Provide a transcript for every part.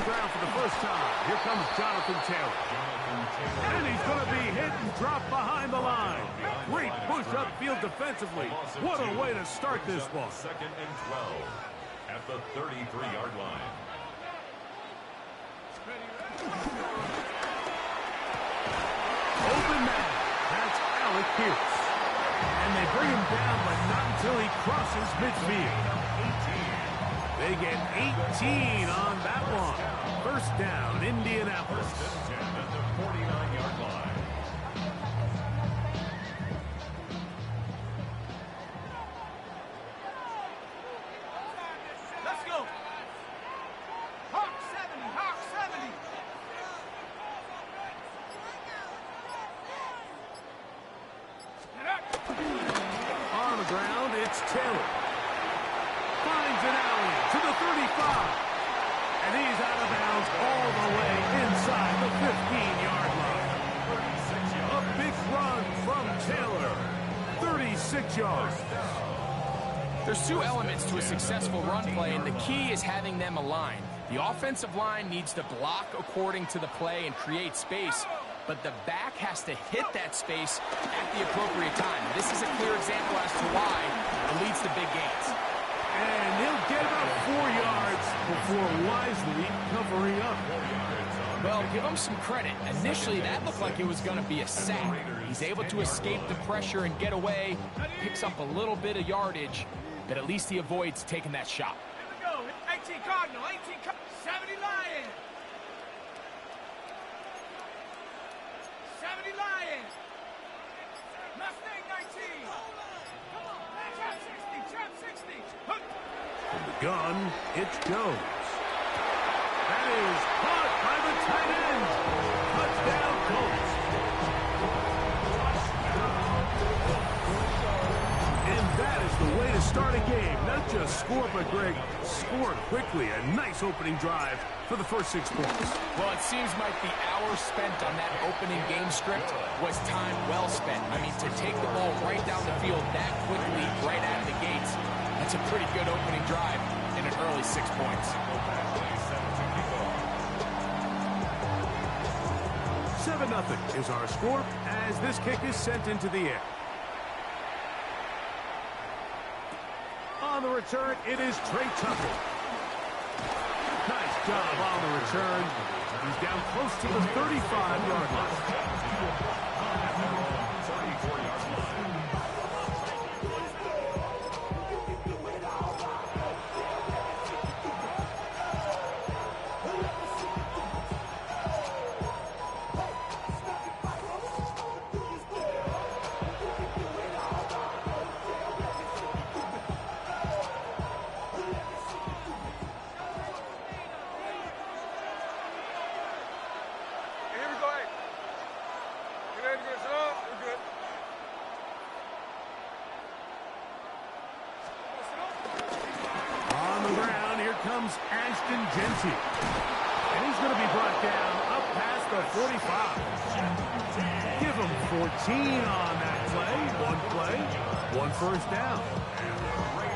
the ground for the first time. Here comes Jonathan Taylor. And he's going to be hit and dropped behind the line. Great push upfield defensively. What a way to start this one. Second and 12 at the 33-yard line. Open man. That's Alec Pierce. And they bring him down, but not until he crosses midfield. They get 18 on that one. First down, Indianapolis. First and 10 at the 49-yard line. Let's go. Hawk 70, Hawk 70. On the ground, it's Taylor. Finds an alley to the 35. And he's out of bounds all the way inside the 15-yard line. A big run from Taylor. 36 yards. There's two elements to a successful run play, and the key is having them aligned. The offensive line needs to block according to the play and create space, but the back has to hit that space at the appropriate time. This is a clear example as to why it leads to big gains. And he'll get about 4 yards before wisely covering up. Well, give him some credit. Initially, that looked like it was going to be a sack. He's able to escape the pressure and get away, picks up a little bit of yardage, but at least he avoids taking that shot. Here we go. 18 Cardinal, 18 70 Lion. 70 Lion. Mustang 19. Come on, trap 60, trap 60. From the gun, it's Jones. That is caught by the tight end. Touchdown, Colts. And that is the way to start a game. Not just score, but, Greg, score quickly. A nice opening drive for the first 6 points. Well, it seems like the hour spent on that opening game script was time well spent. I mean, to take the ball right down the field that quickly, right out of the gates, that's a pretty good opening drive in an early 6 points. 7-0 is our score as this kick is sent into the air. On the return, it is Trey Tucker. Nice job on the return. He's down close to the 35-yard line. And he's going to be brought down up past the 45. Give him 14 on that play, one first down.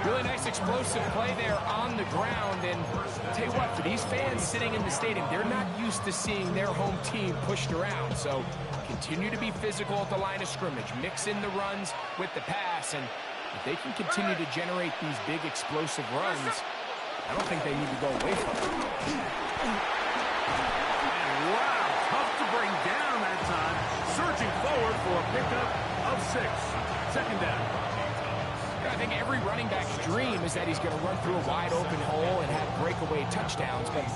Really nice explosive play there on the ground. And I'll tell you what, for these fans sitting in the stadium, they're not used to seeing their home team pushed around. So continue to be physical at the line of scrimmage. Mix in the runs with the pass. And if they can continue to generate these big explosive runs, I don't think they need to go away from it. And wow, tough to bring down that time. Searching forward for a pickup of 6. Second down. I think every running back's dream is that he's going to run through a wide open hole and have breakaway touchdowns, but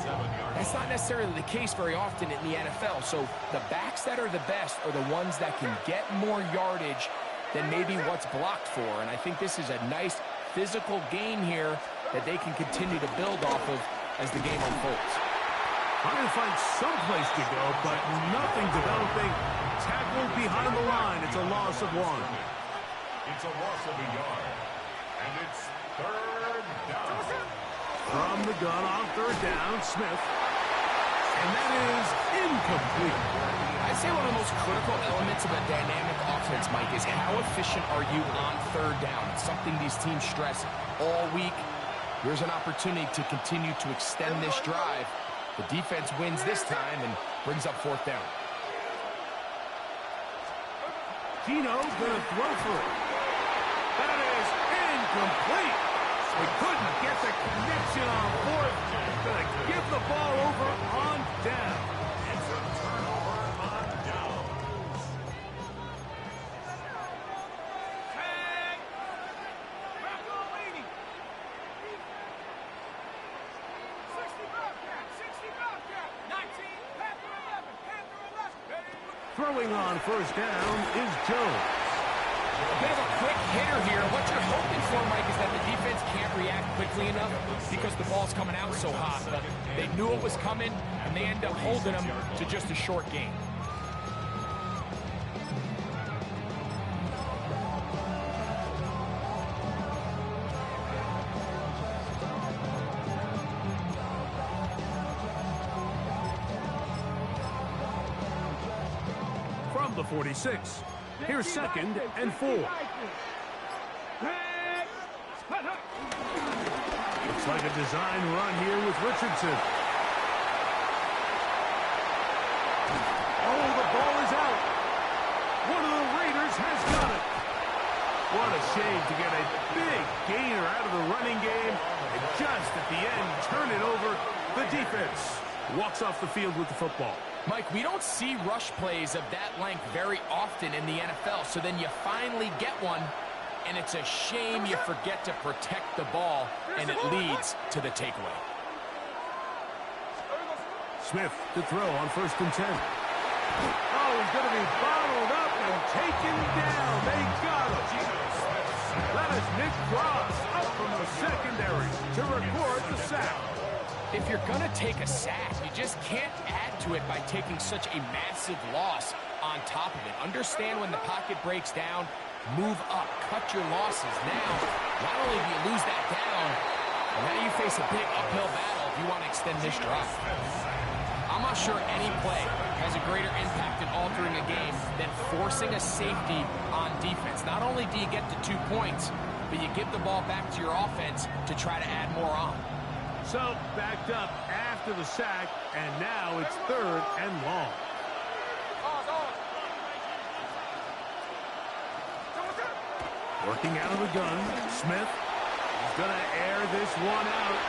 that's not necessarily the case very often in the NFL. So the backs that are the best are the ones that can get more yardage than maybe what's blocked for. And I think this is a nice physical gain here that they can continue to build off of as the game unfolds. Trying to find some place to go, but nothing developing. Tackled behind the line. It's a loss of 1. It's a loss of a yard. And it's third down. From the gun on third down, Smith. And that is incomplete. I'd say one of the most critical elements of a dynamic offense, Mike, is how efficient are you on third down? It's something these teams stress all week. Here's an opportunity to continue to extend this drive The defense wins this time and brings up fourth down. Gino gonna throw for it. That is incomplete. They couldn't get the connection on fourth. Gonna give the ball over on down. It's a turnover on downs. Tag. Back on leading. 60 Bobcat. 60 Bobcat. 19. Panther 11. Panther 11. Throwing on first down is Jones. A bit of a quick hitter here. What you're hoping for, Mike, is that the defense can't react quickly enough because the ball's coming out so hot. But they knew it was coming, and they end up holding them to just a short gain. From the 46, here's 2nd and 4. Looks like a design run here with Richardson. Oh, the ball is out. One of the Raiders has got it. What a shame to get a big gainer out of the running game and just at the end turn it over. The defense walks off the field with the football. Mike, we don't see rush plays of that length very often in the NFL, so then you finally get one, and it's a shame you forget to protect the ball, and it leads to the takeaway. Smith to throw on 1st and 10. Oh, he's going to be bottled up and taken down. They got him. That is Nick Cross up from the secondary to record the sack. If you're going to take a sack, you just can't add to it by taking such a massive loss on top of it. Understand when the pocket breaks down, move up, cut your losses. Now, not only do you lose that down, but now you face a big uphill battle if you want to extend this drive. I'm not sure any play has a greater impact in altering a game than forcing a safety on defense. Not only do you get the 2 points, but you give the ball back to your offense to try to add more on. So, backed up after the sack, and now it's 3rd and long. Working out of the gun, Smith is going to air this one out.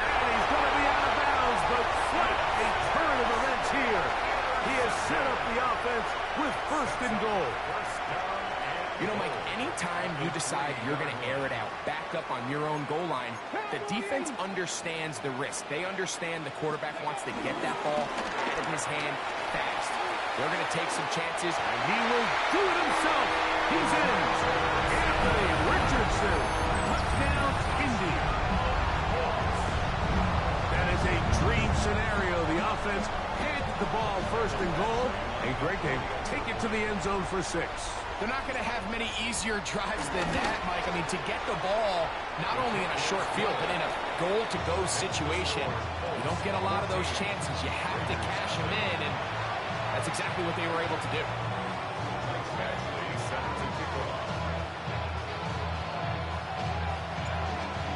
And he's going to be out of bounds, but what a turn of events here. He has set up the offense with 1st and goal. You know, Mike, anytime you decide you're going to air it out, back up on your own goal line, the defense understands the risk. They understand the quarterback wants to get that ball out of his hand fast. They're going to take some chances. And he will do it himself. He's in. Anthony Richardson. Touchdown, Indy. That is a dream scenario. The offense handed the ball 1st and goal. A great game. Take it to the end zone for 6. They're not going to have many easier drives than that, Mike. I mean, to get the ball, not only in a short field, but in a goal-to-go situation, you don't get a lot of those chances. You have to cash them in, and that's exactly what they were able to do.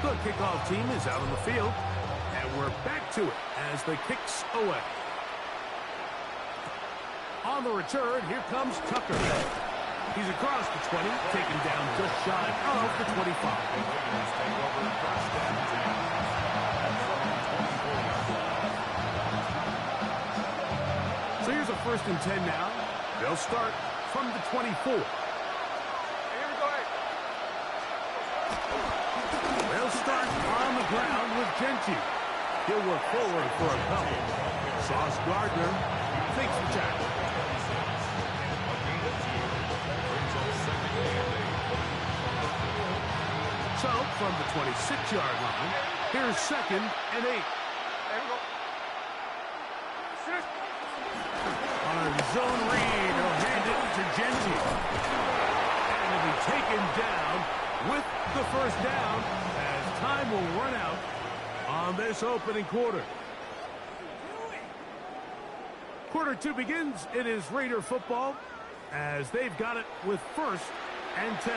The kickoff team is out on the field, and we're back to it as the kick's away. On the return, here comes Tucker. He's across the 20, taken down just shy of the 25. So here's a 1st and 10 now. They'll start from the 24. They'll start on the ground with Genty. He'll work forward for a couple. Sauce Gardner fakes the tackle. So, from the 26-yard line, here's 2nd and 8. On a zone read, he'll hand it to Genty. And he'll be taken down with the 1st down as time will run out on this opening quarter. Quarter 2 begins. It is Raider football as they've got it with 1st and 10.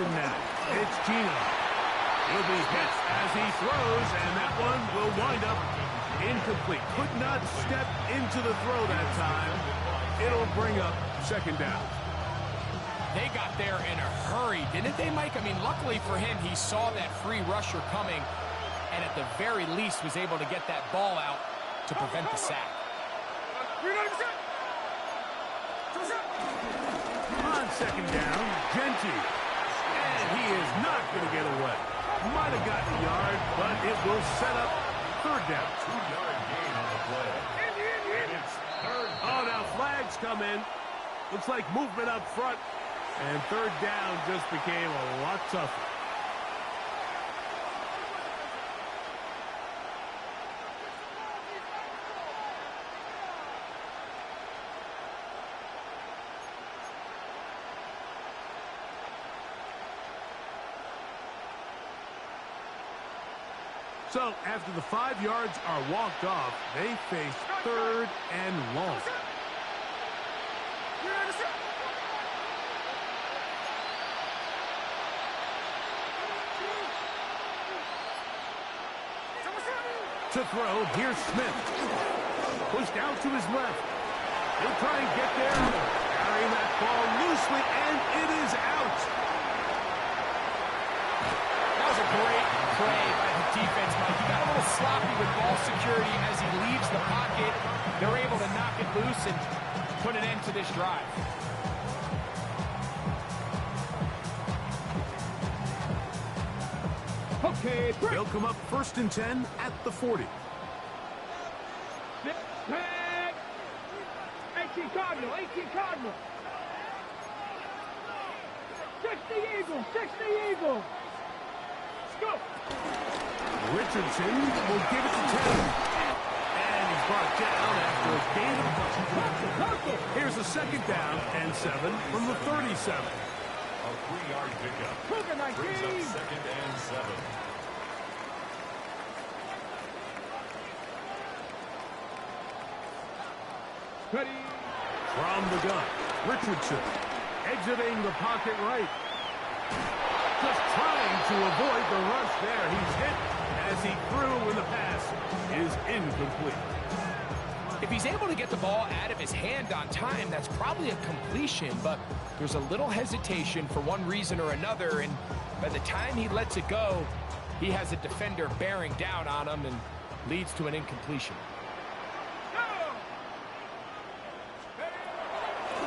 formation now. It's Gino. He'll be hit as he throws, and that one will wind up incomplete. Could not step into the throw that time. It'll bring up second down. They got there in a hurry, didn't they, Mike? I mean, luckily for him, he saw that free rusher coming, and at the very least was able to get that ball out to prevent the sack. On second down, Genty. And he is not going to get away. Might have gotten a yard, but it will set up third down. 2-yard gain on the play. And it's third down. Oh, now flags come in. Looks like movement up front. And third down just became a lot tougher. So, after the 5 yards are walked off, they face third and long. To throw, here's Smith. Pushed out to his left. He'll try and get there. Carrying that ball loosely, and it is out. That was a great play by the defense, Mike. He got a little sloppy with ball security as he leaves the pocket. They're able to knock it loose and put an end to this drive. Okay, they'll come up 1st and 10 at the 40. 18 Cardinal, 18 Cardinal. 60 Eagles, 60 Eagles. Let's go. Richardson will give it to 10. And he's brought down after a gain of a touchdown. Here's a second down and 7 from the 37. A 3-yard pickup. Brings up 2nd and 7. Ready. From the gun, Richardson exiting the pocket right. Just trying to avoid the rush there. He's hit as he threw when the pass is incomplete. If he's able to get the ball out of his hand on time, that's probably a completion, but there's a little hesitation for one reason or another, and by the time he lets it go, he has a defender bearing down on him and leads to an incompletion.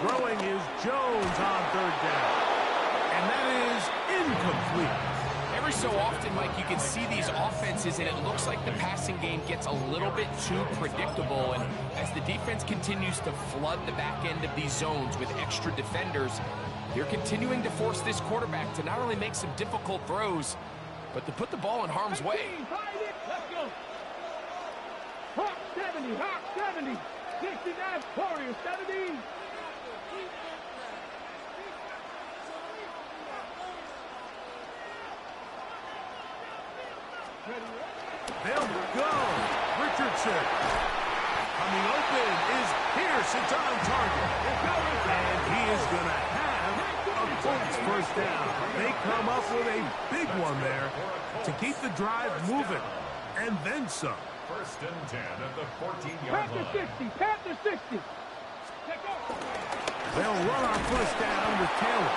Throwing is Jones on third down. And that is incomplete. Every so often, Mike, you can see these offenses, and it looks like the passing game gets a little bit too predictable. And as the defense continues to flood the back end of these zones with extra defenders, they're continuing to force this quarterback to not only make some difficult throws, but to put the ball in harm's way. Let's go. Hawk 70, Hawk 70. 69, Warriors 70. They'll go. Richardson. Coming open is Pierce. It's on target. And he is going to have a Colts first down. They come up with a big one there to keep the drive moving. And then some. 1st and 10 at the 14-yard Panther line. 60, Panther 60. They'll run on first down with Taylor.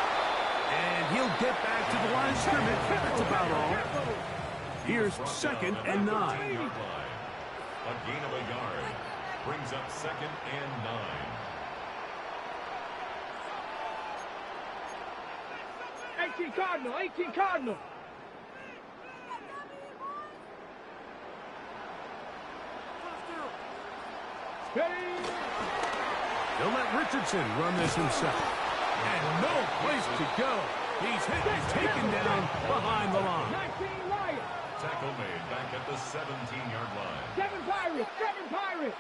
And he'll get back to the line of scrimmage. That's about all. Here's 2nd and 9. A gain of a yard. Brings up 2nd and 9. 18 Cardinal, 18 Cardinal. They'll let Richardson run this himself. And no place to go. He's hit and taken down behind the line. 19 Lions. Tackle made back at the 17-yard line. 7 Pirates, 7 Pirates.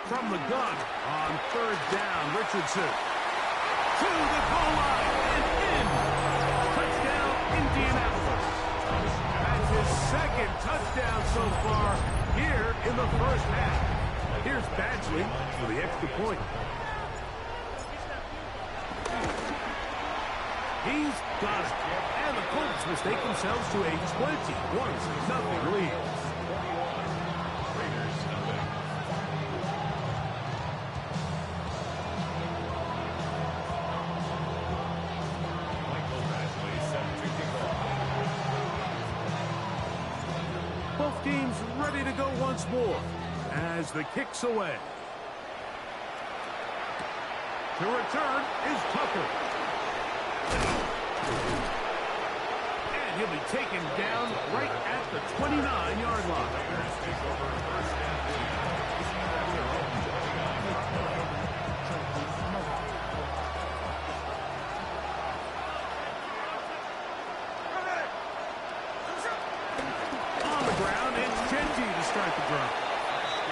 From the gun on third down, Richardson to the goal line and in. Touchdown, Indianapolis. That's his 2nd touchdown so far here in the first half. Here's Badgley for the extra point. He's got it. And the Colts will stake themselves to a 21-0 lead. Both teams ready to go once more as the kick's away. To return is Tucker. And he'll be taken down right at the 29-yard line. On the ground, it's Genji to start the drive.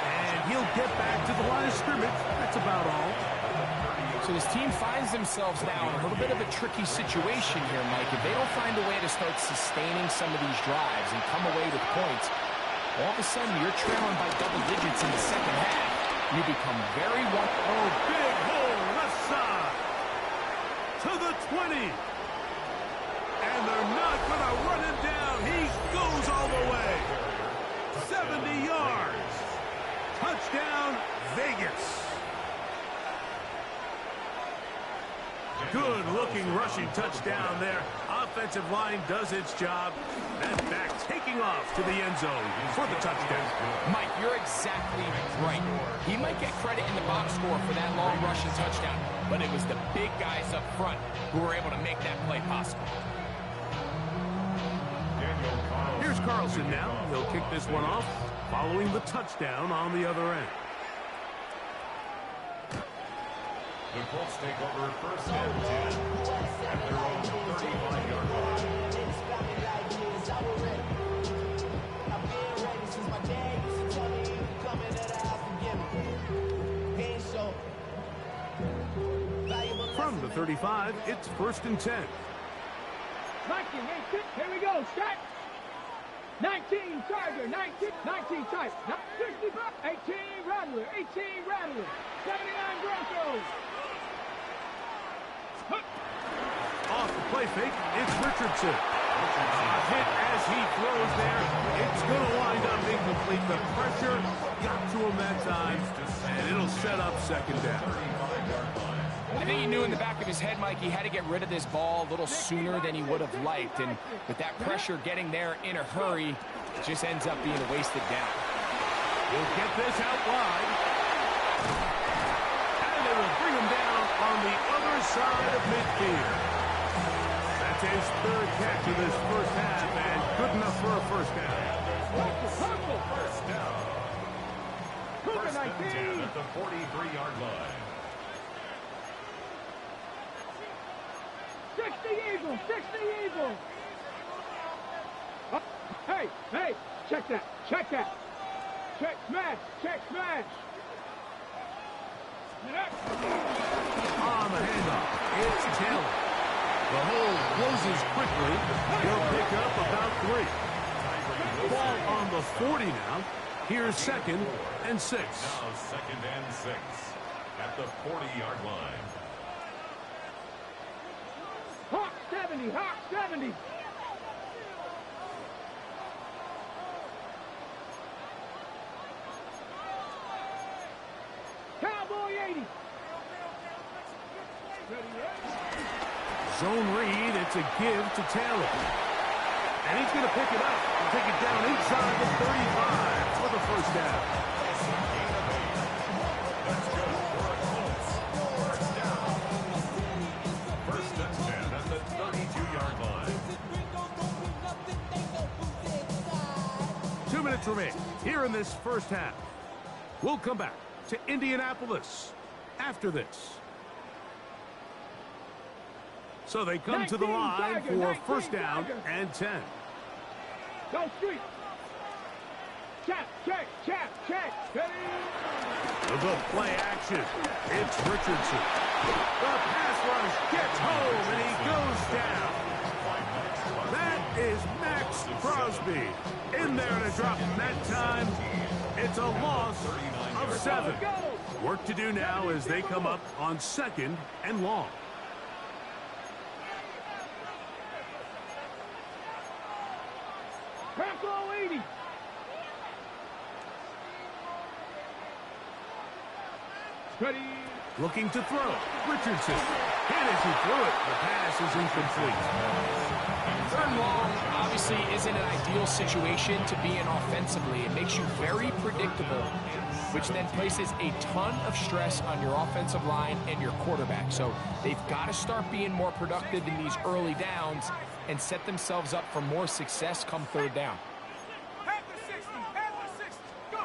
And he'll get back to the line of scrimmage. That's about all. So this team finds themselves now in a little bit of a tricky situation here, Mike. If they don't find a way to start sustaining some of these drives and come away with points, all of a sudden you're trailing by double digits in the second half. You become very Oh, big hole left side to the 20. And they're not going to run him down. He goes all the way. 70 yards. Touchdown, Vegas. Good-looking rushing touchdown there. Offensive line does its job. And back taking off to the end zone for the touchdown. Mike, you're exactly right. He might get credit in the box score for that long rushing touchdown, but it was the big guys up front who were able to make that play possible. Here's Carlson now. He'll kick this one off following the touchdown on the other end. The Colts take over first and 10 at their own 35-yard line. From the 35, it's first and 10. 19, 18, here we go, start. 19, Charger, 19 type, 65, 18, Rattler, 18, Rattler, 79, Broncos. Off the play fake, it's Richardson. A hit as he throws there. It's going to wind up incomplete. The pressure got to him that time, and it'll set up second down. I think he knew in the back of his head, Mike, he had to get rid of this ball a little sooner than he would have liked. And with that pressure getting there in a hurry, it just ends up being a wasted down. He'll get this out wide. And they will bring him down on the other side of midfield. That's his third catch of this first half, and good enough for a first down. First down. First and 10 at the 43-yard line. 60 Eagles, 60 Eagles. Oh, hey, check that. Check smash. On the handoff, it's Taylor. The hole closes quickly. He'll pick up about 3. Ball on the 40 now. Here's second and 6. Now second and 6 at the 40-yard line. Hawk 70. Cowboy 80. Zone read, it's a give to Taylor. And he's going to pick it up and take it down inside the 35 for the first down. That's good for a Colts. First down. First and 10 at the 32-yard line. 2 minutes remain here in this first half. We'll come back to Indianapolis after this. So they come to the line for first down and 10. Go street. Check. The play action. It's Richardson. The pass rush gets home and he goes down. That is Max Crosby in there to drop him that time. It's a loss of 7. Work to do now as they come up on second and long. Paco 80. Ready. Looking to throw. Richardson. And as he threw it, the pass is incomplete. Third and long obviously isn't an ideal situation to be in offensively. It makes you very predictable, which then places a ton of stress on your offensive line and your quarterback. So they've got to start being more productive in these early downs and set themselves up for more success come third down. Half the 60, half the 60. Go.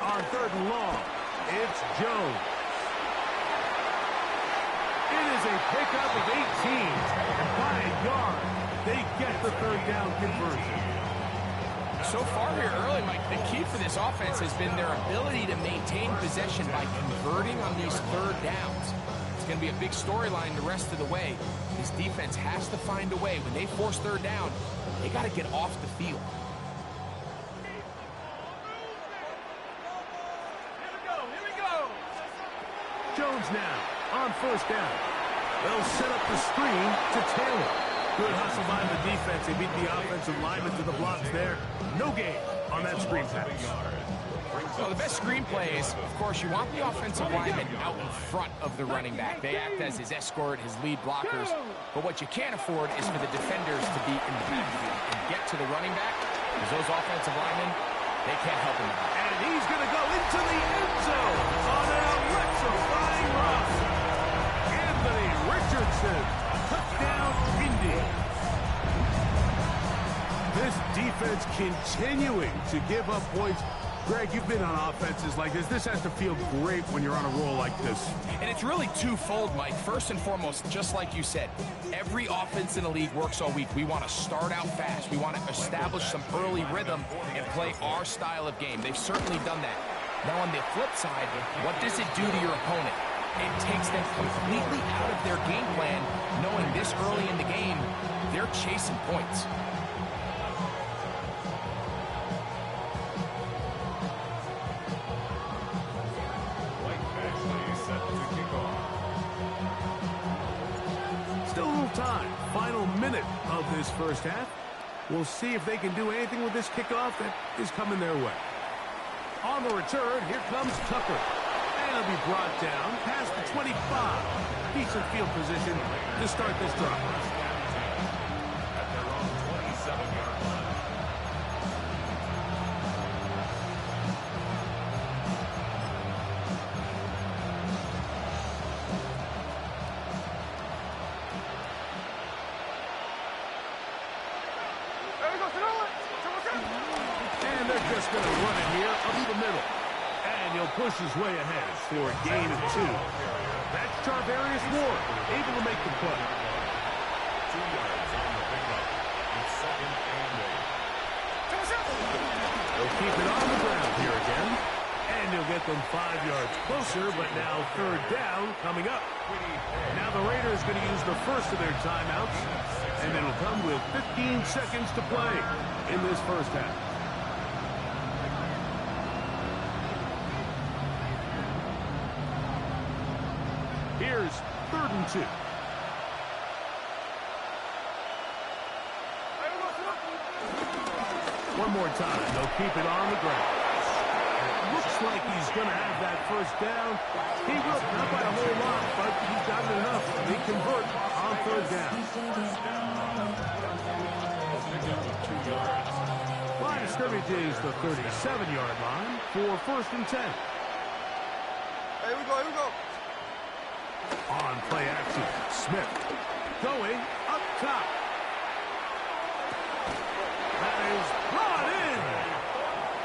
On third and long, it's Jones. It is a pickup of 18. And by a yard, they get the third down conversion. So far here early, Mike, the key for this offense has been their ability to maintain possession by converting on these third downs. It's going to be a big storyline the rest of the way. This defense has to find a way. When they force third down, they got to get off the field. Here we go. Jones now on first down. They'll set up the screen to Taylor. Good hustle by the defense. They beat the offensive lineman to the blocks there. No gain on that screen pass. Well, the best screen play is, of course, you want the offensive lineman out in front of the running back. They act as his escort, his lead blockers. But what you can't afford is for the defenders to be in the backfield and get to the running back, because those offensive linemen, they can't help him out. And he's going to go into the end zone on an electrifying run. Anthony Richardson, touchdown, Indy. This defense continuing to give up points. Greg, you've been on offenses like this. This has to feel great when you're on a roll like this. And it's really twofold, Mike. First and foremost, just like you said, every offense in the league works all week. We want to start out fast. We want to establish some early rhythm and play our style of game. They've certainly done that. Now, on the flip side, what does it do to your opponent? It takes them completely out of their game plan, knowing this early in the game, they're chasing points. Still a little time. Final minute of this first half. We'll see if they can do anything with this kickoff that is coming their way. On the return, here comes Tucker. And he'll be brought down past the 25. Decent field position to start this drive. At their own 27-yard line. And they're just going to run it here up the middle. And he'll push his way ahead for a gain of 2. That's Charvarius Ward, able to make the play. 2 yards on the pickup. It's second and 8. They'll keep it on the ground here again. And he'll get them 5 yards closer, but now third down coming up. Now the Raiders going to use the first of their timeouts, and it'll come with 15 seconds to play in this first half. Here's 3rd and 2. One more time. They'll keep it on the ground. Looks like he's going to have that first down. He will, not by a whole lot, but he's gotten enough to convert on third down. Line of scrimmage is the 37-yard line for 1st and 10. Here we go. On play action, Smith going up top. That is brought in.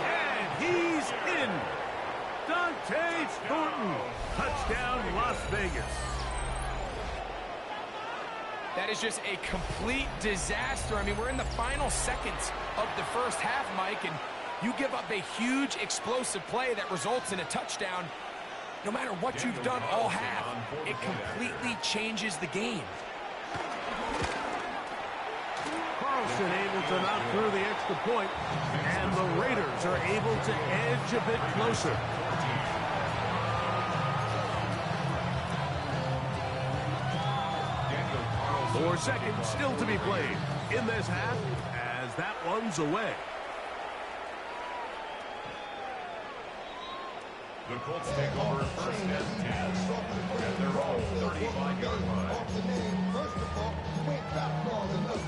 And he's in. Dante Thornton. Touchdown, Las Vegas. That is just a complete disaster. I mean, we're in the final seconds of the first half, Mike, and you give up a huge explosive play that results in a touchdown. No matter what you've done all half, it completely changes the game. Carlson able to knock through the extra point, and the Raiders are able to edge a bit closer. Daniel 4 seconds still to be played in this half as that one's away. The Colts take over first and 10 at their own 35-yard line. First of all, you ain't got long enough.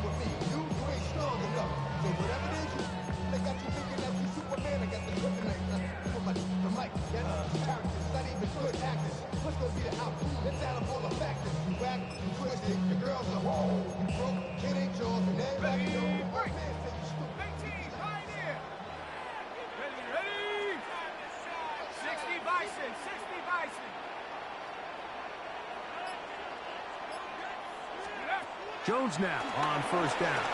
With me, you ain't strong enough. So whatever it is, they got you thinking that you Superman. I got the kryptonite. The mic, yes, characters, not even good actors. What's gonna be the outcome? Let's add up all the factors. You whack, you twisted, your girl's a hoe. You broke, kid ain't yours, and everybody knows. Break. Man said you stupid. 18, pioneer. Ready. 60 Bison, 60 Bison. Jones now on first down.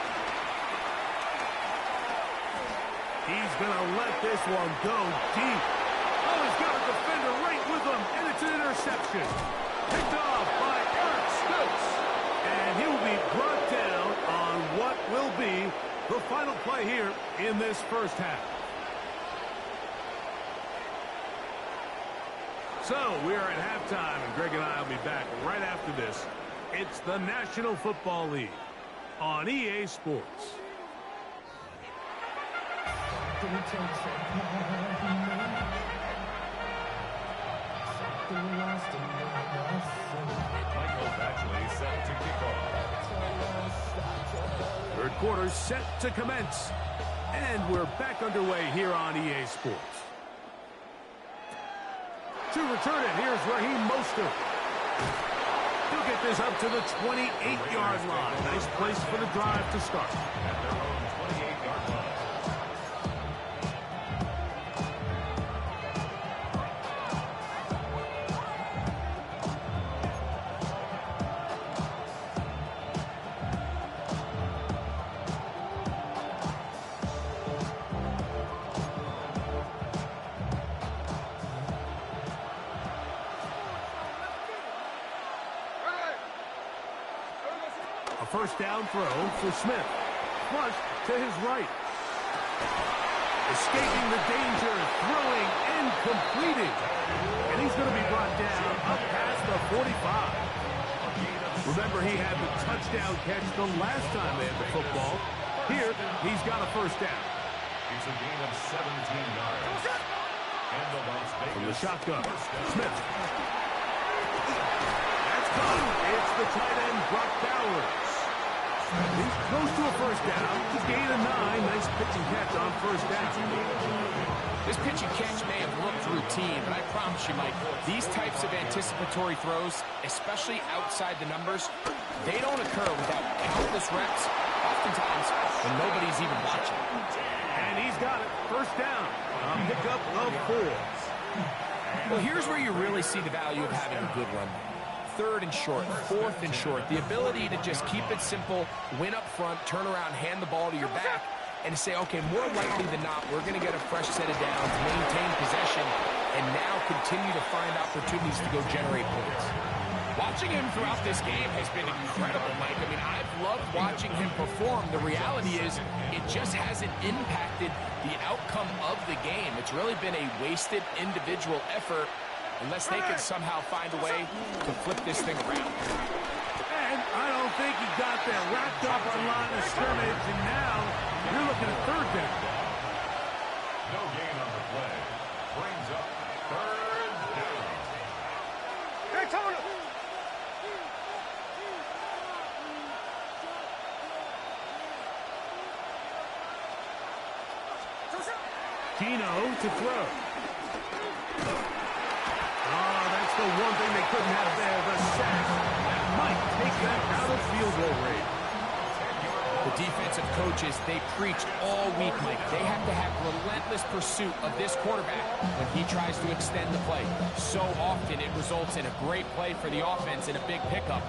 He's going to let this one go deep. Oh, he's got a defender right with him, and it's an interception. Picked off by Eric Stokes. And he will be brought down on what will be the final play here in this first half. So we are at halftime, and Greg and I will be back right after this. It's the National Football League on EA Sports. Michael Badgley set to kick off. Third quarter set to commence. And we're back underway here on EA Sports. To return it, here's Raheem Mostert. He'll get this up to the 28-yard line. Nice place for the drive to start. At their own 28-yard line. A first down throw for Smith. Flush to his right. Escaping the danger, throwing and completing. And he's going to be brought down up past the 45. Remember, he had the touchdown catch the last time they had the football. Here, he's got a first down. It's a gain of 17 yards. And the Las Vegas From the shotgun, Smith. That's caught. It's the tight end, Brock Bowers. He's close to a first down. He's gained a 9. Nice pitch and catch on first down. This pitch and catch may have looked routine, but I promise you, Mike, these types of anticipatory throws, especially outside the numbers, they don't occur without countless reps, oftentimes when nobody's even watching. And he's got it. First down. A pickup of 4. Well, here's where you really see the value of having a good run. Third and short, fourth and short, the ability to just keep it simple, win up front, turn around, hand the ball to your back, and say, okay, more likely than not, we're going to get a fresh set of downs, maintain possession, and now continue to find opportunities to go generate points. Watching him throughout this game has been incredible, Mike. I mean, I've loved watching him perform. The reality is it just hasn't impacted the outcome of the game. It's really been a wasted individual effort unless they can somehow find a way to flip this thing around. And I don't think he got that wrapped up on line of scrimmage, and now you're looking at third down. no gain on the play. Brings up third down. Daytona. Gino to throw. Oh, that's the one thing they couldn't have there, the sack. That might take them out of field goal range. The defensive coaches, they preached all week, Mike. They have to have relentless pursuit of this quarterback when he tries to extend the play. So often it results in a great play for the offense and a big pickup.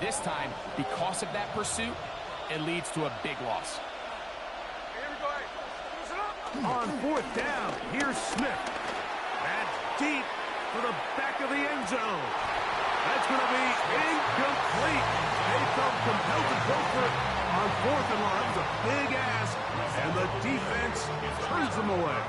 This time, because of that pursuit, it leads to a big loss. On fourth down, here's Smith. That's deep for the back of the end zone. That's going to be incomplete. They felt compelled to go for it on fourth and long. That was a big ask, and the defense turns them away.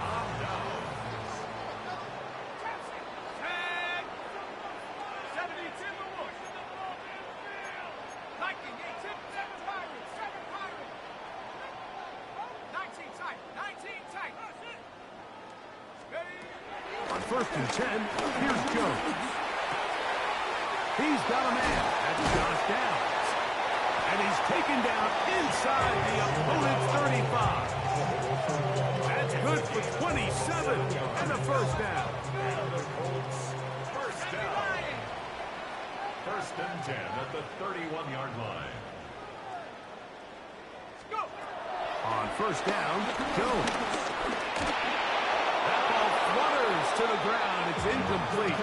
first and 10. Here's Jones. He's got a man. That's Josh Downs. And he's taken down inside the opponent's 35. That's good for 27 and a first down. And the Colts, first down. First and 10 at the 31-yard line. Let's go. On first down, Jones. That ball flutters to the ground. It's incomplete.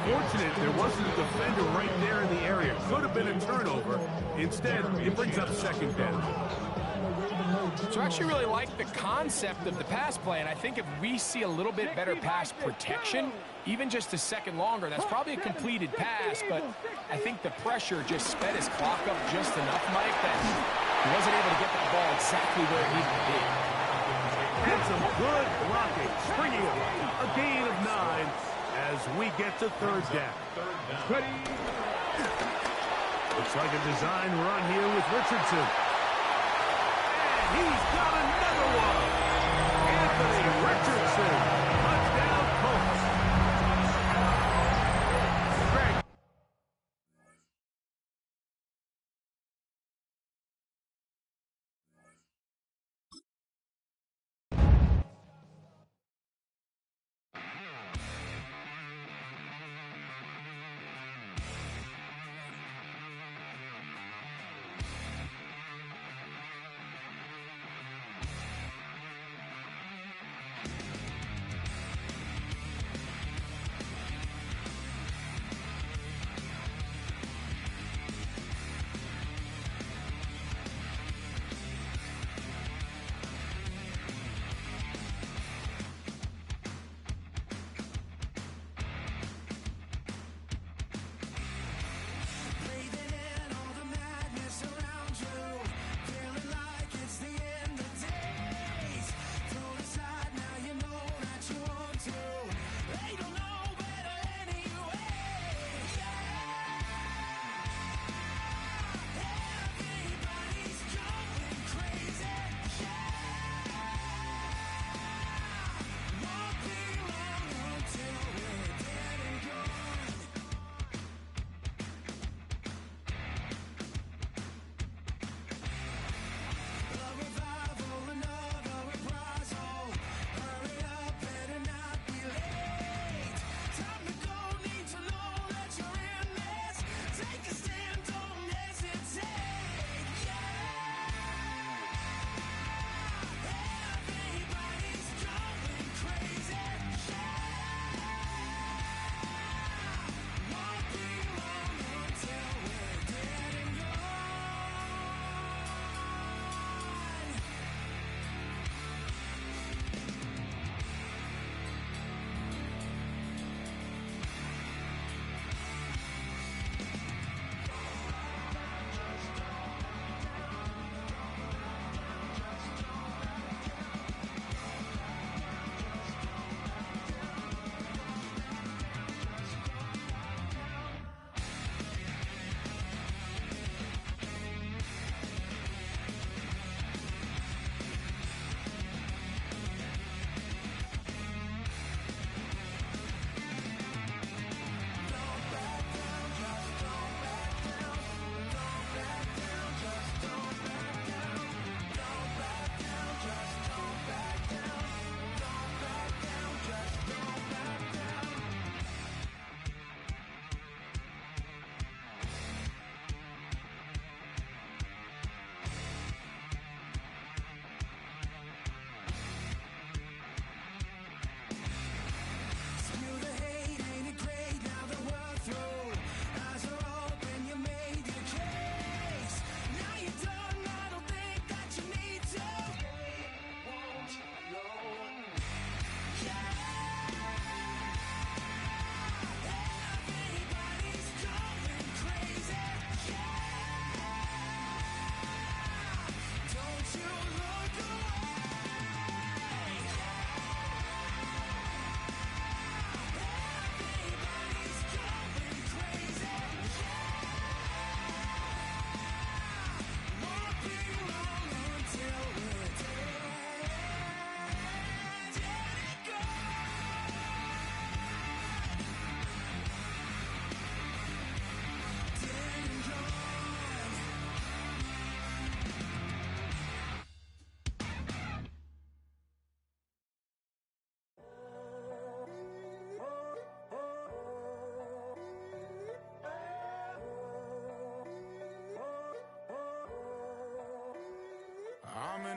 Fortunate there wasn't a defender right there in the area. Could have been a turnover. Instead, it brings up second down. So I actually really like the concept of the pass play, and I think if we see a little bit better pass protection, even just a second longer, that's probably a completed pass, but I think the pressure just sped his clock up just enough, Mike, that he wasn't able to get that ball exactly where it needed to be. And some good blocking, springing up a gain of 9 as we get to third down. Ready. Looks like a design run here with Richardson. And he's got another one. Anthony Richardson. Touchdown, Colts. Greg.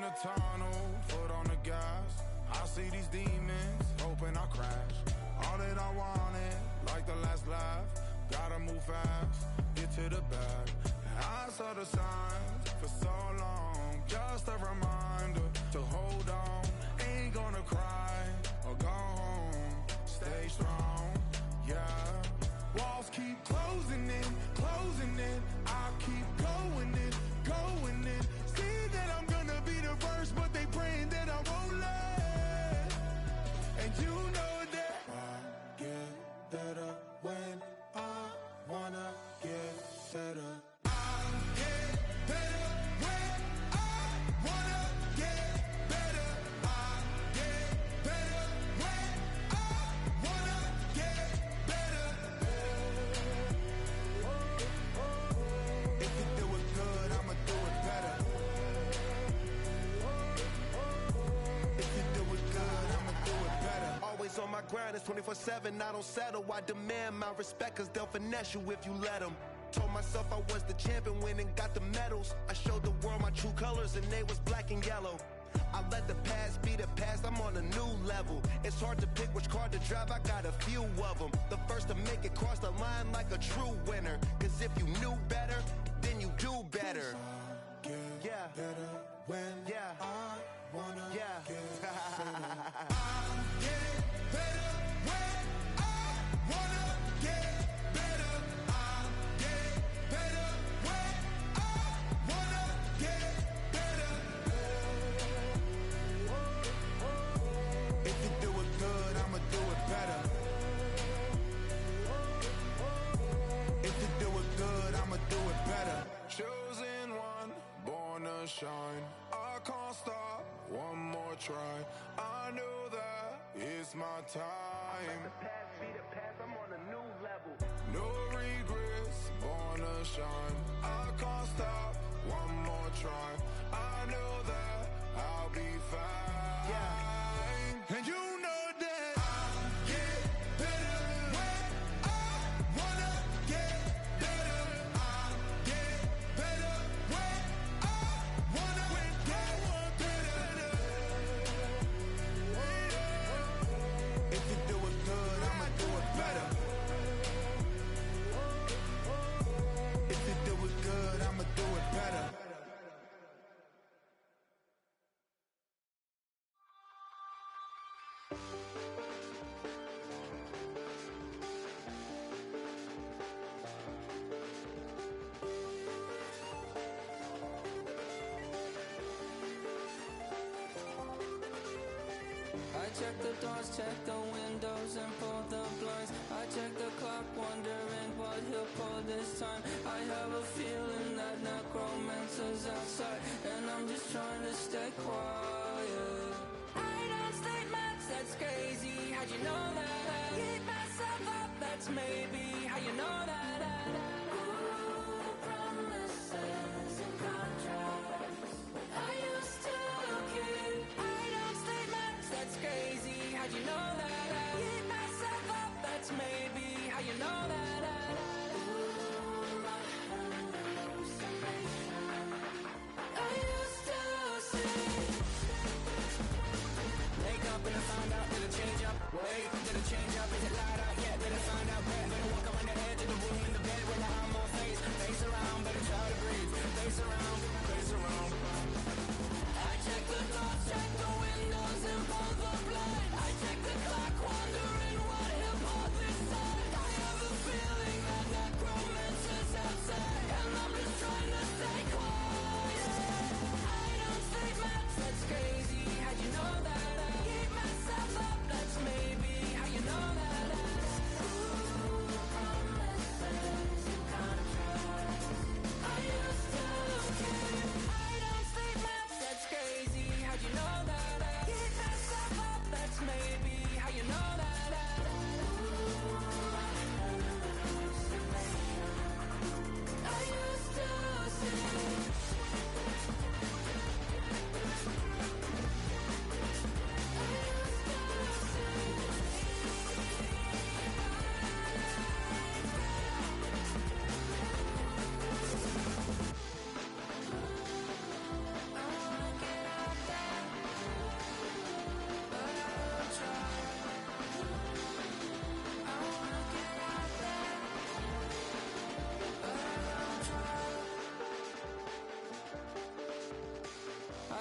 the tunnel, foot on the gas. I see these demons, hoping I crash. All that I wanted, like the last laugh. Gotta move fast, get to the bag. I saw the signs for so long. Just a reminder to hold on. Ain't gonna cry or go home. Stay strong, yeah. Walls keep closing in, closing in. I keep going in, going in. See that I'm gonna be the first, but they praying that I won't let. And you know that I get better when I wanna get better. On my grind, it's 24/7, I don't settle. I demand my respect, cause they'll finesse you if you let them. Told myself I was the champion, went and got the medals. I showed the world my true colors and they was black and yellow. I let the past be the past, I'm on a new level. It's hard to pick which car to drive, I got a few of them. The first to make it cross the line like a true winner. Cause if you knew better, then you do better. Yeah. Better when I wanna get better. Chosen one, born to shine. I can't stop, one more try. I know that it's my time. The past be the past, I'm on a new level. No regrets, born to shine. I can't stop, one more try. I know that I'll be fine. Yeah. And you know that I'll get better when I wanna get better. I'll get better when I wanna get better. If you do it good, I'ma do it better. If you do it good, I'ma do it better. I check the doors, check the windows, and pull the blinds. I check the clock, wondering what he'll pull this time. I have a feeling that necromancer's outside, and I'm just trying to stay quiet. I don't state much, that's crazy. How'd you know that? Keep myself up, that's maybe how you know that. Ooh, promises and contracts. I used to keep. I don't state much, that's crazy. How'd you know that? Keep myself up, that's maybe how you know that. Ooh, my hallucination. I used to see. Wake up and I found out, did it change up? Wait, did it change up? Is it light out yet? Did it find out? Better walk around the edge of the room in the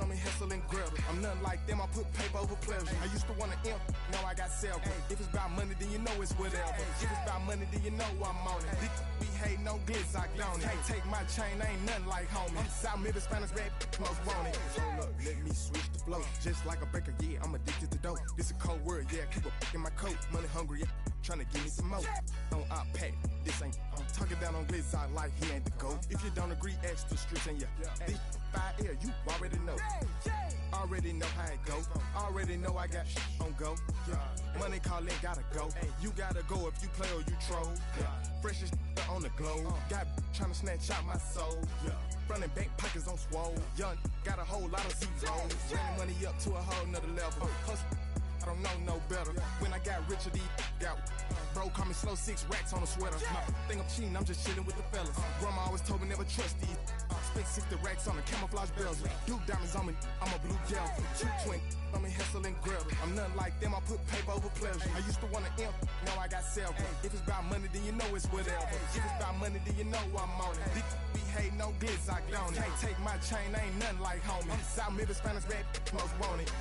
I'm in hustle and grab. I'm nothing like them, I put paper over pleasure. I used to want to imp, now I got several. If it's about money, then you know it's whatever. If it's about money, then you know I'm on it. This be hate, no glitz, I don't. Can't take my chain, ain't nothing like homie. South Middle Spanish rap, most want it. Hold up, let me switch the flow. Just like a baker, yeah, I'm addicted to dope. This a cold word, yeah, keep a in my coat. Money hungry, yeah, tryna give me some more. On op pack, this ain't. I'm talking down on glitz, I like he ain't the goat. If you don't agree, ask the streets and yeah. This 5 air, you already know. Already know how it go. Already know I got shit on go. Money calling, gotta go. You gotta go if you play or you troll. Freshest on the globe. Got tryna snatch out my soul. Running back pockets on swole. Young, got a whole lot of zeros. Running money up to a whole nother level. Hustle, I don't know no better. When I got richer, these got bro, call me slow 6 racks on a sweater. My thing I'm cheating, I'm just chilling with the fellas. Grandma always told me never trust these. Spent 60 racks on a camouflage bells. Blue diamonds on me, I'm a blue gel. 220, I'm in hustle and grab. I'm nothing like them, I put paper over pleasure. I used to want to imp, now I got several. If it's about money, then you know it's whatever. If it's about money, then you know I'm on it. This be hate, no glitz, I don't. Can't take my chain, ain't nothing like homie. South Middle Spanish rap, most want it.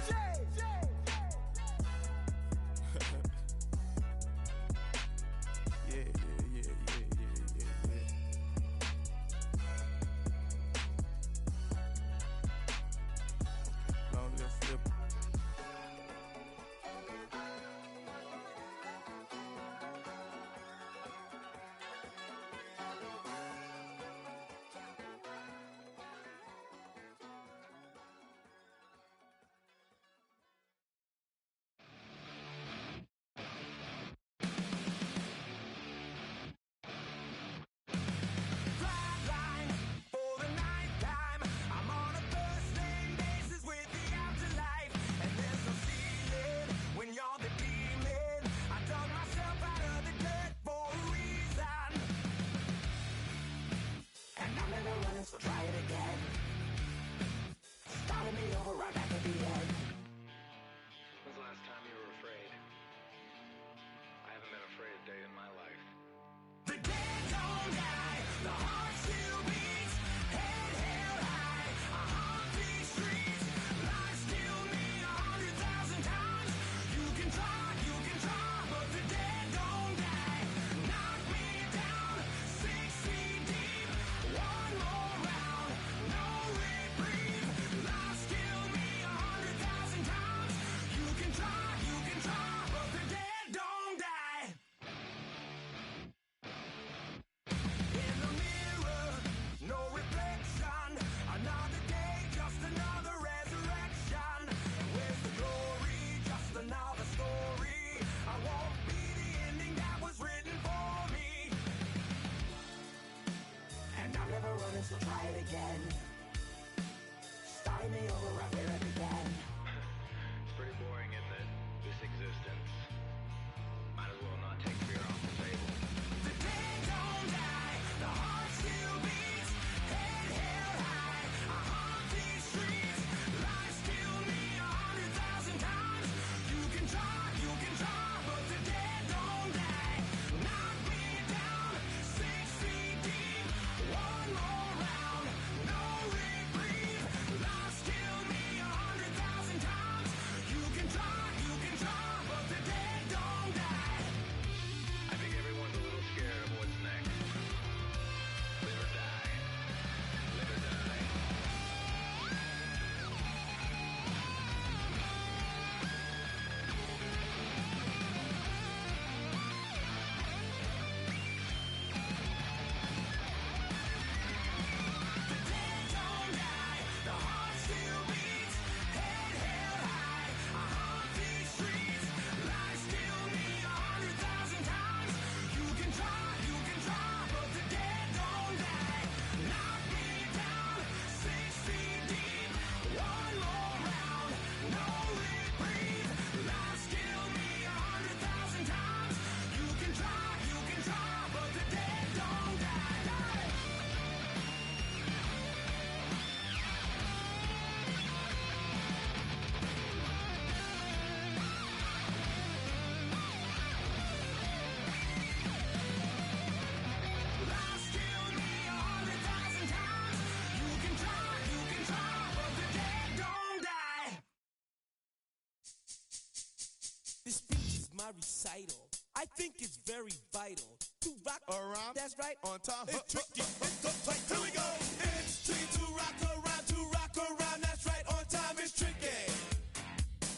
my recital. I think it's very vital to rock around. That's right, on time. It's tricky. Here we go. It's tricky to rock around. That's right, on time. It's tricky.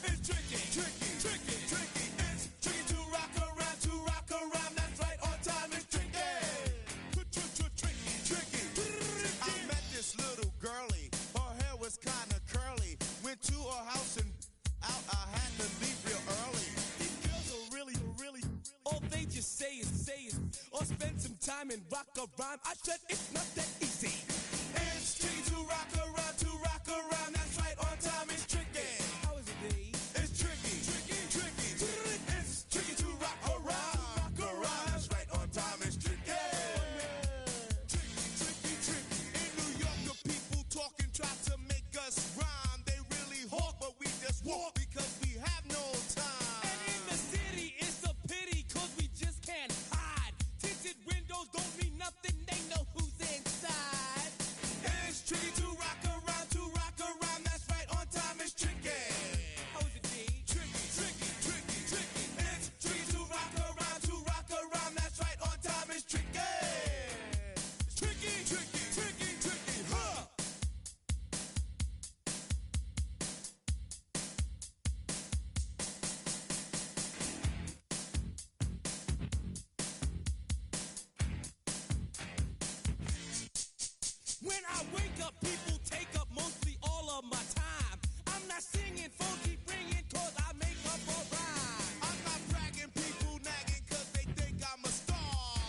It's tricky. It's tricky to rock around. That's right, on time. It's tricky. I met this little girlie. Her hair was kind of curly. Went to her house and out. I had to leave real early. These girls are really. All they just say is, or spend some time and rock a rhyme. I said it's not that easy. It's tricky to rock around. That's right, on time. It's tricky. How is it, D? It's tricky. It's tricky to rock around. That's right, on time. It's tricky. Tricky. In New York, the people talking try to make us rhyme. They really hawk, but we just walk because we have no time. And in the city, it's a pity, cause we just can't hide. Tinted windows don't mean nothing, they know who's inside. It's tricky to rock around. That's right, on time. It's tricky. How is it, D? Tricky. It's tricky to rock around. That's right, on time. It's tricky. Tricky, huh? When I wake up, people take up mostly all of my time. I'm not singing, phone keep ringing, cause I make up a rhyme. I'm not bragging, people nagging, cause they think I'm a star.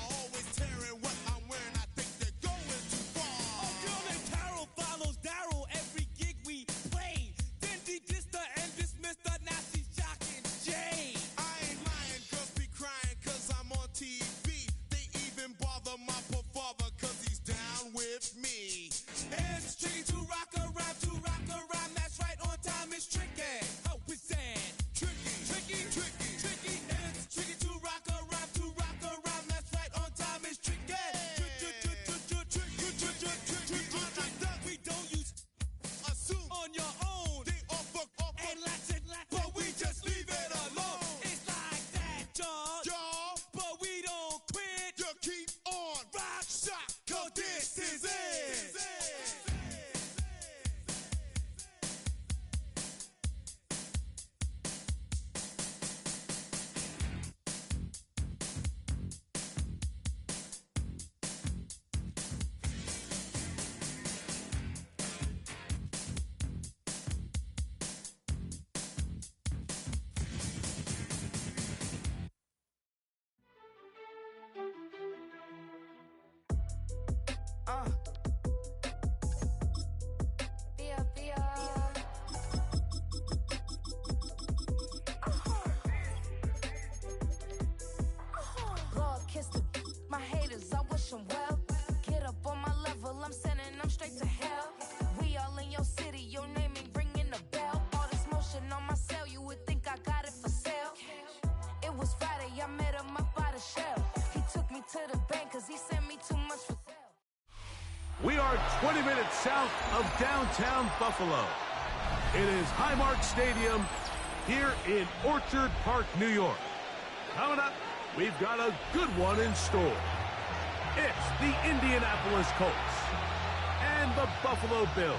Always tearing what I'm wearing, I think they're going too far. A girl named Carol follows Daryl every gig we play. Then de-dissed her and dismissed her, now she's shocking Jay. I ain't lying, girls be crying, cause I'm on TV. They even bother my poor father, cause he's down with me. It's tricky to rock around. That's right, on time. It's tricky. How is that? Tricky. It's tricky to rock around. That's right, on time. It's tricky. Unlike that, we don't use assume on your own. They offer and lots, but we just leave it alone. It's like that, y'all. But we don't quit. You keep on rock, shock, cause this is it. God kiss my haters, I wish them well. Get up on my level, I'm sending them straight to hell. We all in your city, your name ain't ringing the bell. All this motion on my cell, you would think I got it for sale. It was Friday, I met him up by the shell. He took me to the bank, cause he sent me too much for sale. We are 20 minutes south of downtown Buffalo. It is Highmark Stadium here in Orchard Park, New York. Coming up, we've got a good one in store. It's the Indianapolis Colts and the Buffalo Bills.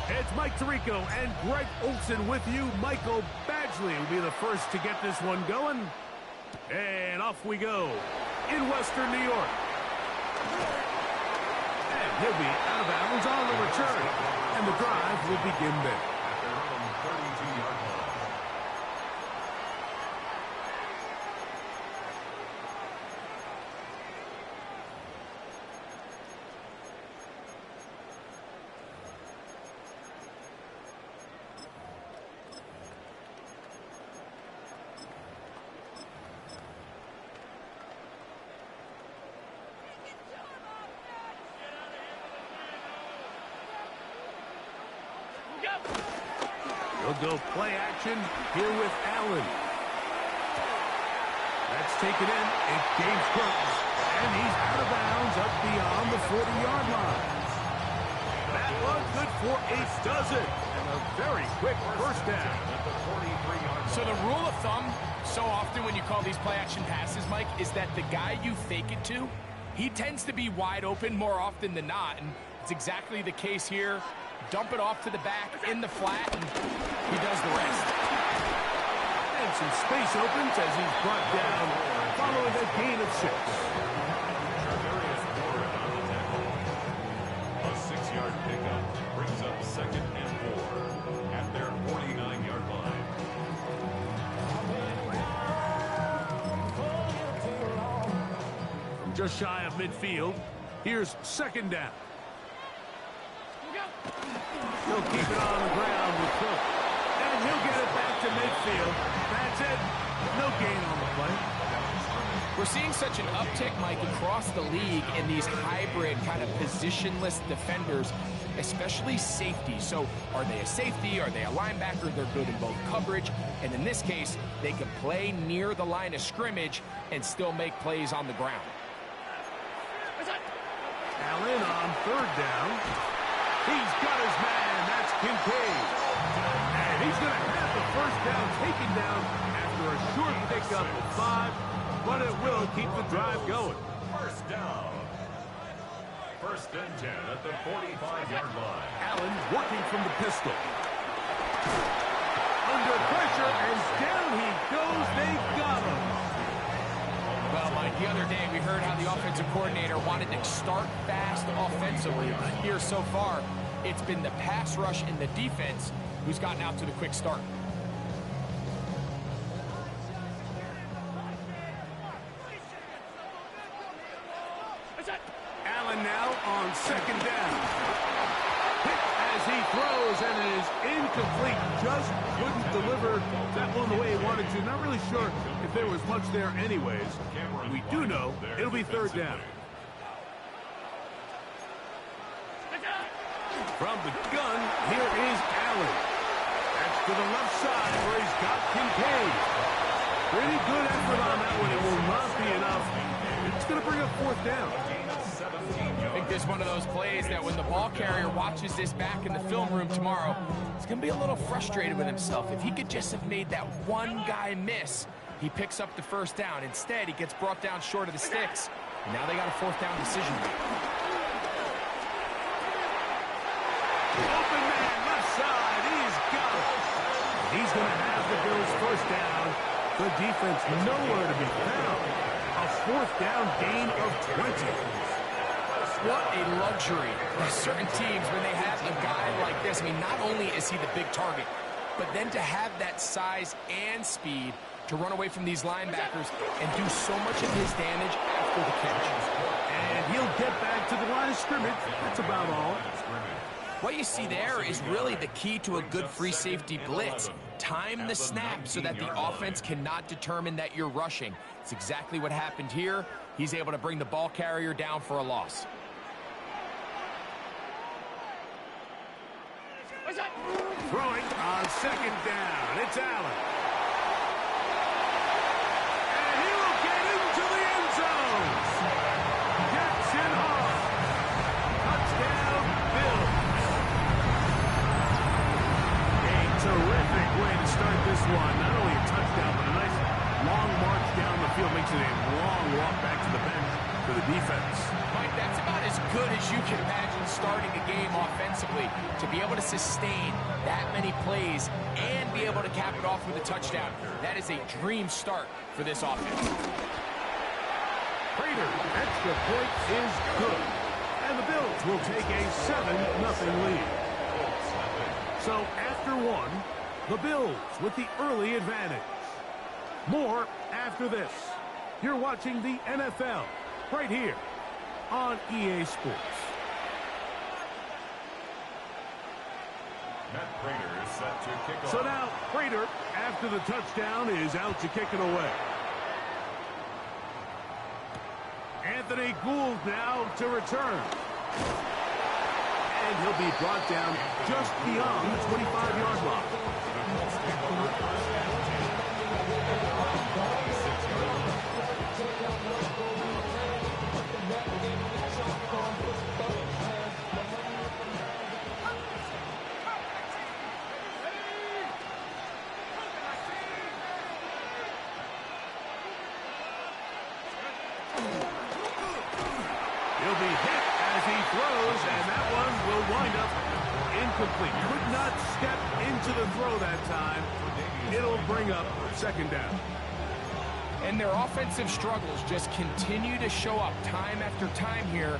It's Mike Tirico and Greg Olson with you. Michael Badgley will be the first to get this one going. And off we go in Western New York. And he'll be out of bounds on the return. And the drive will begin there. At their own 32-yard line. He'll go play action here with Allen. That's taken in. It gains Brooks. And he's out of bounds up beyond the 40-yard line. That one good for a dozen. And a very quick first down. So the rule of thumb, so often when you call these play-action passes, Mike, is that the guy you fake it to, he tends to be wide open more often than not. And it's exactly the case here. Dump it off to the back in the flat, and he does the rest. And some space opens as he's brought down, following a gain of 6. A 6-yard pickup brings up 2nd and 4 at their 49-yard line. From just shy of midfield, here's 2nd down. He'll keep it on the ground with Cook. And he'll get it back to midfield. That's it. No gain on the play. We're seeing such an uptick, Mike, across the league in these hybrid kind of positionless defenders, especially safety. So are they a safety? Are they a linebacker? They're good in both coverage. And in this case, they can play near the line of scrimmage and still make plays on the ground. Allen on 3rd down. He's got his man. That's Kincaid. And he's going to have the first down taken down after a short pickup of 5, but it will keep the drive going. First down. 1st and 10 at the 45-yard line. Allen working from the pistol. Under pressure, and down he goes. They got him. Well, Mike, the other day we heard how the offensive coordinator wanted to start fast offensively. Here so far, it's been the pass rush and the defense who's gotten out to the quick start. Allen now on 2nd down. Hit as he throws, and it is incomplete. Just couldn't deliver that one the way he wanted to. Not really sure if there was much there anyways. We do know it'll be 3rd down. From the gun, here is Allen. That's to the left side where he's got Kincaid. Pretty good effort on that one. It will not be enough. It's going to bring up 4th down. I think this is one of those plays that when the ball carrier watches this back in the film room tomorrow, he's going to be a little frustrated with himself. If he could just have made that one guy miss, he picks up the first down. Instead, he gets brought down short of the sticks. And now they got a 4th down decision. Open man, left side. He's got it. He's going to have the Bills' first down. The defense nowhere to be found. A 4th down gain of 20. What a luxury. There's certain teams, when they have a guy like this, I mean, not only is he the big target, but then to have that size and speed to run away from these linebackers and do so much of his damage after the catch. And he'll get back to the line of scrimmage. That's about all. What you see there is really the key to a good free safety blitz. Time the snap so that the offense cannot determine that you're rushing. It's exactly what happened here. He's able to bring the ball carrier down for a loss. Throwing on 2nd down. It's Allen. And he will get into the end zone. Gets it hard. Touchdown, Bills. A terrific way to start this one. Not only a touchdown, but a nice long march down the field. Makes it a long walk back to the bench for the defense. Mike, that's about as good as you can imagine starting a game offensively. To be able to sustain that many plays and be able to cap it off with a touchdown, that is a dream start for this offense. Prater, extra point is good. And the Bills will take a 7-0 lead. So after one, the Bills with the early advantage. More after this. You're watching the NFL right here on EA Sports. Matt Prater is set to kick off. So now, Prater, after the touchdown, is out to kick it away. Anthony Gould now to return. And and he'll be brought down just beyond the 25-yard line. He'll be hit as he throws, and that one will wind up incomplete. Could not step into the throw that time. It'll bring up second down. And their offensive struggles just continue to show up time after time here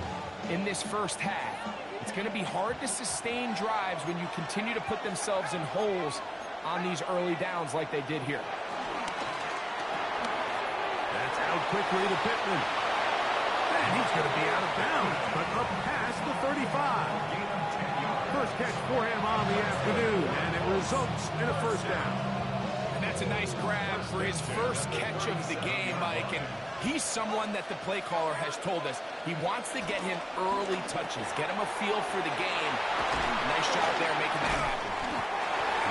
in this first half. It's going to be hard to sustain drives when you continue to put themselves in holes on these early downs like they did here. That's out quickly to Pittman. And he's going to be out of bounds, but up past the 35. First catch for him on the afternoon, and it results in a first down. And that's a nice grab for his first catch of the game, Mike. And he's someone that the play caller has told us he wants to get him early touches, get him a feel for the game. Nice job there making that happen.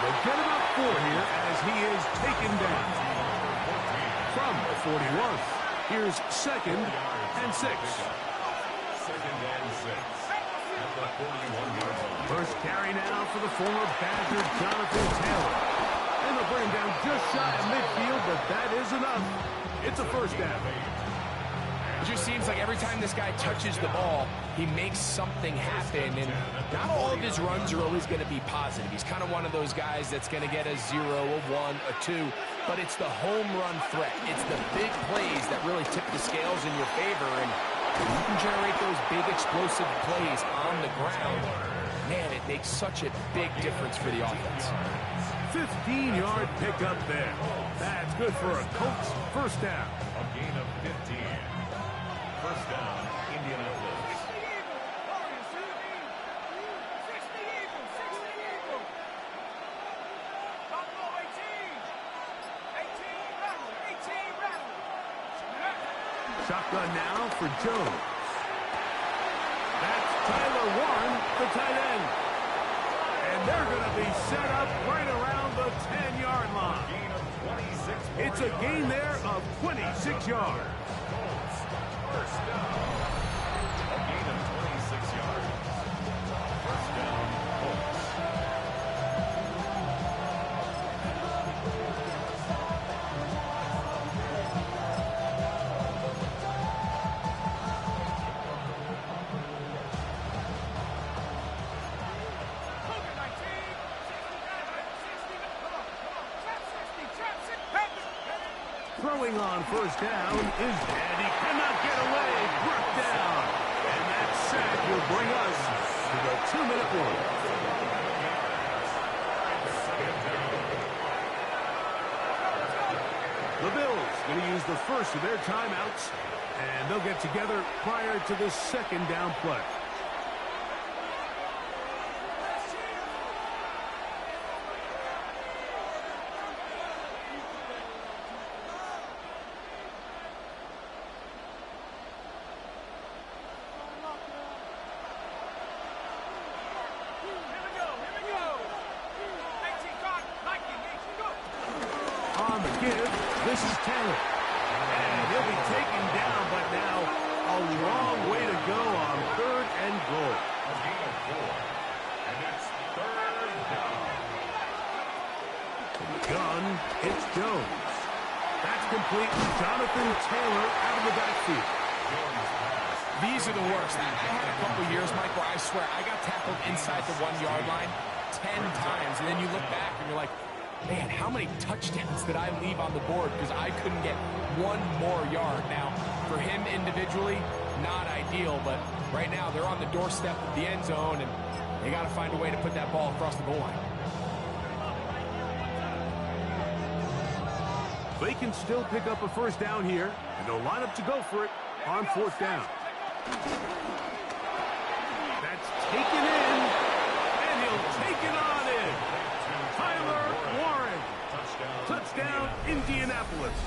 They'll get him up 4 here as he is taken down. From the 41, here's 2nd and 6. 2nd and 6. At the 41-yard line. First carry now for the former Badger, Jonathan Taylor. And they'll bring him down just shy of midfield, but that is enough. It's a first down. It just seems like every time this guy touches the ball, he makes something happen. And not all of his runs are always going to be positive. He's kind of one of those guys that's going to get a 0, a 1, a 2. But it's the home run threat. It's the big plays that really tip the scales in your favor. And you can generate those big explosive plays on the ground. Man, it makes such a big difference for the offense. 15-yard pickup there. That's good for a Colts first down. A gain of 15. First down, Indianapolis. 60 Eagles. Don't go 18 rattle. Shotgun now for Jones. That's Tyler Warren, the tight end. And they're going to be set up right around the 10-yard line. Gain of 26. It's a gain there of 26 yards. First down. A gain of 26 yards. First down, Colts. Throwing on first down is and he cannot get away. Brought down. And that sack will bring us to the 2-minute warning. The Bills going to use the first of their timeouts, and they'll get together prior to the second down play. On the give, this is Taylor. And he'll be taken down, but now a long way to go on 3rd and goal. A gain of 4. And it's 3rd down. From the gun, it's Jones. That's complete. Jonathan Taylor out of the backfield. These are the worst. I had a couple years, Mike, where I swear I got tackled inside the 1-yard line 10 times. And then you look back and you're like, man, how many touchdowns did I leave on the board because I couldn't get one more yard? Now, for him individually, not ideal, but right now they're on the doorstep of the end zone, and they got to find a way to put that ball across the goal line. They can still pick up a first down here, and they'll line up to go for it on 4th down. That's taken in, and he'll take it on in. Tyler Warren. Touchdown, Indianapolis.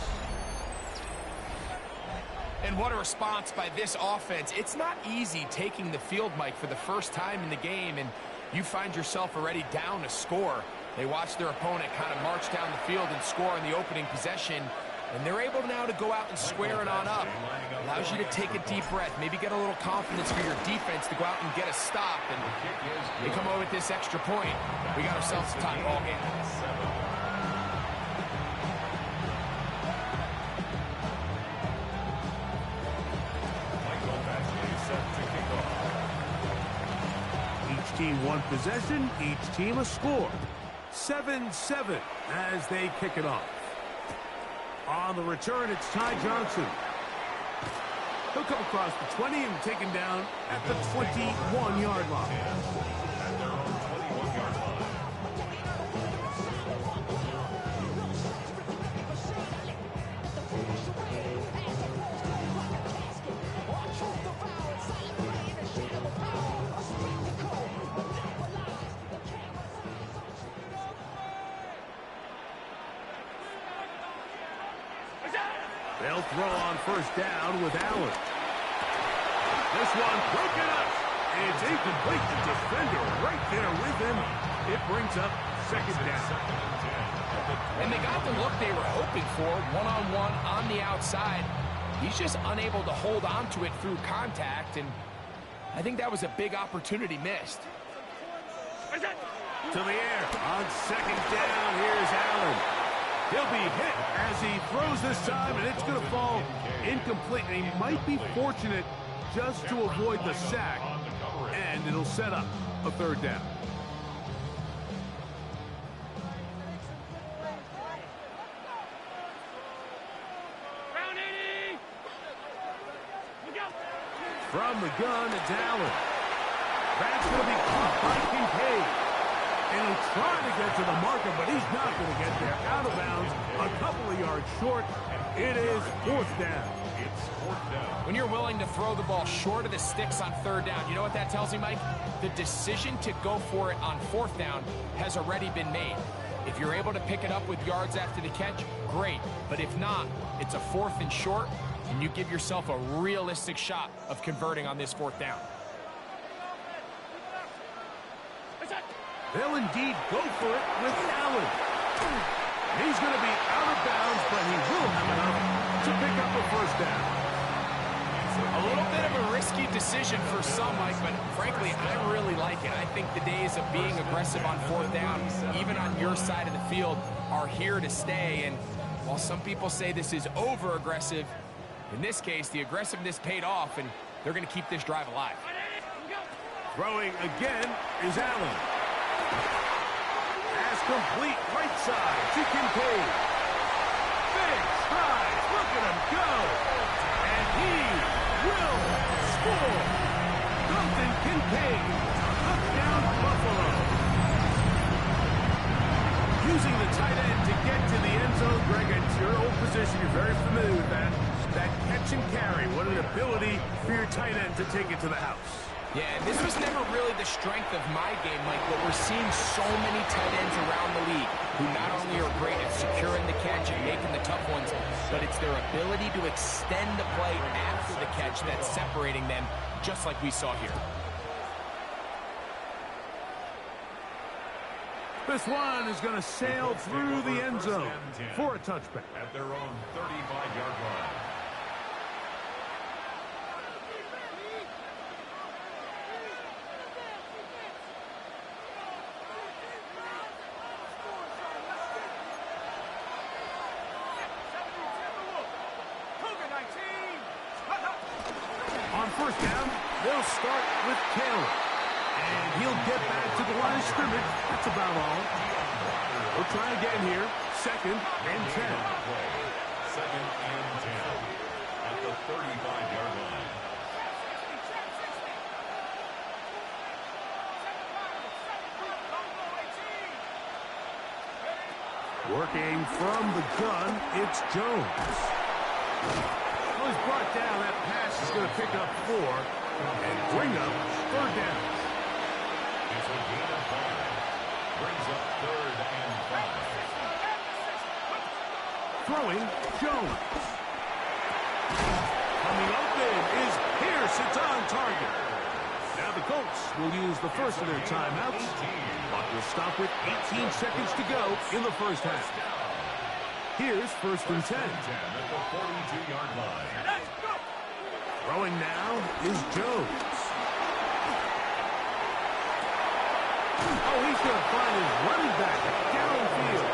And what a response by this offense. It's not easy taking the field, Mike, for the first time in the game, and you find yourself already down a score. They watch their opponent kind of march down the field and score on the opening possession, and they're able now to go out and square it on up. Allows you to take a deep breath, maybe get a little confidence for your defense to go out and get a stop, and they come over with this extra point. We got ourselves a tie ball game. Each team one possession, each team a score. 7-7 as they kick it off. On the return, it's Ty Johnson. He'll come across the 20 and taken down at the 21-yard line. At their own 21-yard line. They'll throw on first down with Allen. This one broken up. It's incomplete. The defender right there with him. It brings up second down. And they got the look they were hoping for, one-on-one on the outside. He's just unable to hold on to it through contact, and I think that was a big opportunity missed. To the air. On second down, here's Allen. He'll be hit as he throws this time, and it's going to fall incomplete. And he might be fortunate just to avoid the sack, and it'll set up a third down. From the gun, it's Allen. That's going to be caught by Kincaid. And he'll try to get to the marker, but he's not going to get there. Out of bounds, a couple of yards short. It is fourth down. It's fourth down. When you're willing to throw the ball short of the sticks on third down, you know what that tells me, Mike? The decision to go for it on fourth down has already been made. If you're able to pick it up with yards after the catch, great. But if not, it's a fourth and short, and you give yourself a realistic shot of converting on this fourth down. They'll indeed go for it with Allen. He's going to be out of bounds, but he will have enough to pick up a first down. A little bit of a risky decision for some, Mike, but frankly, I really like it. I think the days of being aggressive on fourth down, even on your side of the field, are here to stay. And while some people say this is over-aggressive, in this case, the aggressiveness paid off, and they're going to keep this drive alive. Throwing again is Allen. Pass complete right side to Kincaid. Big stride. Look at him go. And he will score. Dalton Kincaid. Touchdown Buffalo. Using the tight end to get to the end zone. Greg, it's your old position. You're very familiar with that. That catch and carry. What an ability for your tight end to take it to the house. Yeah, this was never really the strength of my game, Mike, but we're seeing so many tight ends around the league who not only are great at securing the catch and making the tough ones, but it's their ability to extend the play after the catch that's separating them, just like we saw here. This one is going to sail through the end zone for a touchback. At their own 35-yard line. On first down, they'll start with Taylor. And he'll get back to the line of scrimmage. That's about all. We'll try again here. Second and 10. Second and 10. At the 35-yard line. Working from the gun, it's Jones. Well, he's brought down. That pass is going to pick up 4 and bring up third down. It's a gain of 5. Brings up third and 5. Throwing, Jones. Coming the open is Pierce. It's on target. Now the Colts will use the first of their timeouts. Clock will stop with 18 seconds to go in the first half. Here's first and 10. At the 42-yard line. Throwing now is Jones. Oh, he's going to find his running back downfield.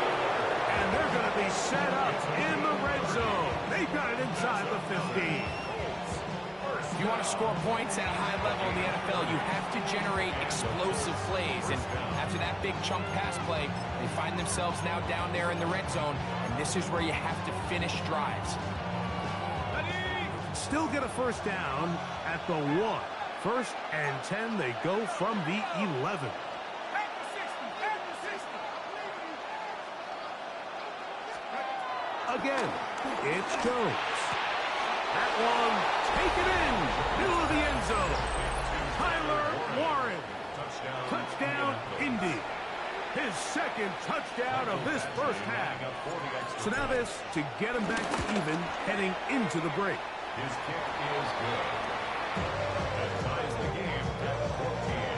And they're going to be set up in the red zone. They got it inside the 15. If you want to score points at a high level in the NFL, you have to generate explosive plays. And after that big chunk pass play, they find themselves now down there in the red zone. And this is where you have to finish drives. Still get a first down at the 1. First and 10, they go from the 11. Again, it's Jones. That one, take it in, middle of the end zone. Tyler Warren. Touchdown, Indy. His second touchdown of this first half. So now this to get him back to even heading into the break. His kick is good. That ties the game at 14.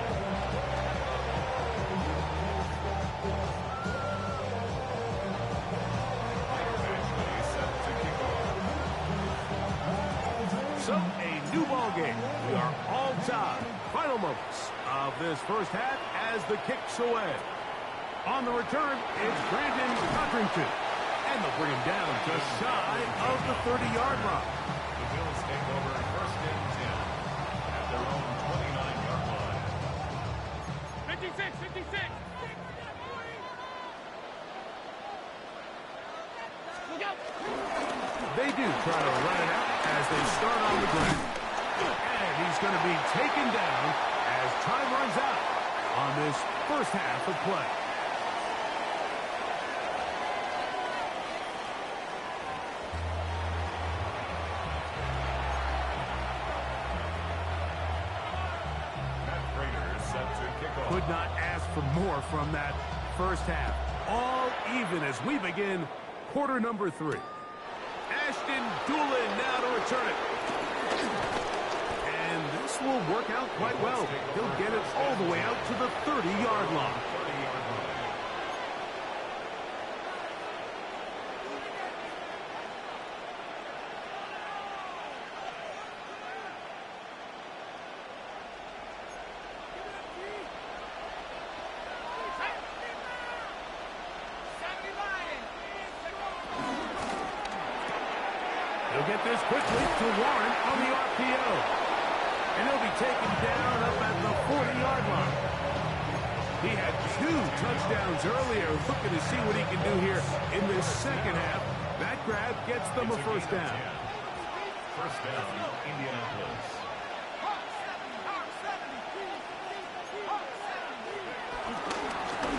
So, a new ball game. We are all tied. Final moments of this first half as the kick's away. On the return, it's Brandon Codrington. And they'll bring him down just shy of the 30-yard line. The Bills take over first and 10 at their own 29-yard line. 56, 56. Look out. They do try to run it out as they start on the ground. And he's going to be taken down as time runs out on this first half of play. Could not ask for more from that first half. All even as we begin quarter number 3. Ashton Doolin now to return it. And this will work out quite well. He'll get it all the way out to the 30-yard line. He'll get this quickly to Warren on the RPO. And he'll be taken down up at the 40-yard line. He had 2 touchdowns earlier. Looking to see what he can do here in this second half. That grab gets them a first down. First down, Indianapolis.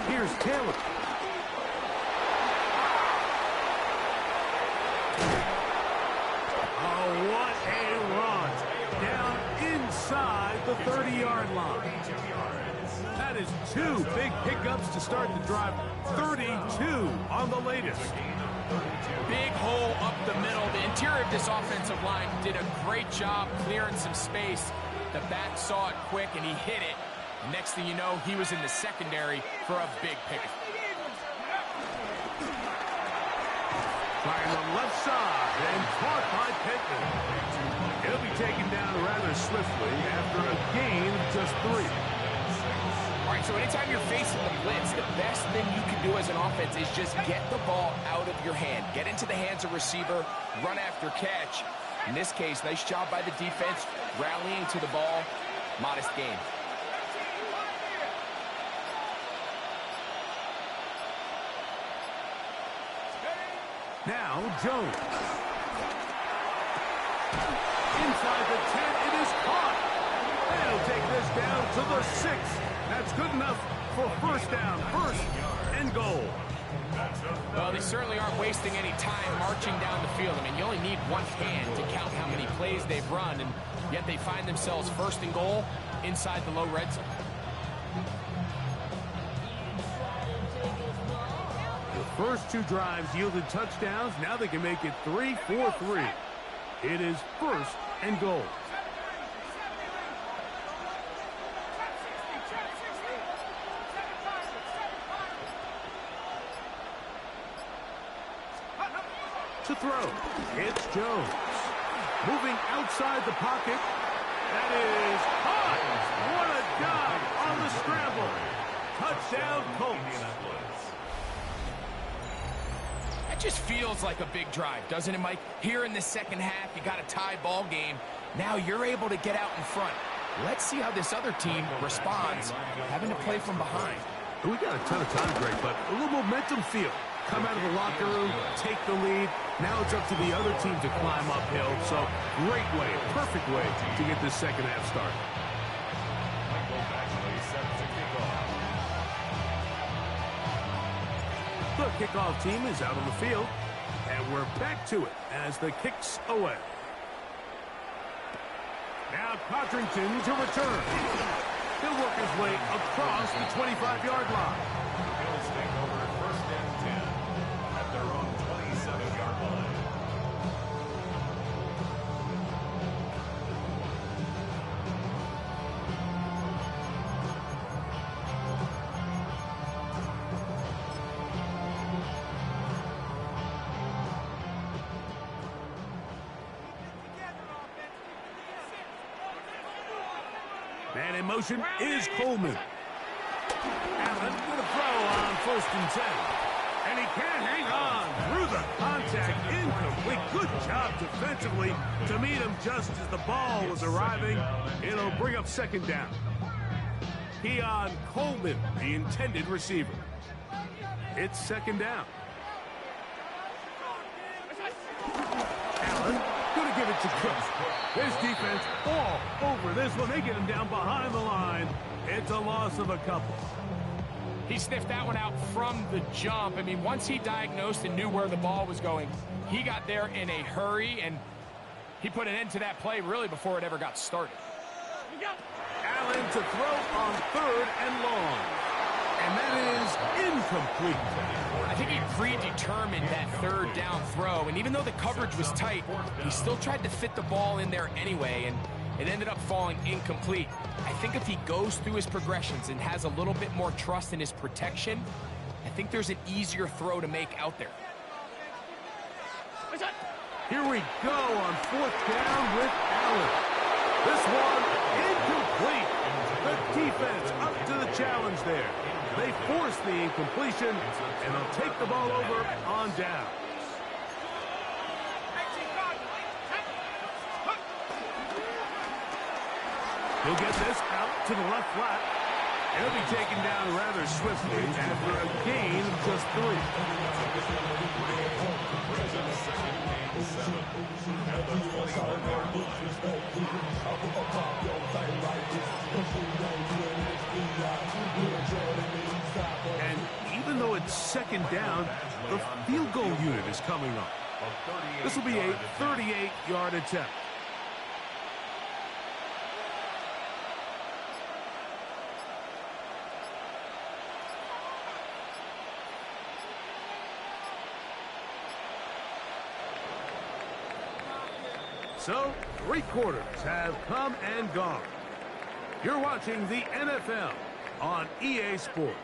Here's Taylor. What a run. Down inside the 30-yard line. That is 2 big pickups to start the drive. 32 on the latest. Big hole up the middle. The interior of this offensive line did a great job clearing some space. The back saw it quick, and he hit it. Next thing you know, he was in the secondary for a big pickup. Trying the left side and caught by Pittman. He'll be taken down rather swiftly after a gain of just 3. All right, so anytime you're facing the blitz, the best thing you can do as an offense is just get the ball out of your hand. Get into the hands of receiver, run after catch. In this case, nice job by the defense, rallying to the ball. Modest gain. Now, Jones. Inside the 10, it is caught. And he'll take this down to the 6. That's good enough for first down, first and goal. Well, they certainly aren't wasting any time marching down the field. I mean, you only need one hand to count how many plays they've run, and yet they find themselves first and goal inside the low red zone. First 2 drives yielded touchdowns. Now they can make it 3-4-3. It is first and goal. To throw, it's Jones. Moving outside the pocket. That is hot. What a dive on the scramble. Touchdown, Colts. That just feels like a big drive, doesn't it, Mike? Here in the second half, you got a tie ball game. Now you're able to get out in front. Let's see how this other team responds, having to play from behind. We got a ton of time, Greg, but a little momentum feel. Come out of the locker room, take the lead. Now it's up to the other team to climb uphill. So great way, perfect way to get this second half started. The kickoff team is out on the field, and we're back to it as the kick's away. Now Codrington to return. He'll work his way across the 25-yard line. The Bills take over first and 10 at their own 27-yard line. Man in motion is Coleman. Allen with a throw on 1st and 10. And he can't hang on through the contact. Incomplete. Good job defensively to meet him just as the ball was arriving. It'll bring up second down. Keon Coleman, the intended receiver. It's second down. Allen going to give it to Cook. His defense all over this one. They get him down behind the line. It's a loss of a couple. He sniffed that one out from the jump. I mean, once he diagnosed and knew where the ball was going, he got there in a hurry, and he put an end to that play really before it ever got started. Allen to throw on 3rd and long. And that is incomplete. I think he predetermined that 3rd down throw, and even though the coverage was tight, he still tried to fit the ball in there anyway, and it ended up falling incomplete. I think if he goes through his progressions and has a little bit more trust in his protection, I think there's an easier throw to make out there. Here we go on 4th down with Allen. This one incomplete. The defense up to the challenge there. They force the incompletion, and they'll take the ball over on down. He'll get this out to the left flat. He'll be taken down rather swiftly after a gain of just 3. And even though it's second down, the field goal unit is coming up. This will be a 38-yard attempt. So, 3 quarters have come and gone. You're watching the NFL on EA Sports.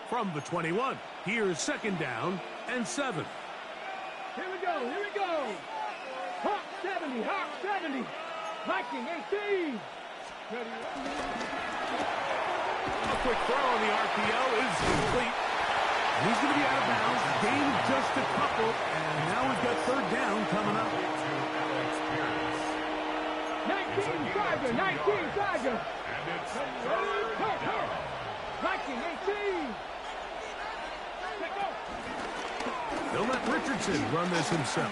From the 21, here's second down and 7. Here we go, here we go. Hawk 70, Hawk 70. Viking 18. A quick throw on the RPO is complete. He's going to be out of bounds. Gain just a couple, and now we've got 3rd down coming up. 19 Tiger, 19 Tiger. And it's 3rd down. Viking 18. They'll let Richardson run this himself.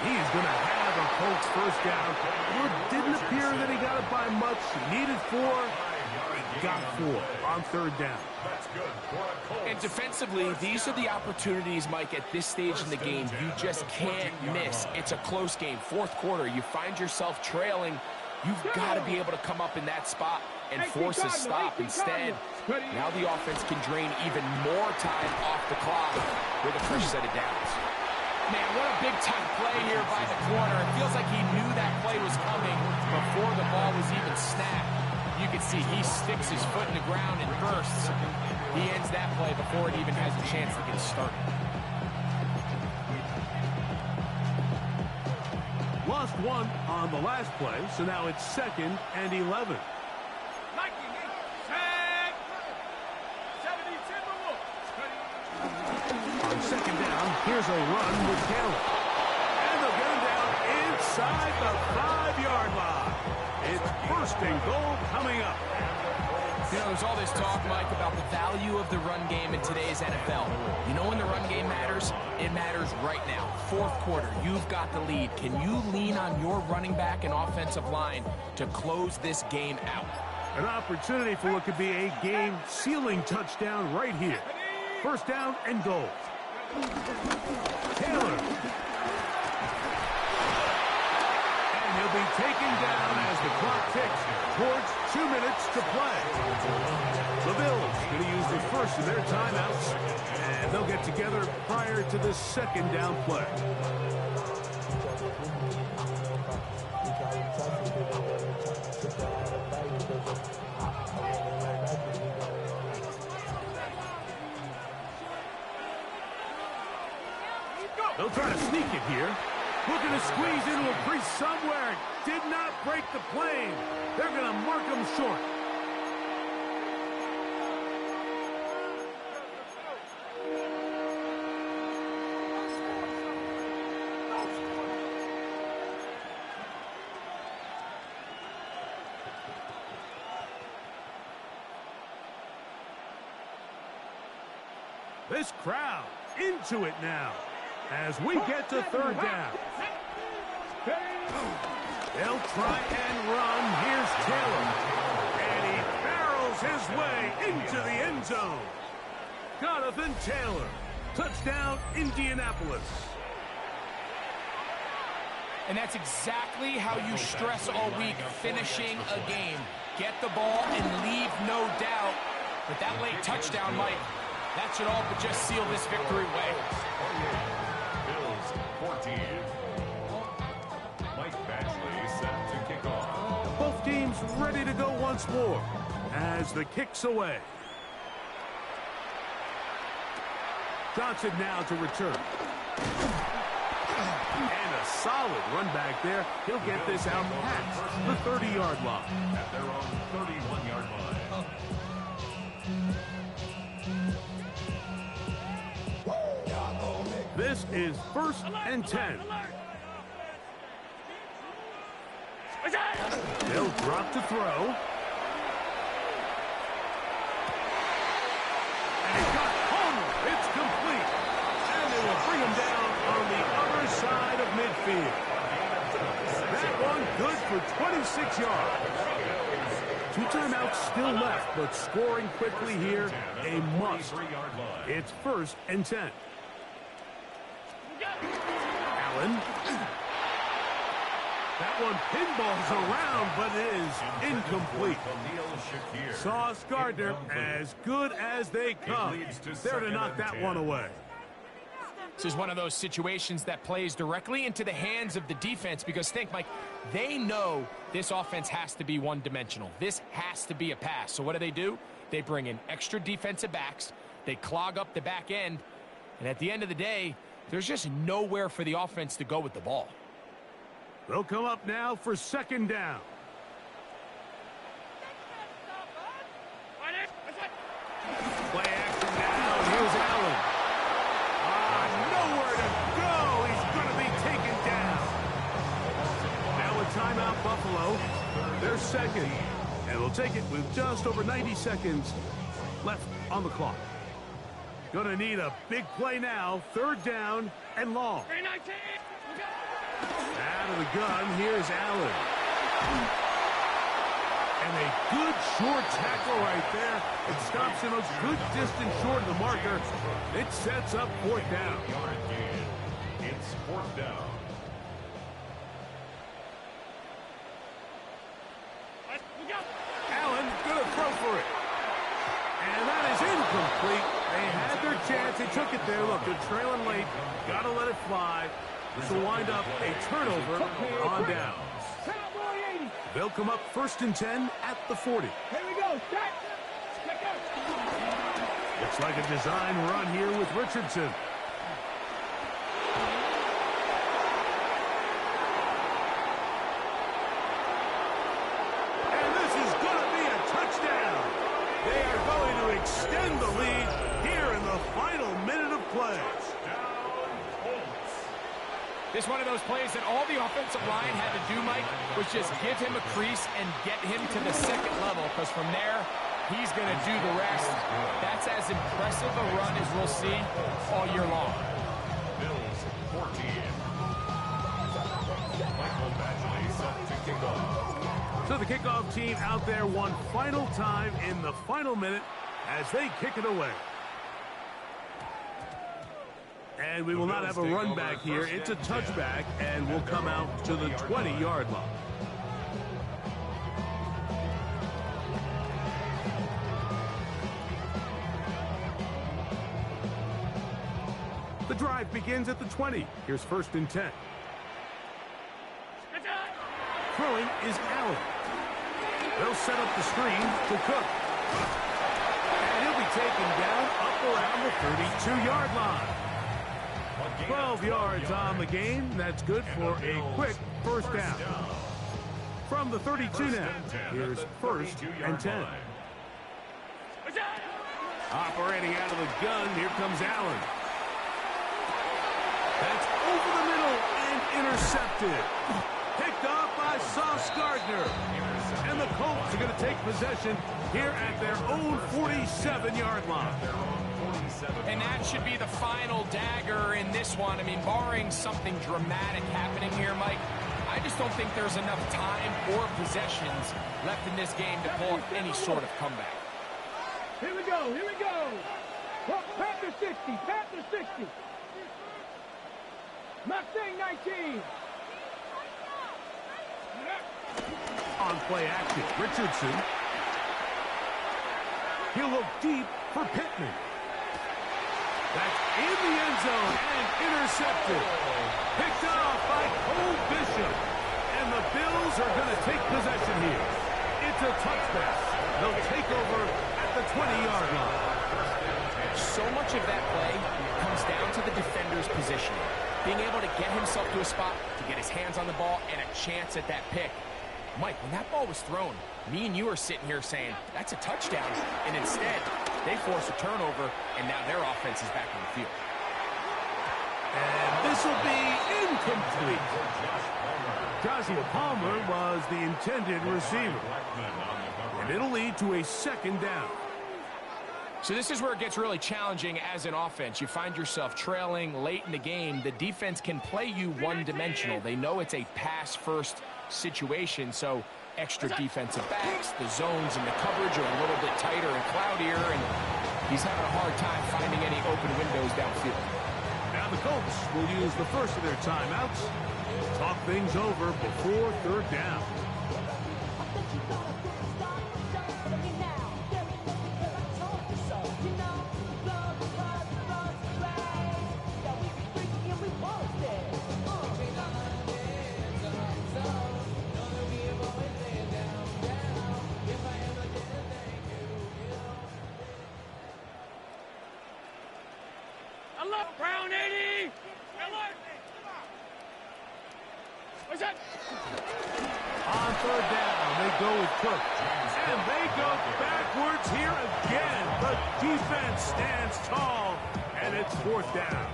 He's going to have a Colts 1st down. Well, it didn't appear that he got it by much. He needed 4. He got 4 on third down. That's good for a Colts. And defensively, these are the opportunities, Mike, at this stage in the game you just can't miss. It's a close game. Fourth quarter, you find yourself trailing. You've got to be able to come up in that spot and force a stop. Instead, now the offense can drain even more time off the clock with a fresh set of downs. Man, what a big-time play here by the corner. It feels like he knew that play was coming before the ball was even snapped. You can see he sticks his foot in the ground and bursts. He ends that play before it even has a chance to get started. Lost 1 on the last play, so now it's 2nd and 11. On 2nd down, here's a run with Taylor. And they'll get him down inside the 5-yard line. It's 1st and goal coming up. You know, there's all this talk, Mike, about the value of the run game in today's NFL. You know when the run game matters? It matters right now. Fourth quarter, you've got the lead. Can you lean on your running back and offensive line to close this game out? An opportunity for what could be a game-sealing touchdown right here. 1st down and goal. Taylor. And he'll be taken down as the clock ticks towards 2 minutes to play. The Bills going to use the first of their timeouts, and they'll get together prior to the 2nd down play. They'll try to sneak it here. Looking to squeeze into a crease somewhere. Did not break the plane. They're going to mark him short. This crowd into it now as we get to 3rd down. They'll try and run. Here's Taylor. And he barrels his way into the end zone. Jonathan Taylor. Touchdown, Indianapolis. And that's exactly how you stress all week, finishing a game. Get the ball and leave no doubt. But that late touchdown, Mike, that should all but just seal this victory away. Bills 14. Mike Batchley set to kick off. Both teams ready to go once more as the kick's away. Johnson now to return. And a solid run back there. He'll get this out past the 30-yard line. At their own 31-yard line. This is 1st and 10. They'll drop to throw. And he got home. It's complete. And they will bring him down on the other side of midfield. That one good for 26 yards. 2 timeouts still left, but scoring quickly here, a must. It's 1st and 10. Allen. That one pinballs around, but it is incomplete. Sauce Gardner, as good as they come. There to knock that one away. This is one of those situations that plays directly into the hands of the defense because think, Mike, they know this offense has to be one-dimensional. This has to be a pass. So what do? They bring in extra defensive backs. They clog up the back end. And at the end of the day, there's just nowhere for the offense to go with the ball. They'll come up now for 2nd down. Play action now. Here's Allen. Nowhere to go. He's going to be taken down. Now a timeout, Buffalo. They're 2nd. And they'll take it with just over 90 seconds left on the clock. Going to need a big play now. 3rd down and long. Out of the gun, here's Allen. And a good short tackle right there. It stops him a good distance short of the marker. It sets up fourth down. It's fourth down. Allen gonna throw for it. And that is incomplete. They had their chance. They took it there. Look, they're trailing late. Gotta let it fly. This will wind up a turnover on downs. They'll come up 1st and 10 at the 40. Here we go. Set. Looks like a design run here with Richardson. And this is going to be a touchdown. They are going to extend the lead here in the final minute of play. This is one of those plays that all the offensive line had to do, Mike, was just give him a crease and get him to the second level, because from there, he's going to do the rest. That's as impressive a run as we'll see all year long. Bills 14. Michael Badgley set to kick off. So the kickoff team out there one final time in the final minute as they kick it away. And we will not have a run back here. It's a touchback, and we'll come out to the 20-yard line. The drive begins at the 20. Here's 1st and 10. Throwing is Allen. They'll set up the screen to Cook. And he'll be taken down up around the 32-yard line. 12 yards on the game. That's good for a quick first down. From the 32 now, here's 1st and 10. Operating out of the gun, here comes Allen. That's over the middle and intercepted. Picked off by Sauce Gardner. And the Colts are going to take possession here at their own 47-yard line. And that should be the final dagger in this one. I mean, barring something dramatic happening here, Mike, I just don't think there's enough time or possessions left in this game to pull off any sort of comeback. Here we go. Here we go. Panther 60. Panther 60. Mustang 19. On play action, Richardson. He'll look deep for Pittman. That's in the end zone and intercepted. Picked off by Cole Bishop. And the Bills are going to take possession here. It's a touchback. They'll take over at the 20-yard line. So much of that play comes down to the defender's positioning. Being able to get himself to a spot, to get his hands on the ball, and a chance at that pick. Mike, when that ball was thrown, me and you are sitting here saying, that's a touchdown. And instead, they force a turnover, and now their offense is back on the field. And this will be incomplete. Joshua Palmer was the intended receiver. And it'll lead to a 2nd down. So this is where it gets really challenging as an offense. You find yourself trailing late in the game. The defense can play you one-dimensional. They know it's a pass-first situation, so extra defensive backs, the zones and the coverage are a little bit tighter and cloudier, and he's having a hard time finding any open windows downfield. Now the Colts will use the first of their timeouts. Talk things over before 3rd down. Brown 80. What's that? On 3rd down, they go with Cook. And they go backwards here again. The defense stands tall, and it's 4th down.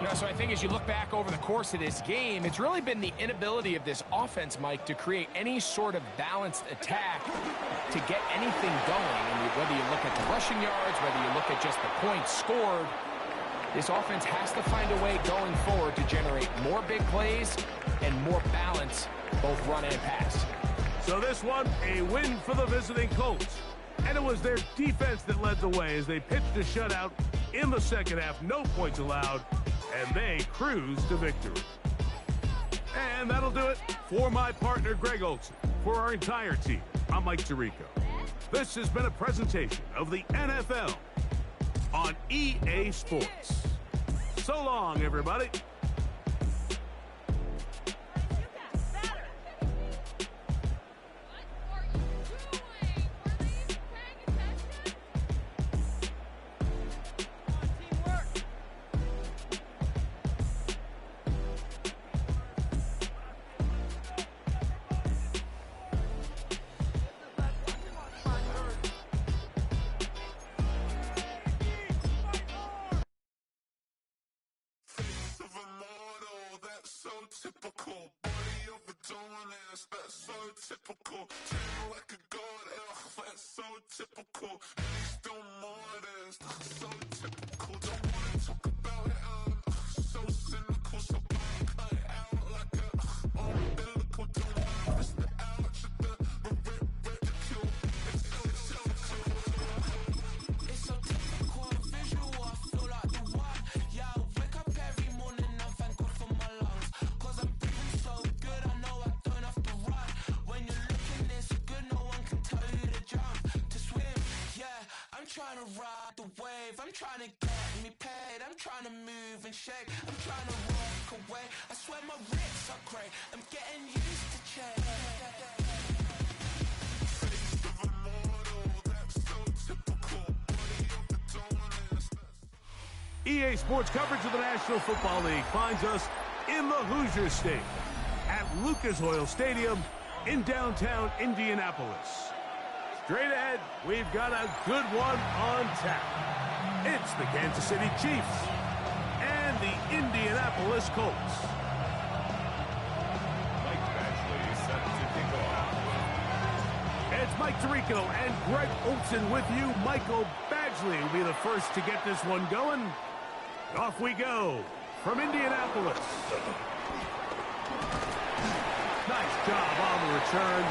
You know, so I think as you look back over the course of this game, it's really been the inability of this offense, Mike, to create any sort of balanced attack to get anything going. I mean, whether you look at the rushing yards, whether you look at just the points scored, this offense has to find a way going forward to generate more big plays and more balance, both run and pass. So this one, a win for the visiting Colts. And it was their defense that led the way as they pitched a shutout in the second half. No points allowed, and they cruised to victory. And that'll do it for my partner, Greg Olson. For our entire team, I'm Mike Tirico. This has been a presentation of the NFL on EA Sports. So long, everybody. Typical body overdoing this, that's so typical. Treat like a god, that's so typical. Still more this, so typical. Don't wanna talk about it, so cynical. So I cut it out like a umbilical. Don't wanna press the ouch of the ridicule. It's so typical. It's so typical, visual, I feel like the one. Yeah, I wake up every morning and thank God for my lungs. Cause I'm breathing so good, I know I don't have to run. When you're looking this good, no one can tell you to jump, to swim. Yeah, I'm trying to ride the wave, I'm trying to get me paid, I'm trying to move and shake, I'm trying to walk away. I swear my wrists are great, I'm getting used to change. EA Sports coverage of the National Football League finds us in the Hoosier State at Lucas Oil Stadium in downtown Indianapolis. Straight ahead, we've got a good one on tap. It's the Kansas City Chiefs and the Indianapolis Colts. Mike Badgley set to kick off. It's Mike Tirico and Greg Olson with you. Michael Badgley will be the first to get this one going. Off we go from Indianapolis. Nice job on the return.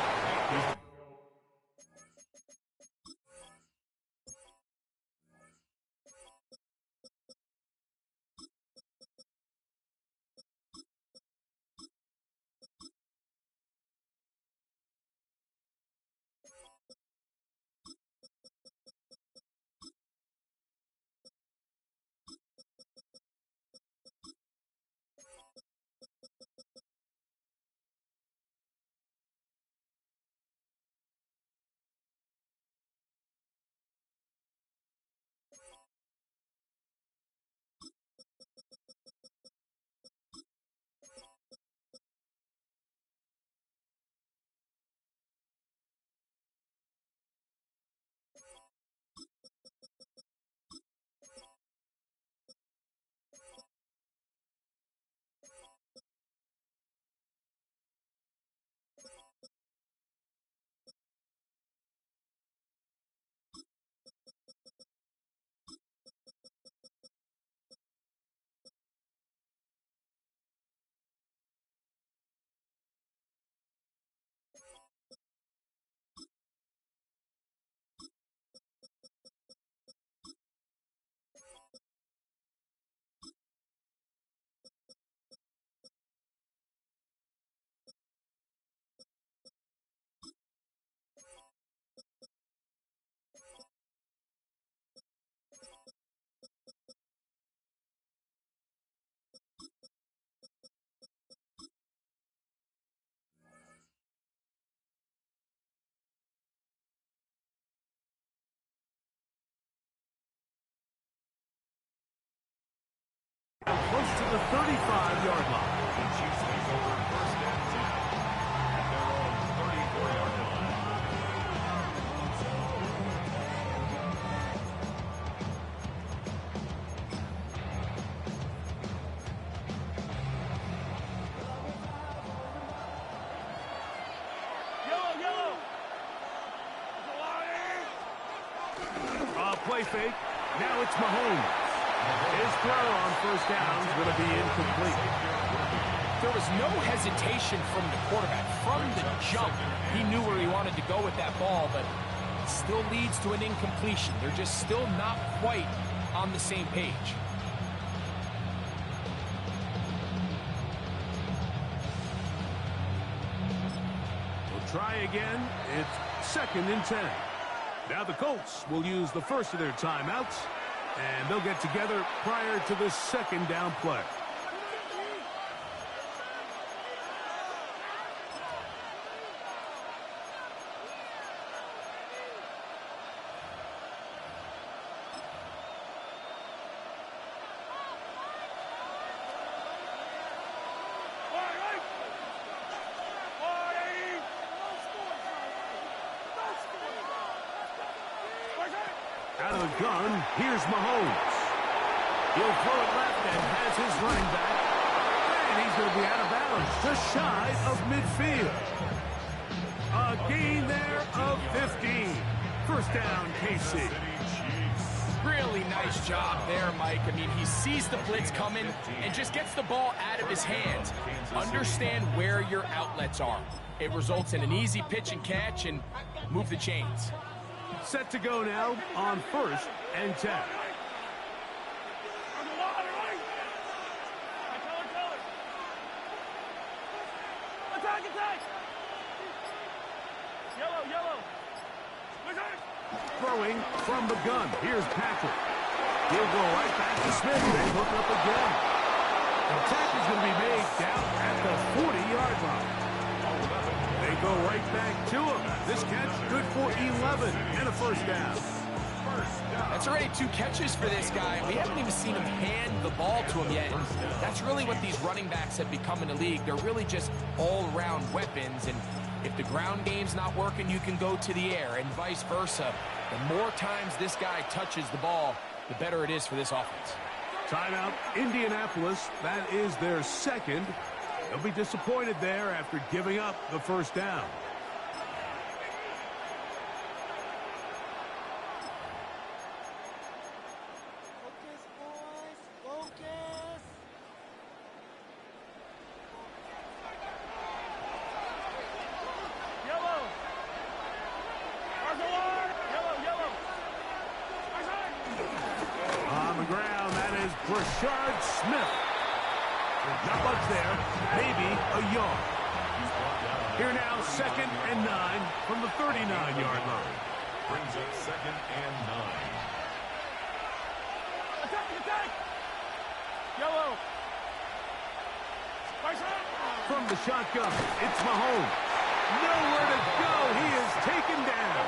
Close to the 35-yard line. The Chiefs take over first and 10 at their own 34-yard line. Play fake. Now it's Mahomes. His throw on first down is going to be incomplete. there was no hesitation from the quarterback. From the jump, he knew where he wanted to go with that ball, but it still leads to an incompletion. They're just still not quite on the same page. We'll try again. It's 2nd and 10. Now the Colts will use the first of their timeouts, and they'll get together prior to the 2nd down play. Out of the gun, here's Mahomes. He'll throw it left and has his running back. And he's going to be out of bounds, just shy of midfield. A gain there of 15. First down, KC. Really nice job there, Mike. I mean, he sees the blitz coming and just gets the ball out of his hands. Understand where your outlets are. It results in an easy pitch and catch and move the chains. Set to go now on 1st and 10. Throwing from the gun. Here's Patrick. He'll go right back to Smith. They hook up again. The tackle's going to be made down at the 40-yard line. They go right back to him. This catch good for 11 and a first down. That's already 2 catches for this guy. We haven't even seen him hand the ball to him yet. That's really what these running backs have become in the league. They're really just all-around weapons, and if the ground game's not working, you can go to the air, and vice versa. The more times this guy touches the ball, the better it is for this offense. Timeout, Indianapolis. That is their 2nd. They'll be disappointed there after giving up the first down. Focus, boys. Focus. Yellow. Yellow. On the ground, that is Brashard Smith. Not much there, maybe a yard. Here now, 2nd and 9 from the 39-yard line. Brings up 2nd and 9. Attack. Yellow. From the shotgun, it's Mahomes. Nowhere to go. He is taken down.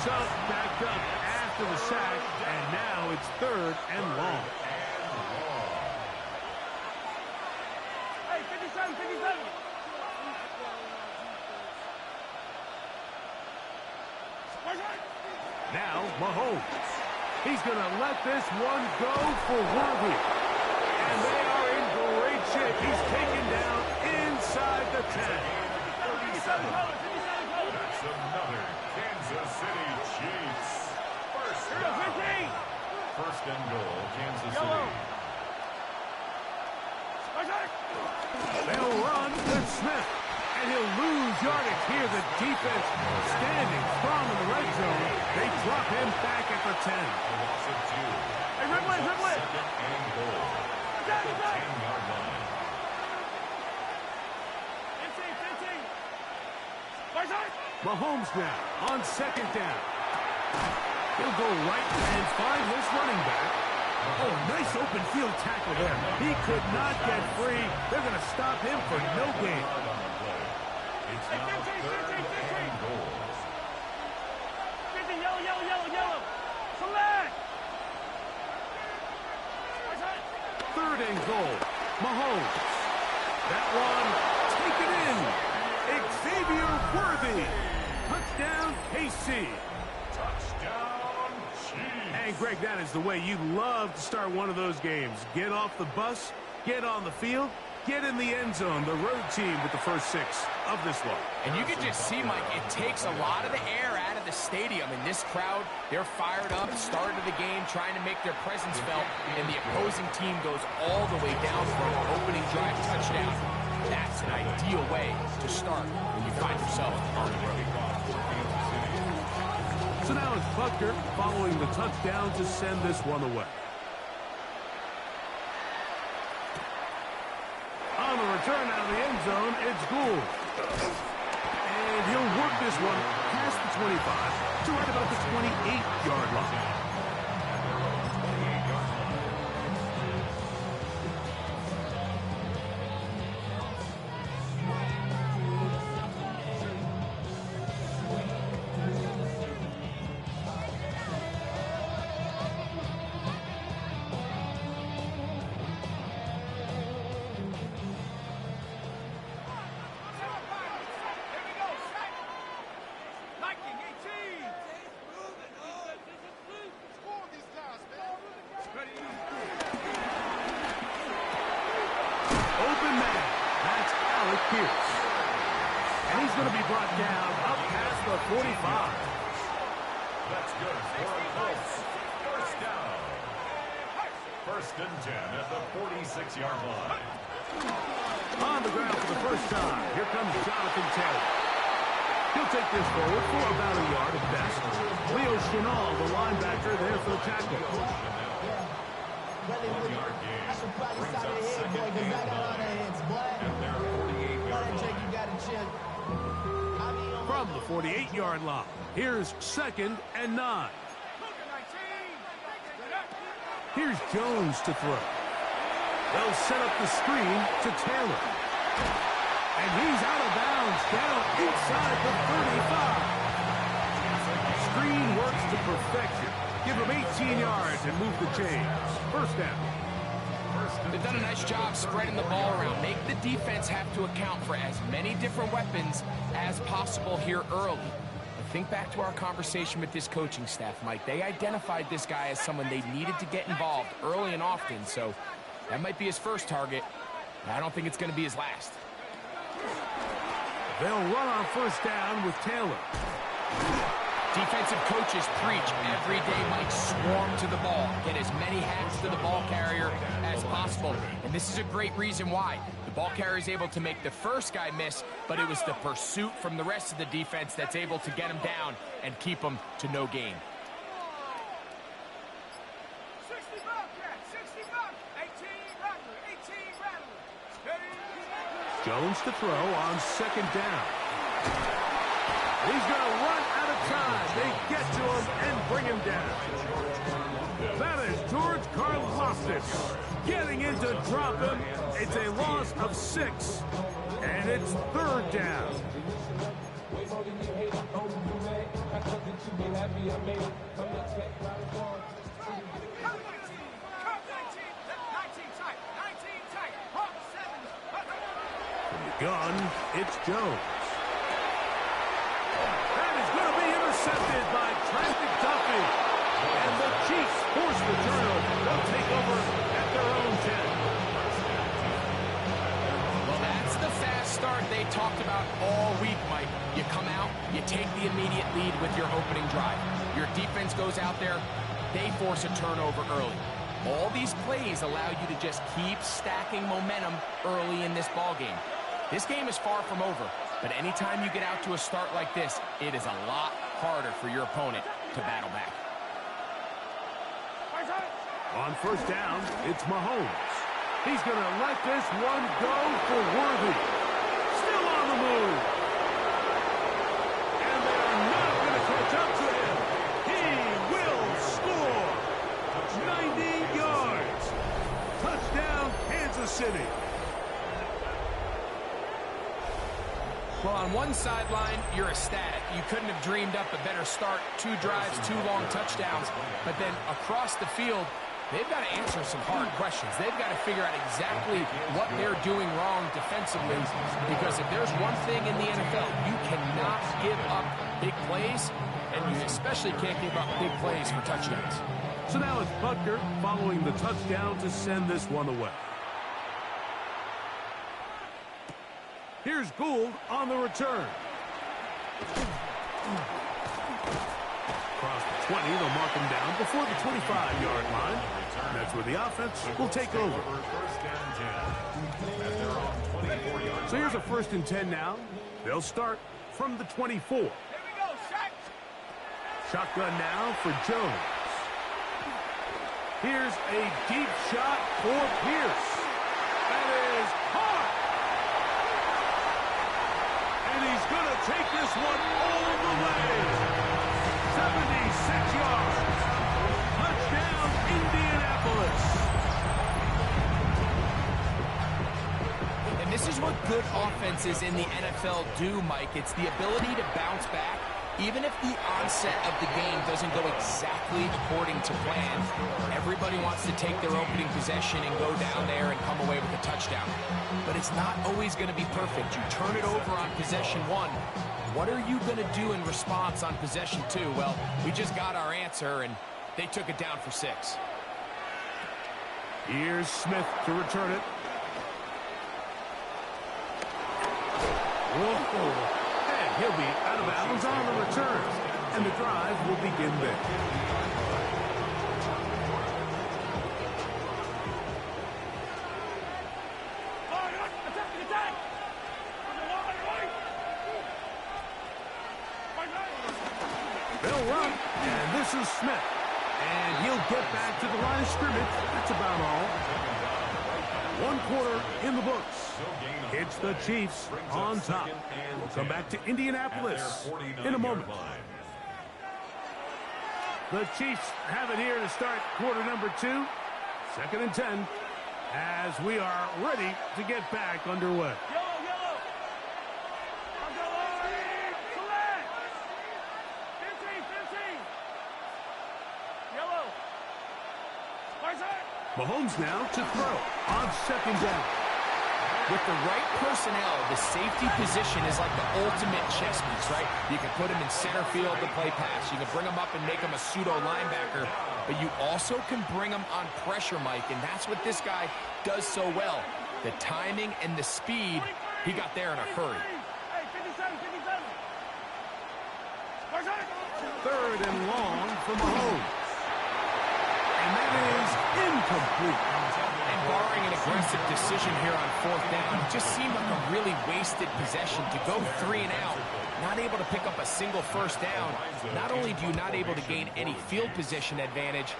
So backed up after the sack, and now it's 3rd and long. Hey, 57. Now Mahomes. He's going to let this one go for Worthy. And they are in great shape. He's taken down inside the 10. That's another Kansas City Chiefs. First and goal, Kansas City. They'll run with Smith. And he'll lose yardage here. The defense standing strong in the red zone. They drop him back at the 10. A loss of 2. Hey, Ridley. 2nd and goal. At the 10-yard line. 15. Mahomes now on 2nd down. He'll go right and find his running back. Oh, nice open field tackle there. He could not get free. They're going to stop him for no gain. It's now 3rd and goal. 50, yellow. Select. 3rd and goal. Mahomes. That one taken in. Xavier Worthy. Touchdown, KC. Touchdown, Chiefs. And Greg, that is the way you love to start one of those games. Get off the bus, get on the field, get in the end zone. The road team with the first 6 of this one. And you can just see, Mike, it takes a lot of the air out of the stadium. And this crowd, they're fired up, start of the game, trying to make their presence felt. And the opposing team goes all the way down for an opening drive touchdown. to start when you find yourself on the road. So now it's Butker following the touchdown to send this one away. On the return out of the end zone, it's Gould. And he'll work this one past the 25 to right about the 28-yard line. And he's going to be brought down up past the 45. That's good for a Colts. First down. First and 10 at the 46-yard line. On the ground for the first time, here comes Jonathan Taylor. He'll take this forward for about a yard at best. Leo Chenal, the linebacker, there for the tackle. 1-yard gain. Brings up second and 9 at their 48-yard line. From the 48-yard line, here's 2nd and 9. Here's Jones to throw. They'll set up the screen to Taylor. And he's out of bounds down inside the 35. Screen works to perfection. Give him 18 yards and move the chains. First down. They've done a nice job spreading the ball around. Make the defense have to account for as many different weapons as possible here early. But think back to our conversation with this coaching staff, Mike. They identified this guy as someone they needed to get involved early and often, so that might be his first target. I don't think it's going to be his last. They'll run on first down with Taylor. Defensive coaches preach every day, Mike, swarm to the ball. Get as many hacks to the ball carrier as possible. And this is a great reason why. The ball carrier is able to make the first guy miss, but it was the pursuit from the rest of the defense that's able to get him down and keep him to no gain. 60 Bobcat, 60 Bobcat, 18 Rattler, 18 Rattler. Jones to throw on 2nd down. He's going to run out of time. They get to him and bring him down. That is George Karlaftis getting in to drop him. It's a loss of 6, and it's 3rd down. From the gun, it's Jones. Intercepted by Traffic Duffy. And the Chiefs force the turnover. They'll take over at their own 10. Well, that's the fast start they talked about all week, Mike. You come out, you take the immediate lead with your opening drive. Your defense goes out there, they force a turnover early. All these plays allow you to just keep stacking momentum early in this ball game. This game is far from over, but anytime you get out to a start like this, it is a lot harder for your opponent to battle back. On first down, it's Mahomes. He's going to let this one go for Worthy. Still on the move. And they are not going to catch up to him. He will score. 90 yards. Touchdown, Kansas City. Well, on one sideline, you're ecstatic. You couldn't have dreamed up a better start. 2 drives, 2 long touchdowns. But then across the field, they've got to answer some hard questions. They've got to figure out exactly what they're doing wrong defensively. Because if there's one thing in the NFL, you cannot give up big plays, and you especially can't give up big plays for touchdowns. So now it's Butker following the touchdown to send this one away. Here's Gould on the return. Across the 20, they'll mark him down before the 25-yard line. That's where the offense will take over. First and 10 at their own 24-yard So here's a 1st and 10 now. They'll start from the 24. Here we go, shot. Shotgun now for Jones. Here's a deep shot for Pierce. That is hard. And he's going to take this one all the way. 76 yards. Touchdown, Indianapolis. And this is what good offenses in the NFL do, Mike. It's the ability to bounce back. Even if the onset of the game doesn't go exactly according to plan, everybody wants to take their opening possession and go down there and come away with a touchdown. But it's not always going to be perfect. You turn it over on possession 1. What are you going to do in response on possession 2? Well, we just got our answer, and they took it down for 6. Here's Smith to return it. Whoa. He'll be out of bounds on the return, and the drive will begin there. They'll run, and this is Smith. And he'll get back to the line of scrimmage. That's about all. 1 quarter in the books. It's the Chiefs on top. We'll come back to Indianapolis in a moment. The Chiefs have it here to start quarter number 2. 2nd and 10 as we are ready to get back underway. Mahomes now to throw on 2nd down. With the right personnel, the safety position is like the ultimate chess piece, right? You can put him in center field to play pass. You can bring him up and make him a pseudo linebacker. But you also can bring him on pressure, Mike, and that's what this guy does so well. The timing and the speed, he got there in a hurry. 3rd and long for Mahomes. And that is incomplete. And barring an aggressive decision here on 4th down, it just seemed like a really wasted possession to go 3 and out. Not able to pick up a single 1st down. Not only do you not able to gain any field position advantage,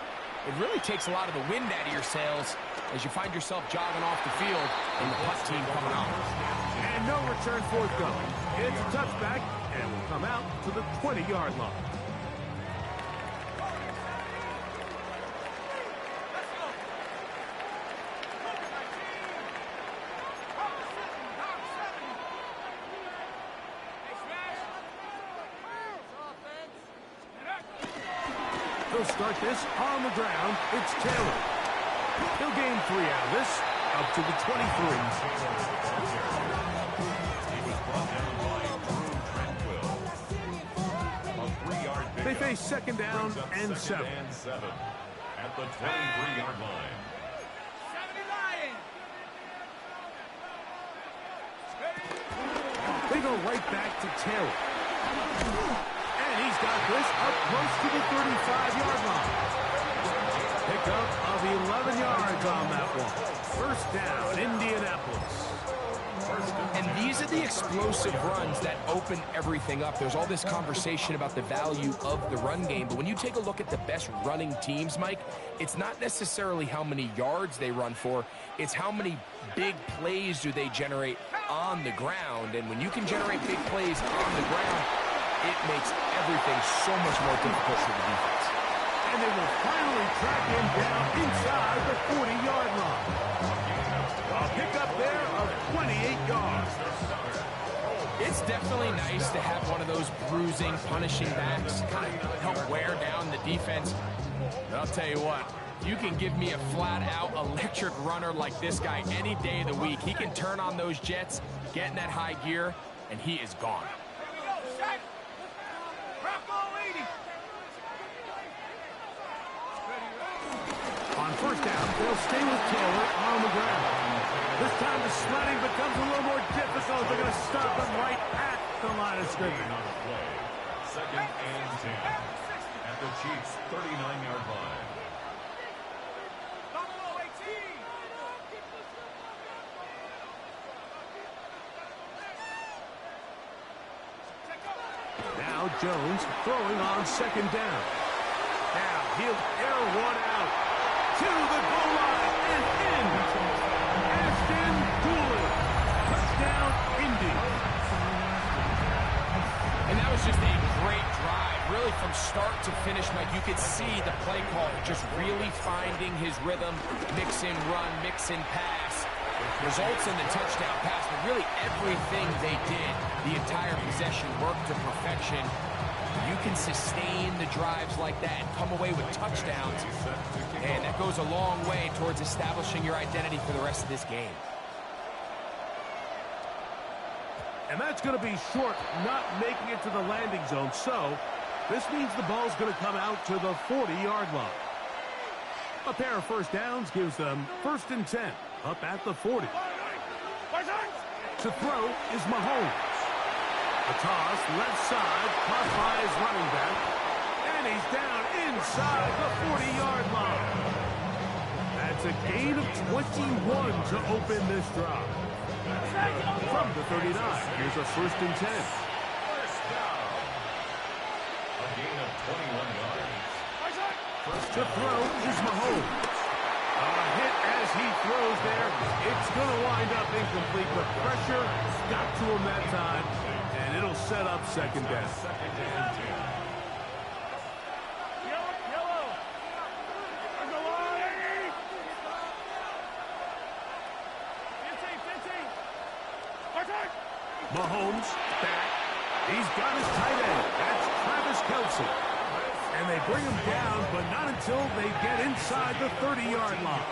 it really takes a lot of the wind out of your sails as you find yourself jogging off the field and the punt team coming on. And no return forthcoming. It's a touchback and will come out to the 20-yard line. They'll start this on the ground. It's Taylor. He'll gain 3 out of this, up to the 23. They face 2nd down and 7. At the 23-yard line. They go right back to Taylor. And he's got this up close to the 35-yard line. Pickup of 11 yards on that one. 1st down, Indianapolis. And these are the explosive runs that open everything up. There's all this conversation about the value of the run game, but when you take a look at the best running teams, Mike, it's not necessarily how many yards they run for, it's how many big plays do they generate on the ground. And when you can generate big plays on the ground, it makes everything so much more difficult for the defense. And they will finally track him down inside the 40-yard line. A pickup there of 28 yards. It's definitely nice to have one of those bruising, punishing backs kind of help wear down the defense. But I'll tell you what, you can give me a flat-out electric runner like this guy any day of the week. He can turn on those jets, get in that high gear, and he is gone. On 1st down, they'll stay with Taylor on the ground. This time the sledding becomes a little more difficult. They're going to stop him right at the line of scrimmage. 2nd and 10 at the Chiefs' 39-yard line. Jones throwing on second down. Now he'll air one out to the goal line and in. Ashton Doolin. Touchdown, Indy. And that was just a great drive. Really from start to finish, Mike, you could see the play caller just really finding his rhythm. Mix in run, mix in pass. Results in the touchdown pass, but really everything they did, the entire possession worked to perfection. You can sustain the drives like that and come away with touchdowns, and that goes a long way towards establishing your identity for the rest of this game. And that's going to be short, not making it to the landing zone. So this means the ball's going to come out to the 40-yard line. A pair of first downs gives them 1st and 10, up at the 40. To throw is Mahomes. A toss, left side, caught by his running back. And he's down inside the 40-yard line. That's a gain of 21 to open this drive. From the 39, here's a 1st and 10. First down. A gain of 21 yards. To throw is Mahomes. A hit as he throws there. It's going to wind up incomplete, but pressure got to him that time, and it'll set up second down. Mahomes back. He's got his tight end. That's Travis Kelce. And they bring him down, but not until they get inside the 30-yard line.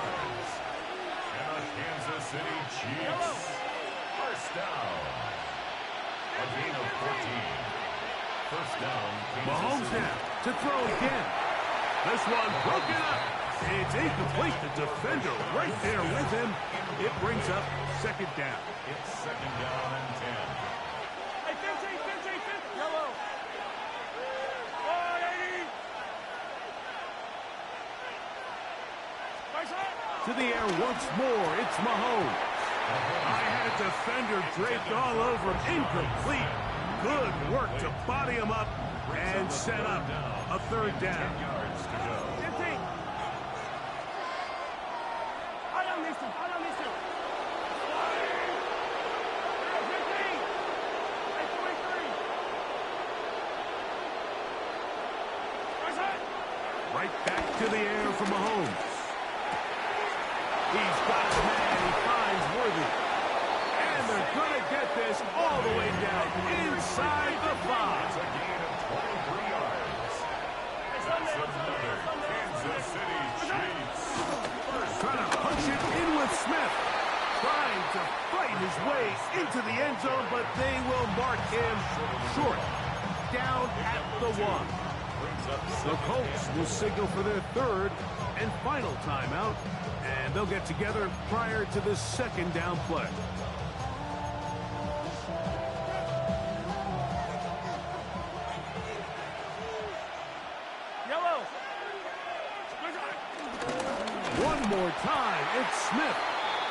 And the Kansas City Chiefs. First down. A gain of 14. First down. Mahomes now to throw again. This one broken up. It's incomplete. The defender right there with him. It brings up second down. It's second down and 10. Hey, 15, yellow. To the air once more, it's Mahomes. I had a defender draped all over him. Incomplete. Good work to body him up and set up a third down. 10 yards to go. 15. I don't miss him. 15. Hey, 43. Right back to the air for Mahomes. He's got his man. He finds Worthy. And they're going to get this all the way down inside the 5. It's a gain of 23 yards. That's another Kansas City Chiefs. Trying to punch it in with Smith. Trying to fight his way into the end zone, but they will mark him short. Down at the 1. The Colts will signal for their third and final timeout, and they'll get together prior to the second down play. Yellow. One more time, it's Smith.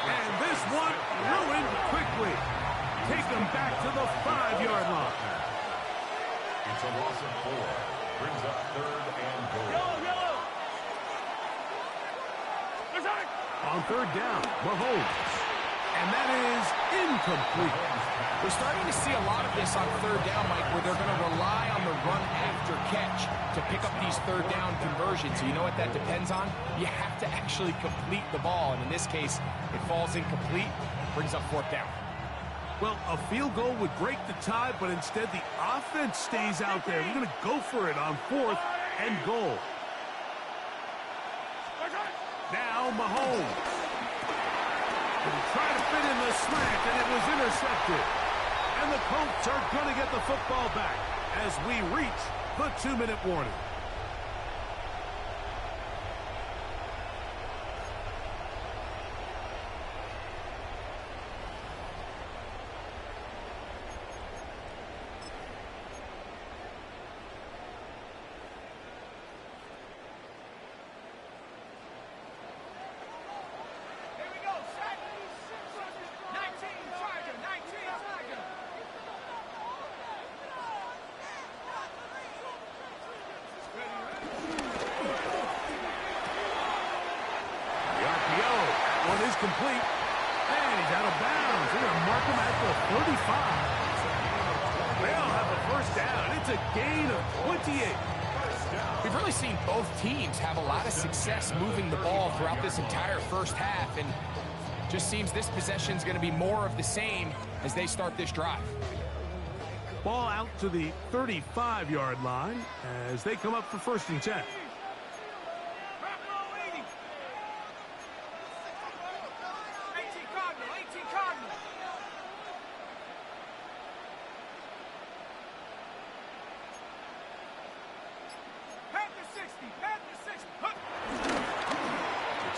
And this one ruined quickly. Take him back to the 5-yard line. It's a loss of 4. Brings up third and goal. Yellow. On third down, Mahomes. And that is incomplete. We're starting to see a lot of this on third down, Mike, where they're going to rely on the run after catch to pick up these third down conversions. So you know what that depends on? You have to actually complete the ball. And in this case, it falls incomplete, brings up fourth down. Well, a field goal would break the tie, but instead the offense stays out there. We're going to go for it on 4th and goal. Now Mahomes. He tried to fit in the slant, and it was intercepted. And the Colts are going to get the football back as we reach the 2-minute warning. They'll have a first down. It's a gain of 28. We've really seen both teams have a lot of success moving the ball throughout this entire first half, and just seems this possession is going to be more of the same as they start this drive. Ball out to the 35-yard line as they come up for first and 10.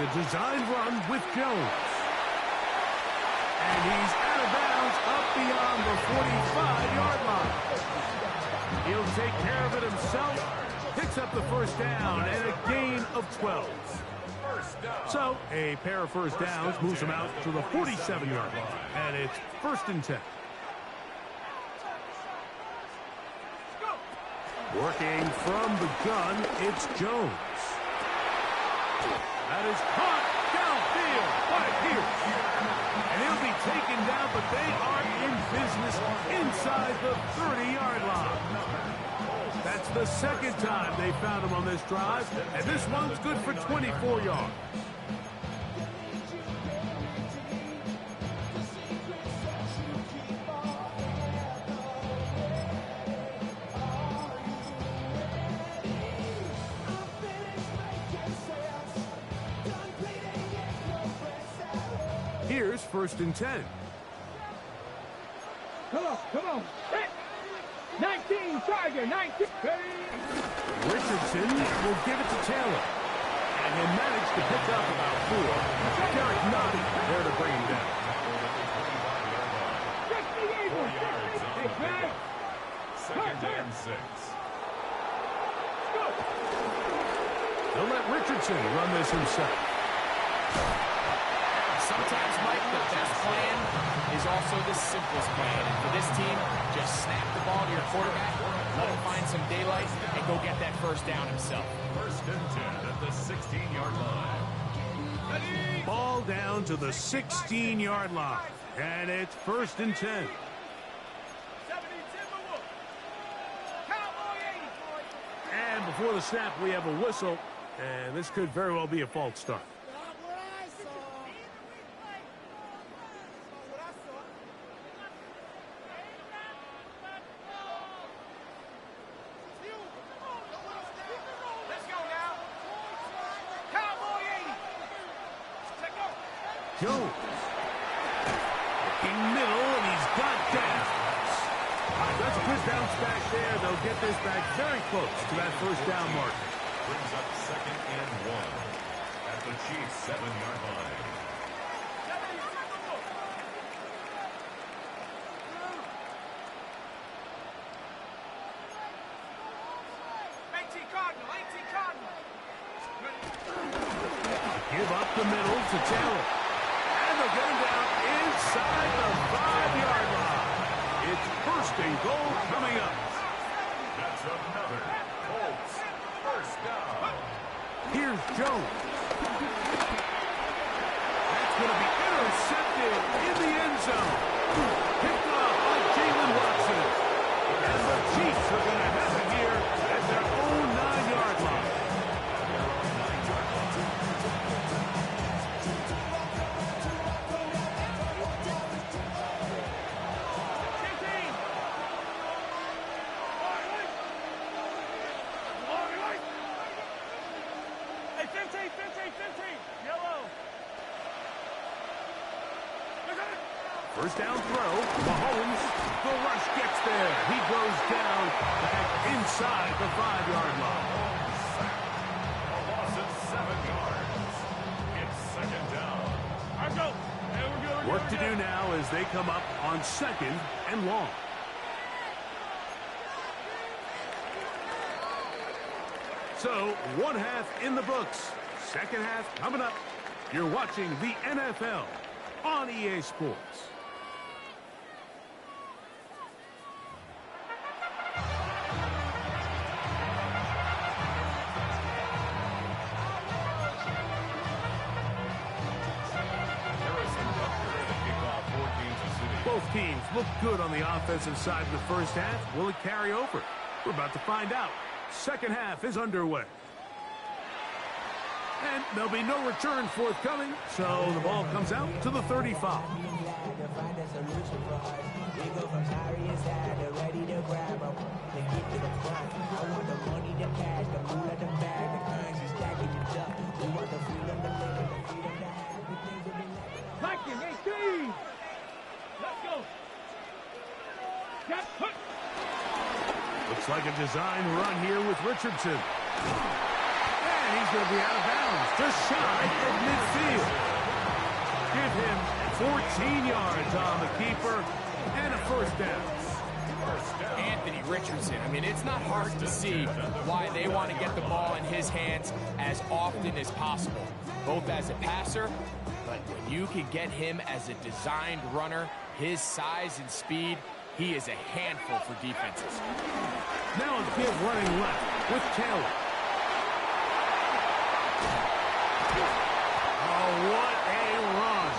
It's a designed run with Jones. And he's out of bounds up beyond the 45-yard line. He'll take care of it himself. Picks up the first down and a gain of 12. So a pair of first downs moves him out to the 47-yard line. And it's first and 10. Working from the gun, it's Jones. That is caught downfield by Pierce. And he'll be taken down, but they are in business inside the 30-yard line. That's the second time they found him on this drive, and this one's good for 24 yards. Here's first and 10. Come on. 19, Tiger, 19. Richardson will give it to Taylor. And he managed to pick up about 4. Derek Nobby there to bring him down. Second and 6. They'll let Richardson run this himself. Sometimes, Mike, the best plan is also the simplest plan. And for this team, just snap the ball to your quarterback, let him find some daylight, and go get that first down himself. First and 10 at the 16-yard line. Ball down to the 16-yard line. And it's first and 10. And before the snap, we have a whistle. And this could very well be a false start. Jones. Looking middle, and he's got down. That's a good bounce back there. They'll get this back very close to that first down mark. Brings up second and 1 at the Chiefs' 7-yard line. Give up the middle to Taylor. And they'll get him down inside the 5-yard line. It's first and goal coming up. That's another Colts first down. Here's Jones. That's going to be intercepted in the end zone. Picked off by Jalen Watson. And the Chiefs are going to have it here at their own 9-yard line. First down throw. Mahomes. The rush gets there. He goes down back inside the 5-yard line. A loss of 7 yards. It's second down. Work to do now as they come up on second and long. So, one half in the books. Second half coming up. You're watching the NFL on EA Sports. Both teams look good on the offensive side in the first half. Will it carry over? We're about to find out. Second half is underway. And there'll be no return forthcoming, so the ball comes out to the 35. Viking 18. Let's go. Got put. Looks like a design run here with Richardson. And he's going to be out of bounds, just shy of midfield. Give him 14 yards on the keeper and a first down. Anthony Richardson, I mean, it's not hard to see why they want to get the ball in his hands as often as possible, both as a passer, but when you can get him as a designed runner, his size and speed, he is a handful for defenses. Now a kid running left with Taylor. Oh, what a run.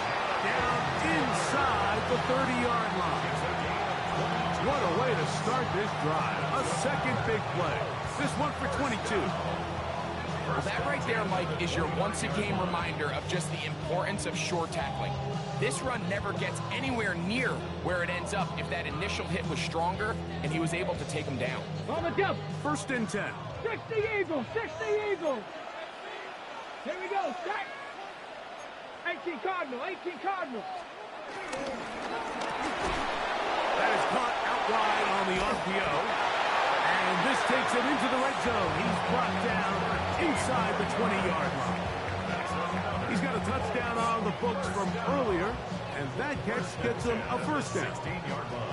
Down inside the 30-yard line. What a way to start this drive. A second big play. This one for 22. Well, that right there, Mike, is your once-a-game reminder of just the importance of short tackling. This run never gets anywhere near where it ends up if that initial hit was stronger and he was able to take him down. On the jump. First and 10. 60 Eagles. 60 Eagles. Here we go. Set. 18 Cardinal. 18 Cardinal. That is caught out wide on the RPO. And this takes him into the red zone. He's brought down inside the 20-yard line. He's got a touchdown on the books from earlier, and that catch gets him a first down.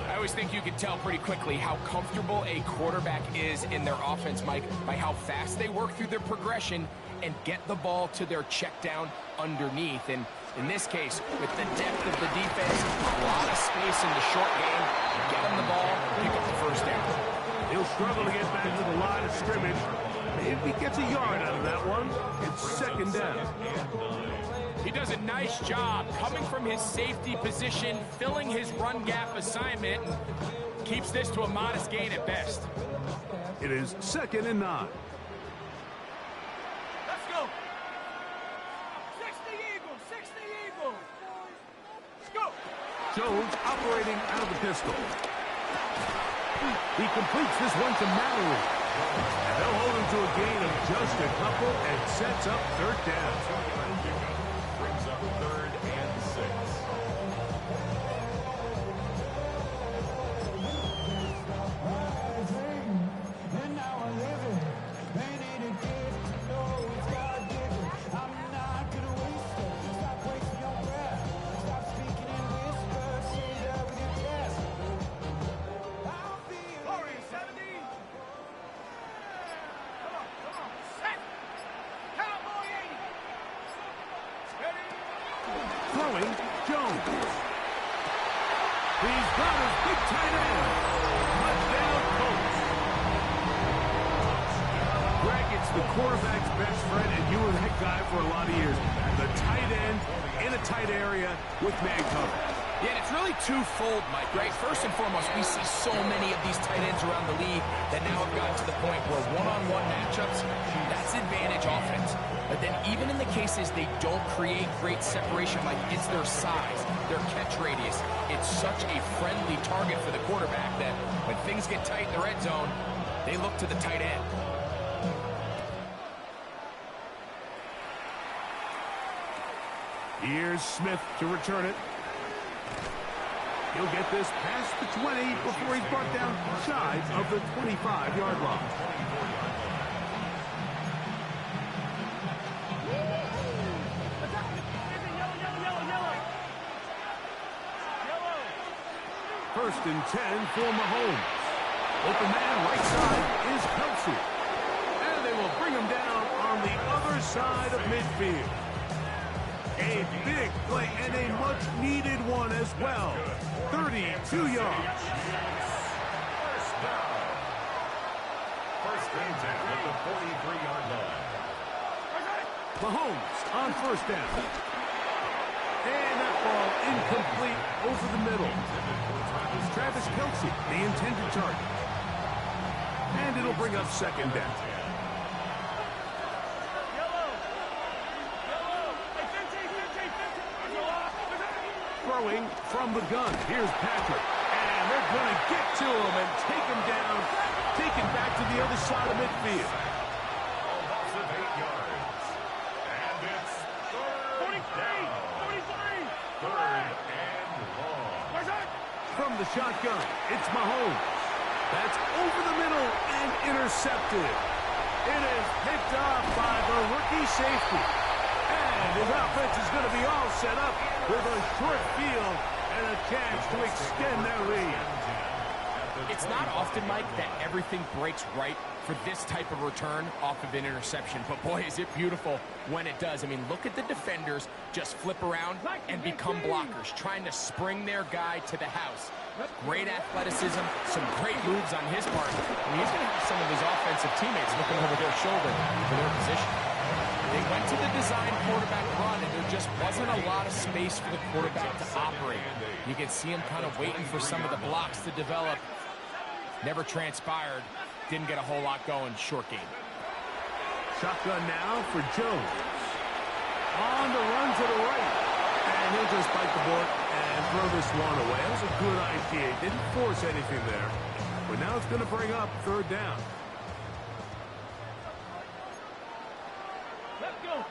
I always think you can tell pretty quickly how comfortable a quarterback is in their offense, Mike, by how fast they work through their progression and get the ball to their check down underneath. And in this case, with the depth of the defense, a lot of space in the short game, get him the ball, pick up the first down. He'll struggle to get back to the line of scrimmage. If he gets a yard out of that one, it's second down. He does a nice job coming from his safety position, filling his run gap assignment, and keeps this to a modest gain at best. It is second and 9. Let's go. 60 Eagles. 60 Eagles. Let's go. Jones operating out of the pistol. He completes this one to Mallory. And they'll hold him to a gain of just a couple and sets up third down. Brings up third and 6. Warriors 70. Come on. Set. Cowboy 80. Ready. Throwing, Jones. He's got his big tight end. Touchdown, Colts. Greg, it's the quarterback's best friend, and you were that guy for a lot of years. The tight end in a tight area with man cover. Yeah, and it's really twofold, Mike, right? First and foremost, we see so many of these tight ends around the league that now have gotten to the point where one-on-one matchups, that's advantage offense. But then even in the cases they don't create great separation, like it's their size, their catch radius, it's such a friendly target for the quarterback that when things get tight in the red zone, they look to the tight end. Here's Smith to return it. He'll get this past the 20 before he's brought down shy of the 25-yard line. First and 10 for Mahomes. Open man right side is Kelsey. And they will bring him down on the other side of midfield. A big play and a much-needed one as well. 32 yards. First down. First and 10 at the 43-yard line. Mahomes on first down. And that ball incomplete over the middle. Travis Kelce, the intended target. And it'll bring up second down. Throwing from the gun. Here's Patrick. And they're going to get to him and take him down. Take him back to the other side of midfield. A loss of 8 yards. And it's third down. 43. Third and long. From the shotgun, it's Mahomes. That's over the middle and intercepted. It is picked off by the rookie safety. And his offense is going to be all set up with a short field and a chance to extend their lead. It's not often, Mike, that everything breaks right for this type of return off of an interception. But, boy, is it beautiful when it does. I mean, look at the defenders just flip around and become blockers, trying to spring their guy to the house. Great athleticism, some great moves on his part. I mean, he's going to have some of his offensive teammates looking over their shoulder for their position. They went to the design quarterback run, and there just wasn't a lot of space for the quarterback to operate. You can see him kind of waiting for some of the blocks to develop. Never transpired. Didn't get a whole lot going. Short game. Shotgun now for Jones. On the run to the right. And he'll just bite the bullet and throw this one away. That was a good idea. Didn't force anything there. But now it's going to bring up third down. Let's go.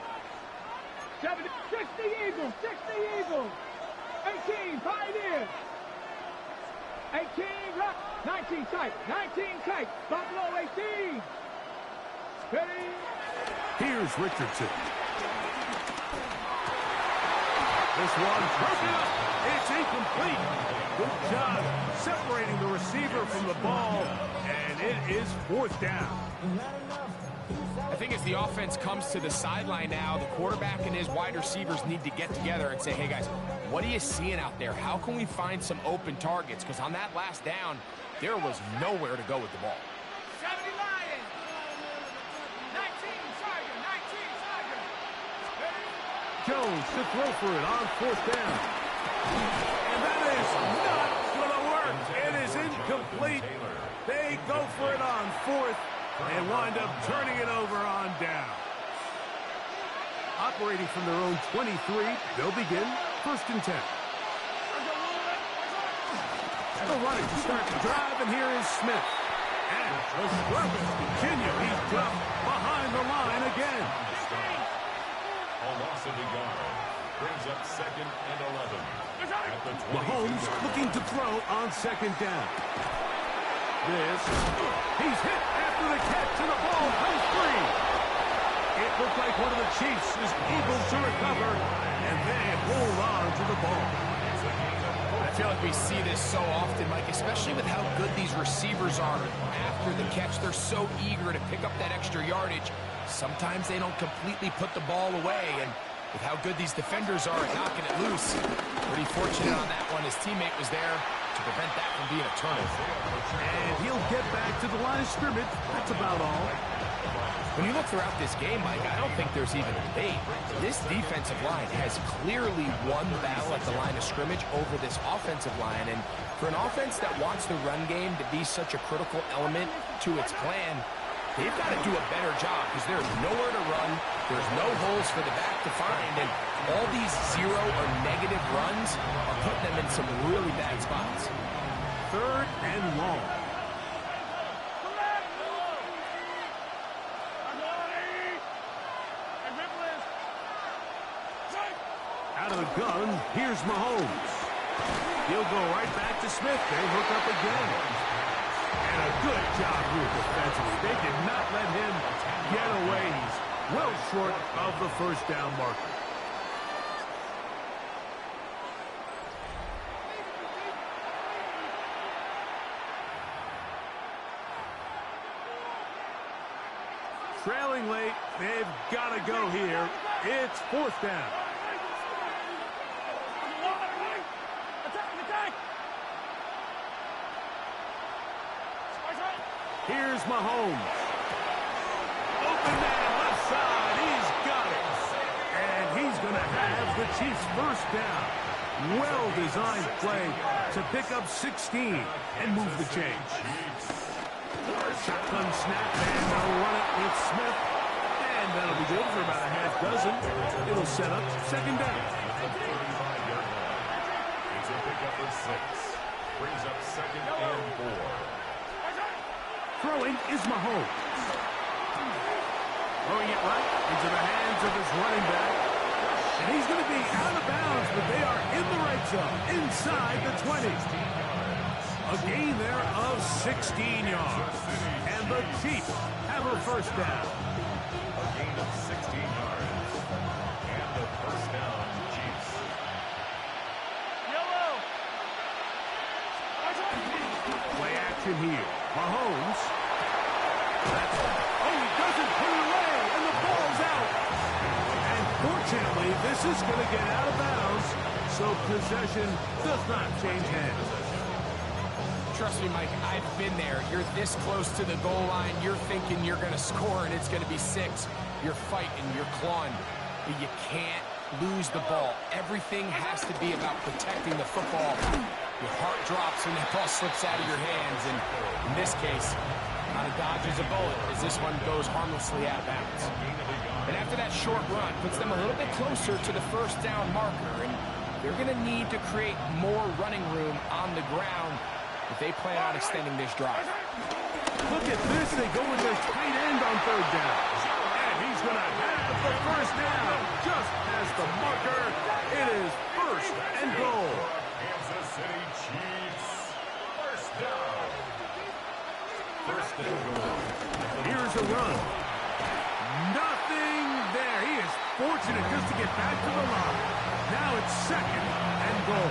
70, 60 Eagles, 60 Eagles. 18 Pioneers. 18 Rock. 19 tight, 19 tight. Buffalo 18. Ready? Here's Richardson. This one broken up. It's incomplete. Good job separating the receiver from the ball, and it is fourth down. I think as the offense comes to the sideline now, the quarterback and his wide receivers need to get together and say, hey, guys, what are you seeing out there? How can we find some open targets? Because on that last down, there was nowhere to go with the ball. 70 Lions. 19 Tiger, 19 Tiger. Jones to throw for it on fourth down. And that is not going to work. It is incomplete. They go for it on fourth and wind up turning it over on down. Operating from their own 23, they'll begin first and 10. They'll run it to start the drive, and here is Smith. And the struggles continue. He's dropped behind the line again. A loss of a yard. Brings up second and 11. At the 22 Mahomes looking to throw on second down. He's hit after the catch, and the ball comes free. It looked like one of the Chiefs is able to recover, and they hold on to the ball. I feel like we see this so often, Mike, especially with how good these receivers are after the catch. They're so eager to pick up that extra yardage. Sometimes they don't completely put the ball away, and with how good these defenders are at knocking it loose, pretty fortunate on that one. His teammate was there to prevent that from being a turnover. And he'll get back to the line of scrimmage. That's about all. When you look throughout this game, Mike, I don't think there's even a debate. This defensive line has clearly won the battle at the line of scrimmage over this offensive line. And for an offense that wants the run game to be such a critical element to its plan, they've got to do a better job because there's nowhere to run. There's no holes for the back to find. And all these zero or negative runs are putting them in some really bad spots. Third and long. Out of the gun, here's Mahomes. He'll go right back to Smith. They hook up again. And a good job here defensively. They did not let him get away. He's well short of the first down marker. Trailing late, they've got to go here. It's fourth down. Here's Mahomes. Open man, left side. He's got it. And he's going to have the Chiefs' first down. Well-designed play to pick up 16 and move the change. Shotgun snap, and they'll run it with Smith. And that'll be good for about a half dozen. It'll set up second down. It's a pickup for 6. Brings up second and 4. Throwing is Mahomes. Throwing it right into the hands of his running back. And he's going to be out of bounds, but they are in the right zone, inside the 20. A gain there of 16 yards. And the Chiefs have a first down. A gain of 16 yards. And the first down, Chiefs. Play action here. Mahomes. He doesn't put it away, and the ball's out. And fortunately, this is going to get out of bounds, so possession does not change hands. Trust me, Mike, I've been there. You're this close to the goal line. You're thinking you're going to score, and it's going to be 6. You're fighting. You're clawing. But you can't lose the ball. Everything has to be about protecting the football. Your heart drops when that ball slips out of your hands. And in this case, kind of dodges a bullet as this one goes harmlessly out of bounds. And after that short run, puts them a little bit closer to the first down marker. And they're going to need to create more running room on the ground if they plan on extending this drive. Look at this. They go with their tight end on third down. And he's going to have the first down. Just as the marker, it is first and goal. Kansas City Chiefs. First down. First and goal. Here's a run. Nothing there. He is fortunate just to get back to the line. Now it's second and goal.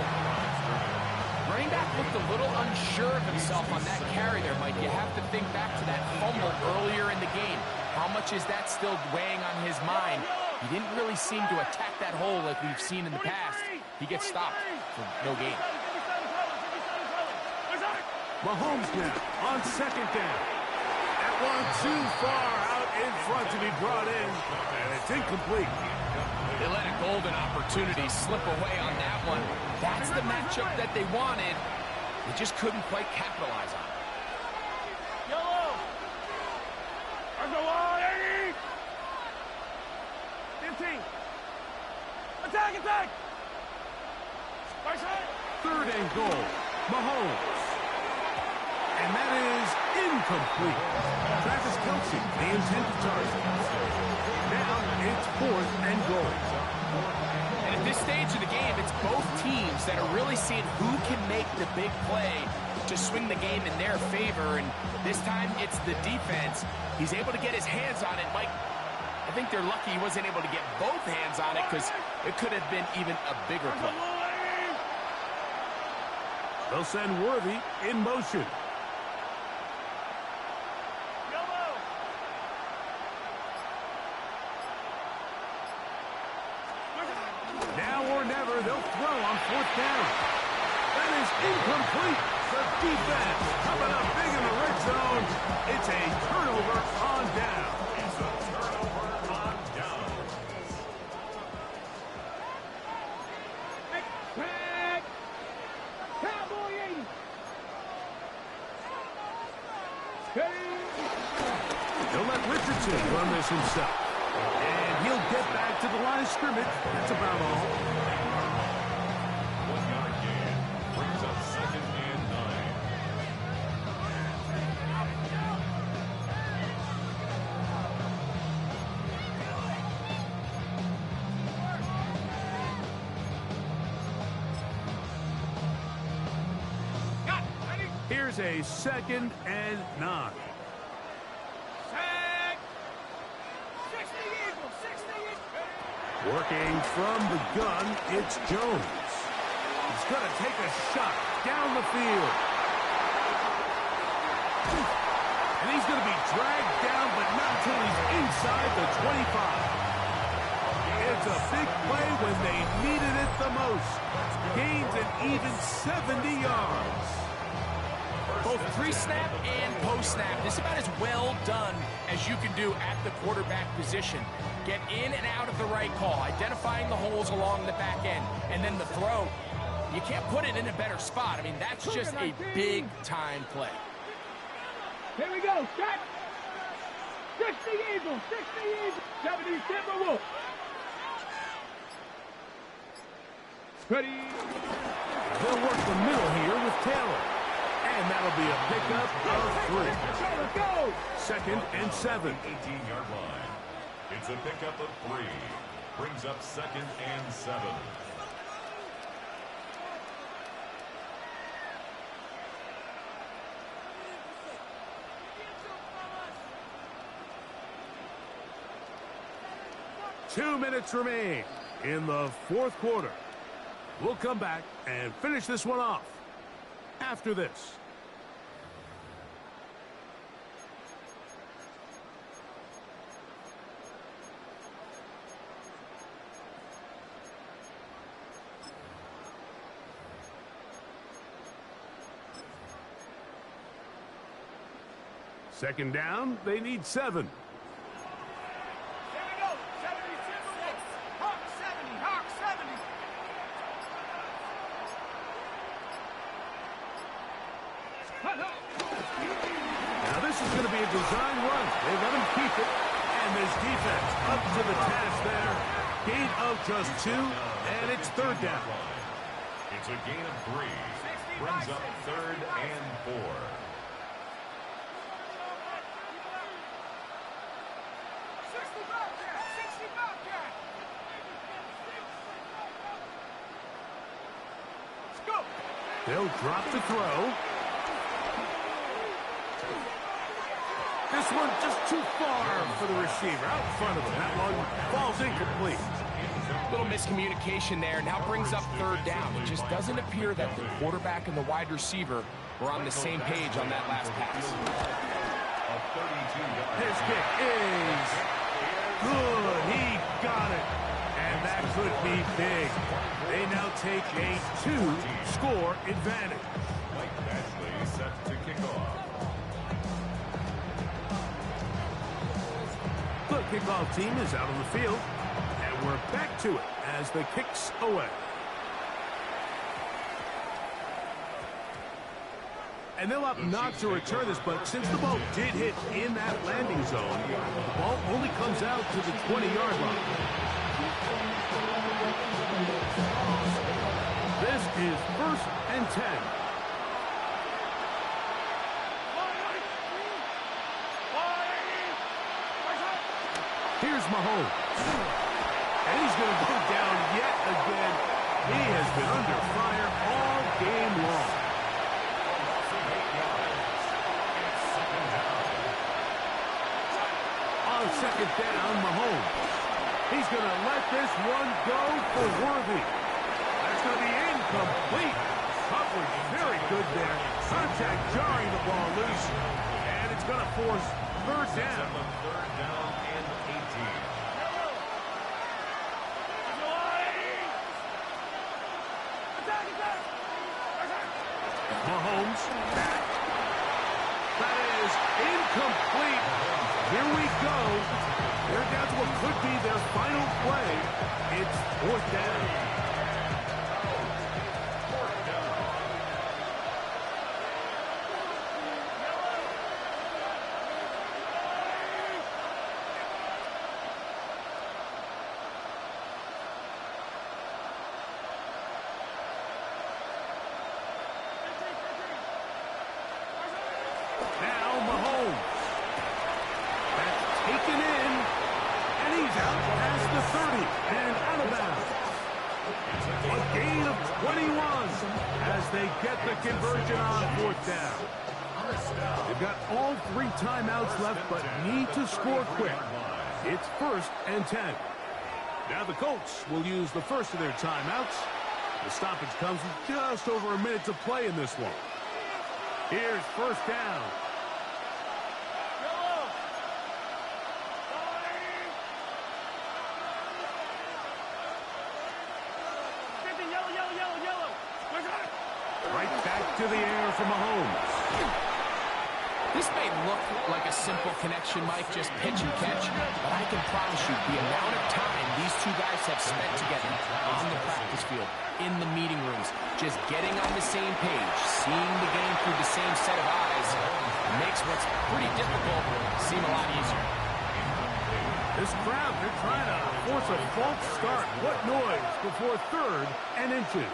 Running back looked a little unsure of himself on that carry there, Mike. You have to think back to that fumble earlier in the game. How much is that still weighing on his mind? He didn't really seem to attack that hole like we've seen in the past. He gets stopped for no gain. Mahomes now on second down. That one too far out in front to be brought in, and it's incomplete. They let a golden opportunity slip away on that one. That's the matchup that they wanted. They just couldn't quite capitalize on it. Yellow! Go on, 80! 15! Attack, attack! Right side! Third and goal. Mahomes. And that is incomplete. Travis Kelce, the intended target. Now it's fourth and goal. And at this stage of the game, it's both teams that are really seeing who can make the big play to swing the game in their favor. And this time, it's the defense. He's able to get his hands on it. Mike, I think they're lucky he wasn't able to get both hands on it because it could have been even a bigger play. They'll send Worthy in motion. Now or never, they'll throw on fourth down. That is incomplete. The defense coming up big in the red zone. It's a turnover on down. It's a turnover on down. Back! Cowboy 80! They'll let Richardson run this himself. And he'll get back to the line of scrimmage. That's about all. 1 yard gain. Brings up second and 9. Here's a second and 9. Working from the gun, it's Jones. He's going to take a shot down the field. And he's going to be dragged down, but not until he's inside the 25. It's a big play when they needed it the most. Gains an even 70 yards. Both pre-snap and post-snap, this is about as well done as you can do at the quarterback position. Get in and out of the right call, identifying the holes along the back end, and then the throw. You can't put it in a better spot. I mean, that's just a big-time play. Here we go, set. 60 Eagles, 60 Eagles, 70 Timberwolves. Ready. They'll work the middle here with Taylor. And that'll be a pickup of 3. Let's go. 2nd and 7. 18-yard line. It's a pickup of 3. Brings up 2nd and 7. Two minutes remain in the 4th quarter. We'll come back and finish this one off after this. Second down, they need 7. Now this is going to be a design run. They let him keep it. And this defense up to the task there. Gain of just 2, and it's 3rd down. It's a gain of 3. Brings up 3rd and 4. They'll drop the throw. This one just too far for the receiver. Out in front of him. That one falls incomplete. Little miscommunication there. Now brings up 3rd down. It just doesn't appear that the quarterback and the wide receiver were on the same page on that last pass. His kick is good. He got it. And that could be big. They now take a 2-score advantage. Mike Ashley set to kick off. The kickoff team is out on the field. And we're back to it as the kick's away. And they'll opt not to return this, but since the ball did hit in that landing zone, the ball only comes out to the 20-yard line. This is 1st and 10. Here's Mahomes. And he's going to go down yet again. He has been under fire all game long. On 2nd down, Mahomes. He's going to let this one go for Worthy. That's going to be incomplete. Coverage very good there. Contact jarring the ball loose. And it's going to force 3rd down. 3rd down and 18. Mahomes back. That is incomplete. Here we go. They're down to what could be their final play. It's 4th down. Now Mahomes. That's taken in. And he's out past the 30 and out of bounds. A gain of 21 as they get the conversion on 4th down. They've got all 3 timeouts left, but need to score quick. It's 1st and 10. Now the Colts will use the first of their timeouts. The stoppage comes with just over a minute to play in this one. Here's 1st down. Right back to the air for Mahomes. This may look like a simple connection, Mike, just pitch and catch, but I can promise you the amount of time these two guys have spent together on the practice field, in the meeting rooms, just getting on the same page, seeing the game through the same set of eyes, makes what's pretty difficult seem a lot easier. This crowd, they're trying to force a false start. What noise before 3rd and inches.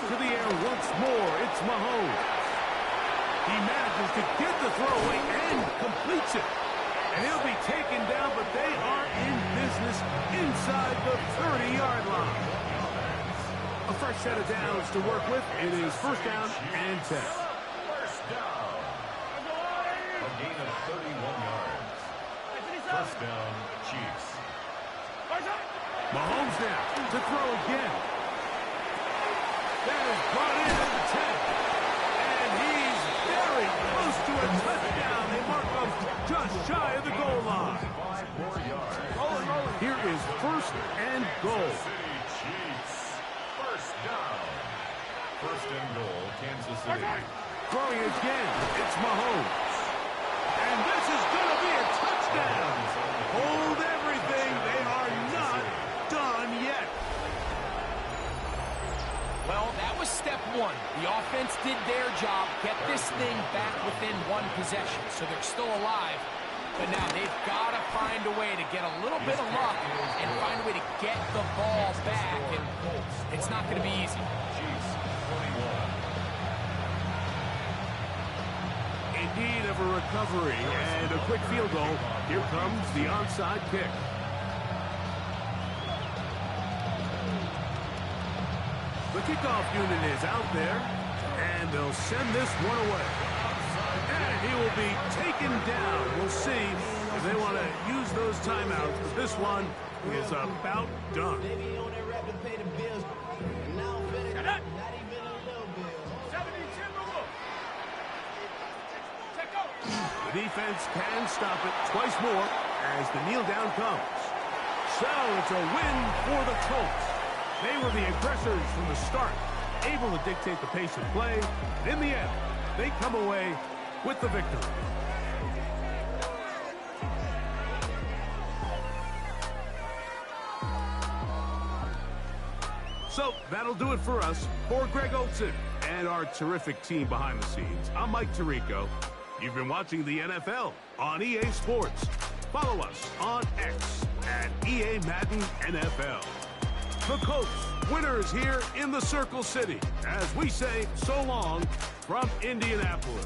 To the air once more, it's Mahomes. He manages to get the throw away and completes it. And he'll be taken down, but they are in business inside the 30-yard line. A fresh set of downs to work with. It is 1st down and 10. First down. A gain of 31 yards. First down, Chiefs. Mahomes now to throw again. That is brought in at the 10. And he's very close to a touchdown. They mark him just shy of the goal line. 5 more yards. Here is 1st and goal. City Chiefs. First down. 1st and goal, Kansas City. Throwing again, it's Mahomes. And this is going to be a touchdown. Hold everything. They are not done yet. Well, that was step 1. The offense did their job, get this thing back within 1 possession, so they're still alive. But now they've got to find a way to get a little bit of luck and find a way to get the ball back. And it's not going to be easy. Chiefs, 21. In need of a recovery and a quick field goal. Here comes the onside kick. The kickoff unit is out there, and they'll send this one away. And he will be taken down. We'll see if they want to use those timeouts, but this one is about done. The defense can stop it twice more as the kneel down comes. So it's a win for the Colts. They were the aggressors from the start, able to dictate the pace of play. And in the end, they come away with the victory. So that'll do it for us. For Greg Olson and our terrific team behind the scenes, I'm Mike Tirico. You've been watching the NFL on EA Sports. Follow us on X at EA Madden NFL. The Colts, winners here in the Circle City, as we say so long from Indianapolis.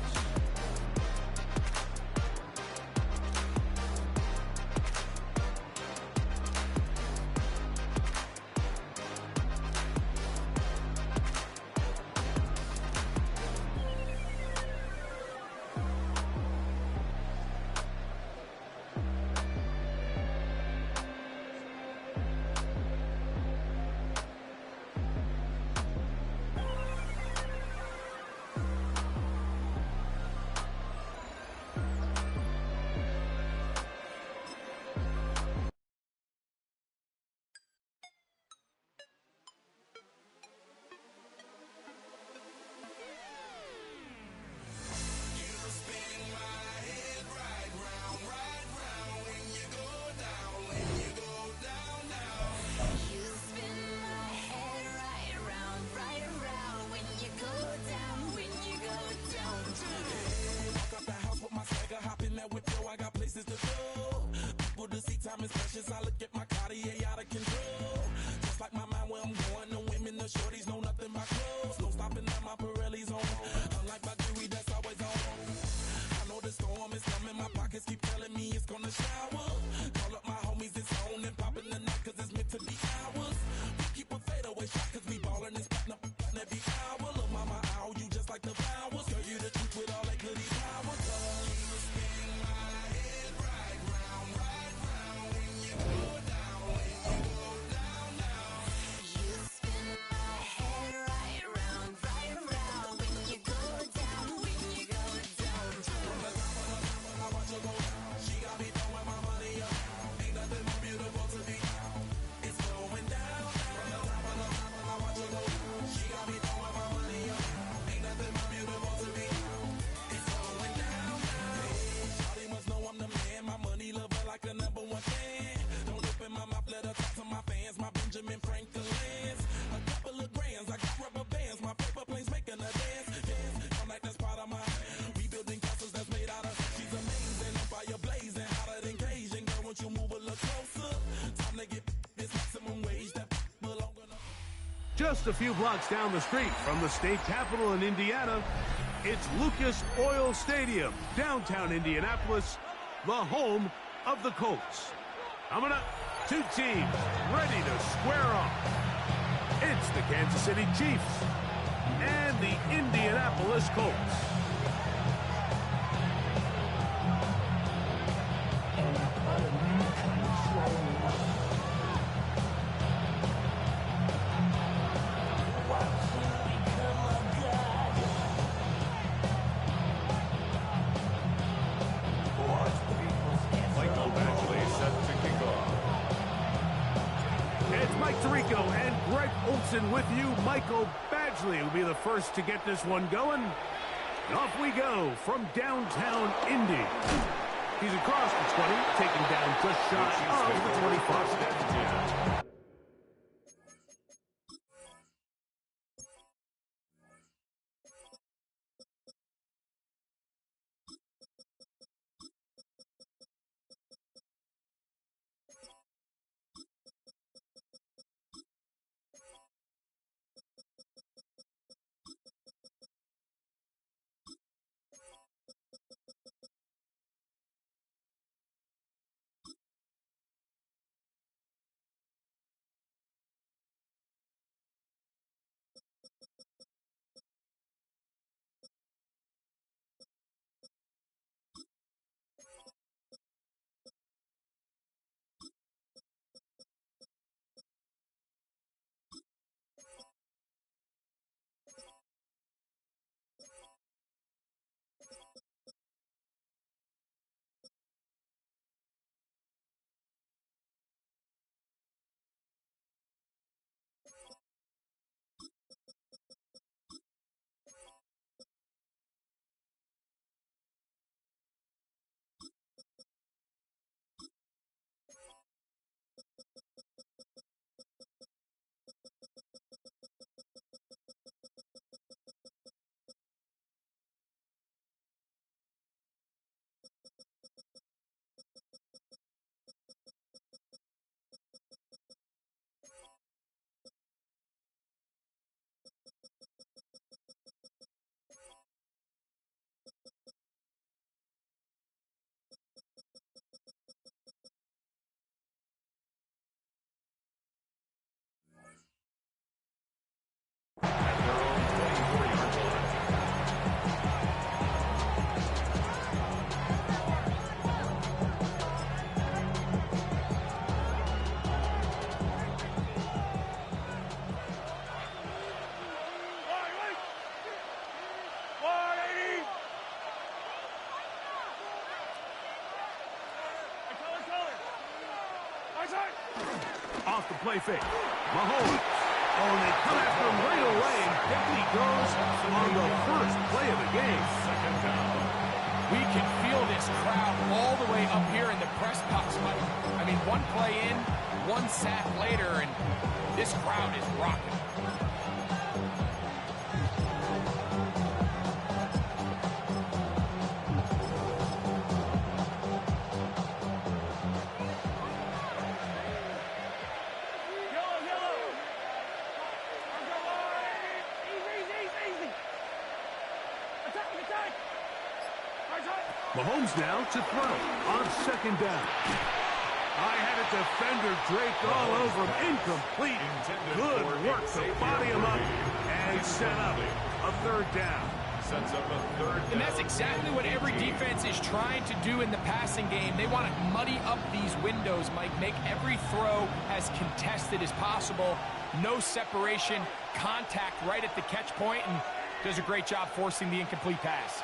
Just a few blocks down the street from the state capitol in Indiana, it's Lucas Oil Stadium, downtown Indianapolis, the home of the Colts. Coming up, two teams ready to square off. It's the Kansas City Chiefs and the Indianapolis Colts. With you, Michael Badgley will be the first to get this one going. And off we go from downtown Indy. He's across the 20, taking down just shy of the 25. Off the play fake. Mahomes. Oh, and they come after him right away, and down he goes on the first play of the game. Second down. We can feel this crowd all the way up here in the press box, Mike. I mean, one play in, one sack later, and this crowd is rocking. Mahomes now to throw on second down. I had a defender draped all over him. Incomplete. Good work to body him up and set up a third down. Sets up a third down. And that's exactly what every defense is trying to do in the passing game. They want to muddy up these windows, Mike. Make every throw as contested as possible. No separation, contact right at the catch point, and does a great job forcing the incomplete pass.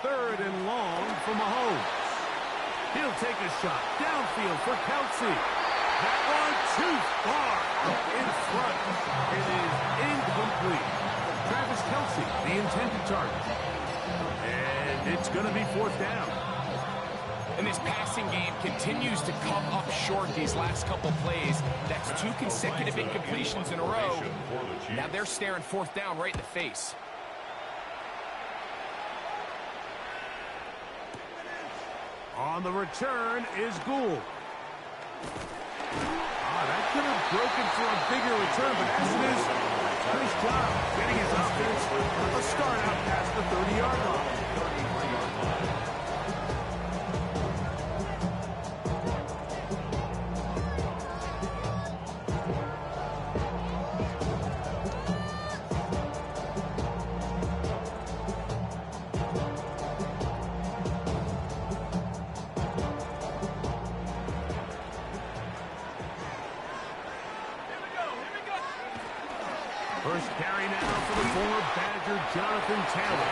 Third and long for Mahomes. He'll take a shot downfield for Kelsey. That one too far up in front. It is incomplete. Travis Kelsey, the intended target. And it's going to be fourth down. And this passing game continues to come up short these last couple plays. That's 2 consecutive incompletions in a row. Now they're staring fourth down right in the face. On the return is Gould. That could have broken for a bigger return, but as it is, nice job getting his offense a start out past the 30-yard line. First carry now for the former Badger, Jonathan Taylor.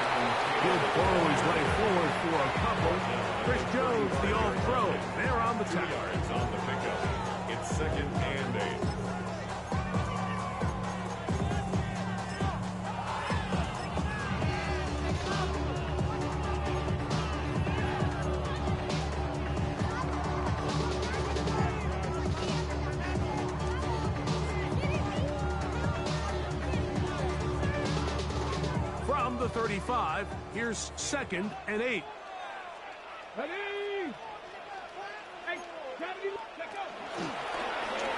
He'll burrow his way forward for a couple. Chris Jones, the all-pro, they're on the tackle. Yards on the pickup. It's 2nd and 8. From the 35, here's 2nd and 8. Ready? Hey, gravity, check out.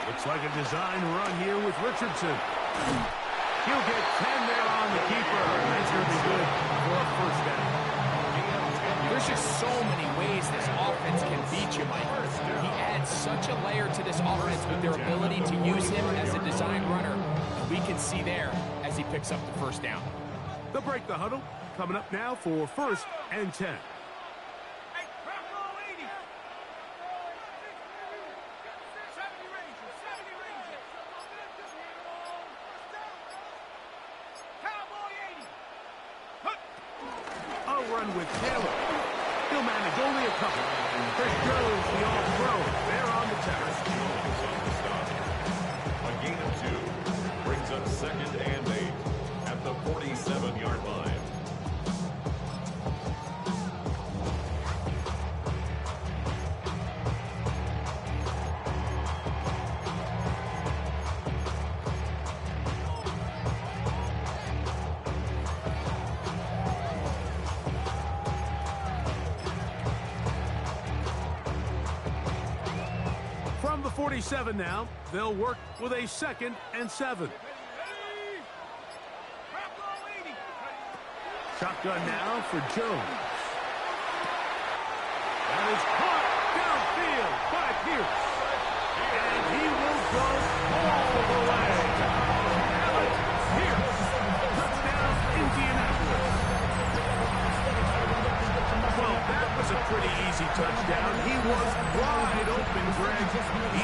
Looks like a design run here with Richardson. He'll get 10 there on the keeper. That's going to be good for a first down. There's just so many ways this offense can beat you, Mike. He adds such a layer to this offense with their ability to use him as a design runner. We can see there as he picks up the first down. They'll break the huddle. Coming up now for 1st and 10. Hey, Bravo 80. 70 Rangers, 70 Rangers. Cowboy 80. A run with Taylor. He'll manage only a couple. Chris Jones, the all-pro, they're on the tackle. A gain of 2 brings up 2nd and 8 at the 47-yard line. From the 47 now, they'll work with a 2nd and 7. Shotgun now for Jones. That is caught downfield by Pierce. And he will go all the way. Alec Pierce, touchdown Indianapolis. Well, that was a pretty easy touchdown. He was wide open, Greg.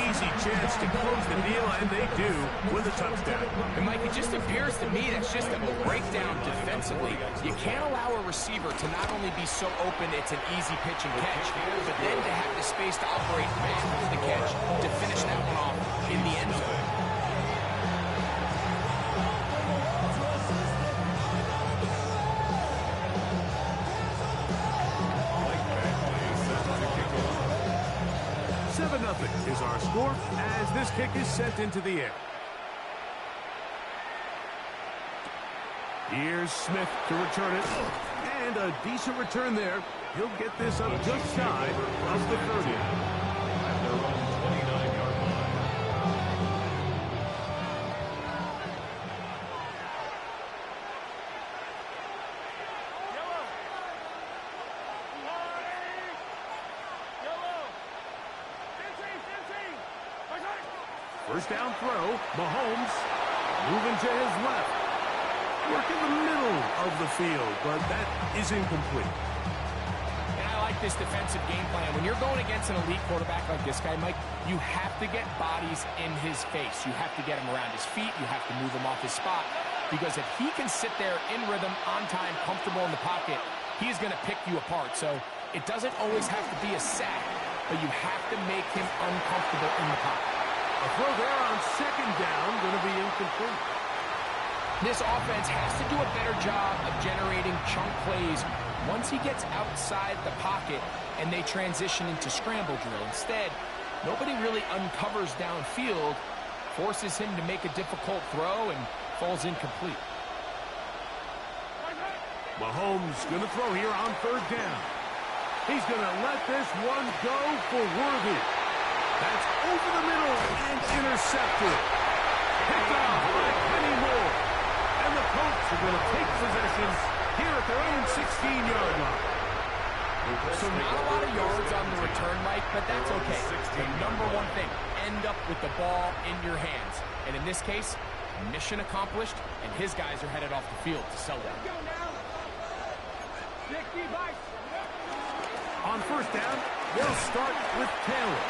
Easy chance to close the deal, and they do with a touchdown. And Mike, it just appears to me that's just a breakdown defensively. You can't allow a receiver to not only be so open it's an easy pitch and catch, but then to have the space to operate after the catch to finish that one off in the end zone. Nothing is our score as this kick is sent into the air. Here's Smith to return it. And a decent return there. He'll get this up just shy of the 30. At their own 29-yard line. First down throw. Mahomes moving to his left. Work in the middle of the field, but that is incomplete. And I like this defensive game plan. When you're going against an elite quarterback like this guy, Mike, you have to get bodies in his face. You have to get him around his feet. You have to move him off his spot. Because if he can sit there in rhythm, on time, comfortable in the pocket, he's going to pick you apart. So it doesn't always have to be a sack, but you have to make him uncomfortable in the pocket. A throw there on second down, going to be incomplete. This offense has to do a better job of generating chunk plays once he gets outside the pocket and they transition into scramble drill. Instead, nobody really uncovers downfield, forces him to make a difficult throw, and falls incomplete. Mahomes going to throw here on third down. He's going to let this one go for Worthy. That's over the middle and intercepted. Picked off by Kenny Moore. And the Colts are going to take possession here at their own 16-yard line. So not a lot of yards on the return, Mike, but that's okay. The number one thing, end up with the ball in your hands. And in this case, mission accomplished, and his guys are headed off the field to celebrate. On first down, they'll start with Taylor.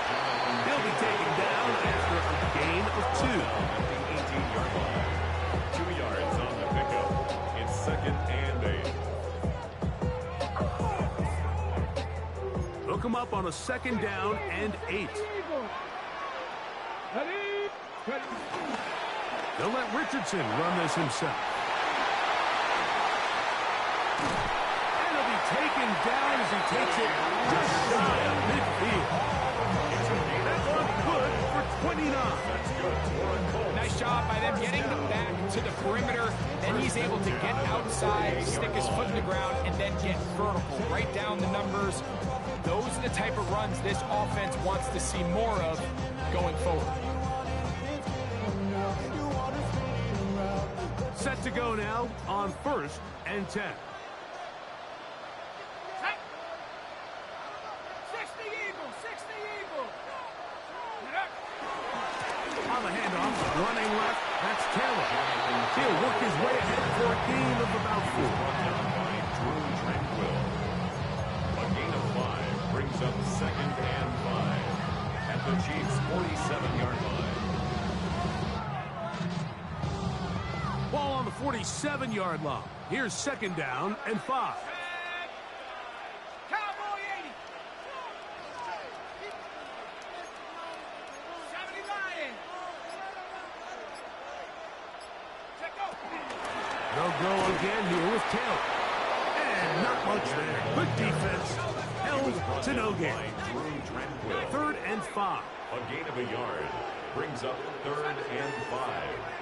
He'll be taken down after a gain of 2. At the 18-yard line. 2 yards on the pickup. It's 2nd and 8. Hook him up on a 2nd down and 8. They'll let Richardson run this himself. And he'll be taken down as he takes it just shy of midfield. That's one good for 29. That's good. Nice job by them getting them back to the perimeter. Then he's able to get outside, stick his foot in the ground, and then get vertical. Right down the numbers. Those are the type of runs this offense wants to see more of going forward. Set to go now on 1st and 10. 60 Eagles, 60 Eagles. On the handoff, running left, that's Taylor. He'll work his way ahead for a gain of about 4. By Drew Tranquil. A gain of 5 brings up 2nd and 5 at the Chiefs' 47-yard line. Ball on the 47-yard line. Here's 2nd down and 5. Cowboy 80. 79. Check out. They'll go again here with Taylor. And not much there. Good defense. Held to no gain. Drew Tranquil. 3rd and 5. A gain of a yard brings up 3rd and 5.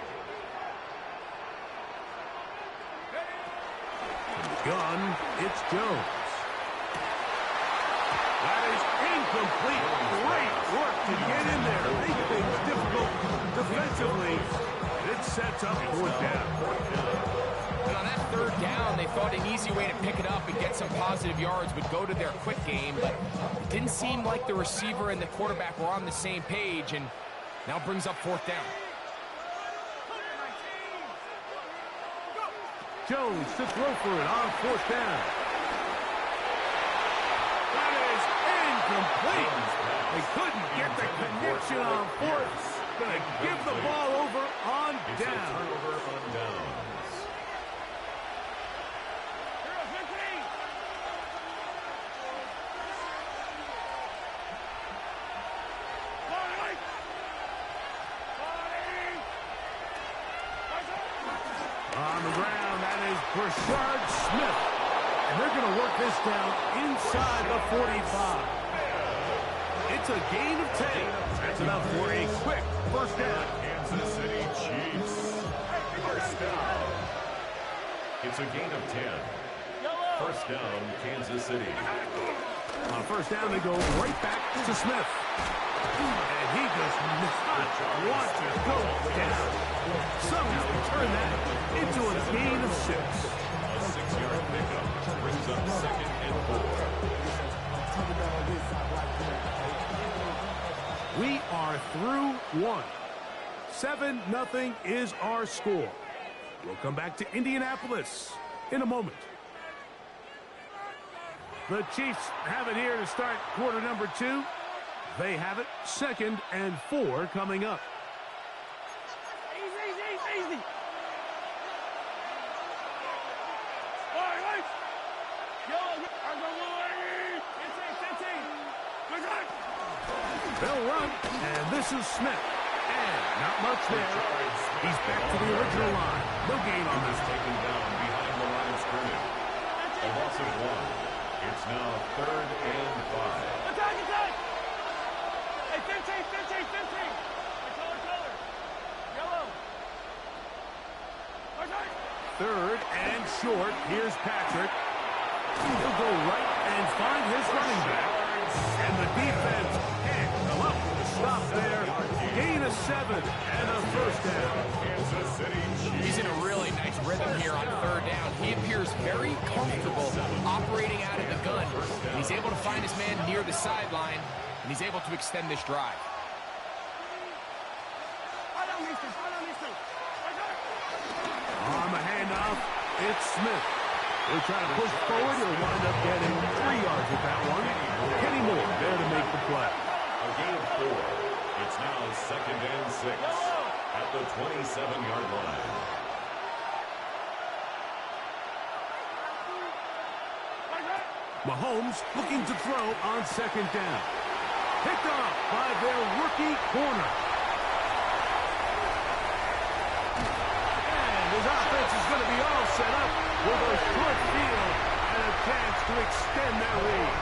Gun, it's Jones. That is incomplete. Great work to get in there. Make things difficult defensively. It sets up 4th down. And on that 3rd down, they thought an easy way to pick it up and get some positive yards would go to their quick game, but it didn't seem like the receiver and the quarterback were on the same page, and now brings up 4th down. Jones to throw for it on 4th down. That is incomplete. They couldn't get the connection on 4th. Going to give the ball over on It's a down. turnover on downs. On the ground, that is Brashard Smith. And they're going to work this down inside the 45. It's a gain of 10. That's enough for a quick 1st down. Kansas City Chiefs. 1st down. It's a gain of 10. 1st down, Kansas City. On 1st down, they go right back to Smith. And he does not want to go down. Somehow he turned that into a gain of 6. A 6-yard pickup brings up 2nd and 4. We are through 1. 7-0 is our score. We'll come back to Indianapolis in a moment. The Chiefs have it here to start quarter number 2. They have it 2nd and 4 coming up. Easy. They'll run, and this is Smith. And not much there. He's back to the original line. No gain on this. Taken down behind the line of scrimmage. A loss of 1. It's now 3rd and 5. Attack! Hey, 15! Color. Yellow. 3rd and short. Here's Patrick. He'll go right and find his running back. And the defense can't come up with a stop there. Gain of 7 and a first down. Kansas City Chiefs. He's in a really nice rhythm here on third down. He appears very comfortable operating out of the gun. And he's able to find his man near the sideline, and he's able to extend this drive. On the handoff, it's Smith. He'll try to push forward. He'll wind up getting 3 yards with that one. Kenny Moore there to make the play. A gain of 4. It's now 2nd and 6 at the 27-yard line. Mahomes looking to throw on 2nd down. Picked off by their rookie corner. And his offense is going to be all set up with a short field and a chance to extend their lead.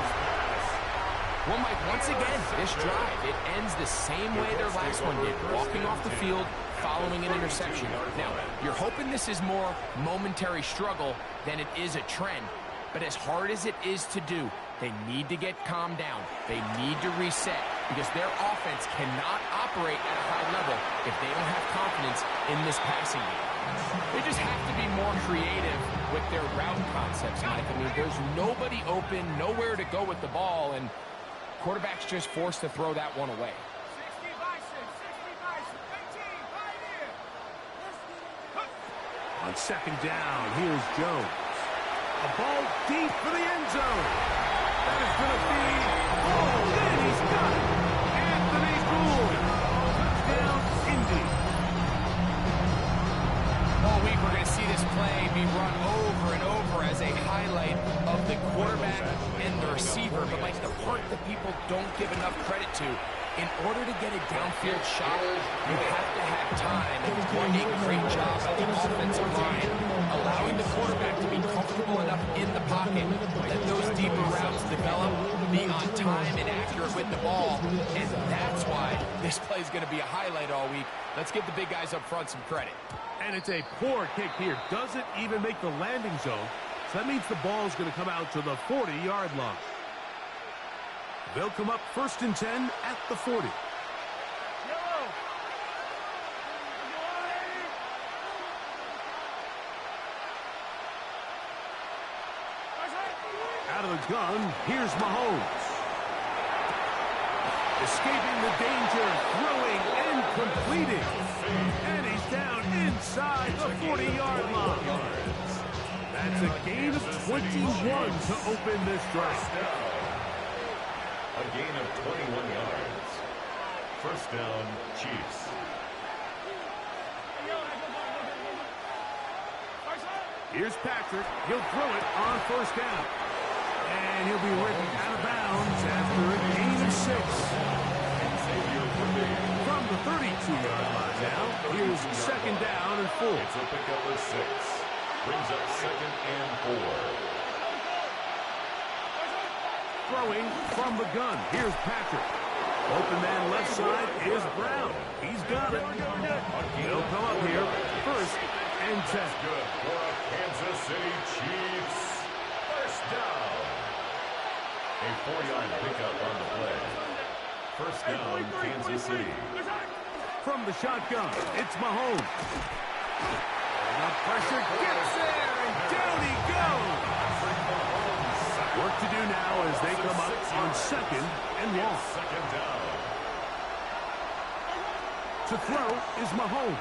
Well, Mike, once again, this drive, it ends the same way their last one did, walking off the field, following an interception. Now, you're hoping this is more momentary struggle than it is a trend, but as hard as it is to do, they need to get calmed down. They need to reset because their offense cannot operate at a high level if they don't have confidence in this passing game. They just have to be more creative with their route concepts, Mike. I mean, there's nobody open, nowhere to go with the ball, and quarterback's just forced to throw that one away. 60 by 6, 18, right here. On 2nd down, here's Jones. A ball deep for the end zone. That is going to be, and he's got it. Anthony Gould. Touchdown, Indy. All week we're going to see this play be run over and over as a highlight of the quarterback and the receiver. But like the part that people don't give enough credit to, in order to get a downfield shot, you have to have time. And doing a great job of the offensive line, allowing the quarterback to be comfortable enough in the pocket, let those deeper routes develop, be on time and accurate with the ball. And that's why this play is going to be a highlight all week. Let's give the big guys up front some credit. And it's a poor kick here. Doesn't even make the landing zone. So that means the ball is going to come out to the 40-yard line. They'll come up 1st and 10 at the 40. Out of the gun, here's Mahomes. Escaping the danger, throwing and completing. And he's down inside the 40-yard line. That's a gain of 21 to open this drive. A gain of 21 yards. 1st down, Chiefs. Here's Patrick. He'll throw it on 1st down. And he'll be written out of bounds after a gain of 6. From the 32-yard line now, here's 2nd down and 4. It's a pickup of 6. Brings up 2nd and 4. Throwing from the gun. Here's Patrick. Open man left side is Brown. He's got it. He'll come up here. 1st and 10. Good for a Kansas City Chiefs. 1st down. A 4-yard pickup on the play. 1st down, Kansas City. From the shotgun, it's Mahomes. And the pressure gets there, and down he goes. Work to do now as they come up on 2nd and 1. 2nd down. To throw is Mahomes.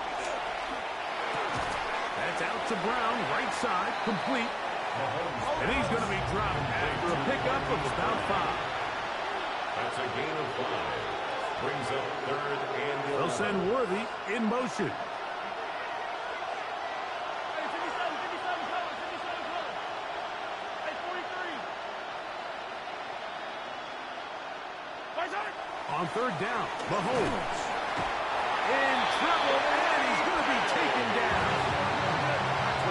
That's out to Brown, right side, complete. And he's going to be dropped after a pickup of about 5. That's a gain of 5. Brings up 3rd and 11. They'll send Worthy in motion. On 3rd down, Mahomes. In trouble, and he's going to be taken down.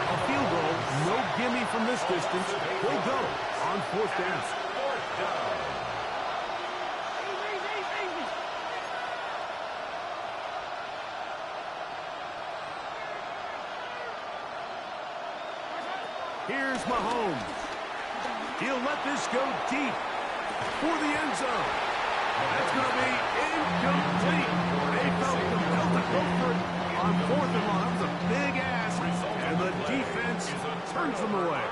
A field goal, no gimme from this distance. He'll go on 4th down. 4th down. Here's Mahomes. He'll let this go deep for the end zone. That's going to be incomplete. They felt compelled to go for it on 4th and long. That was a big ask, and the defense turns them away.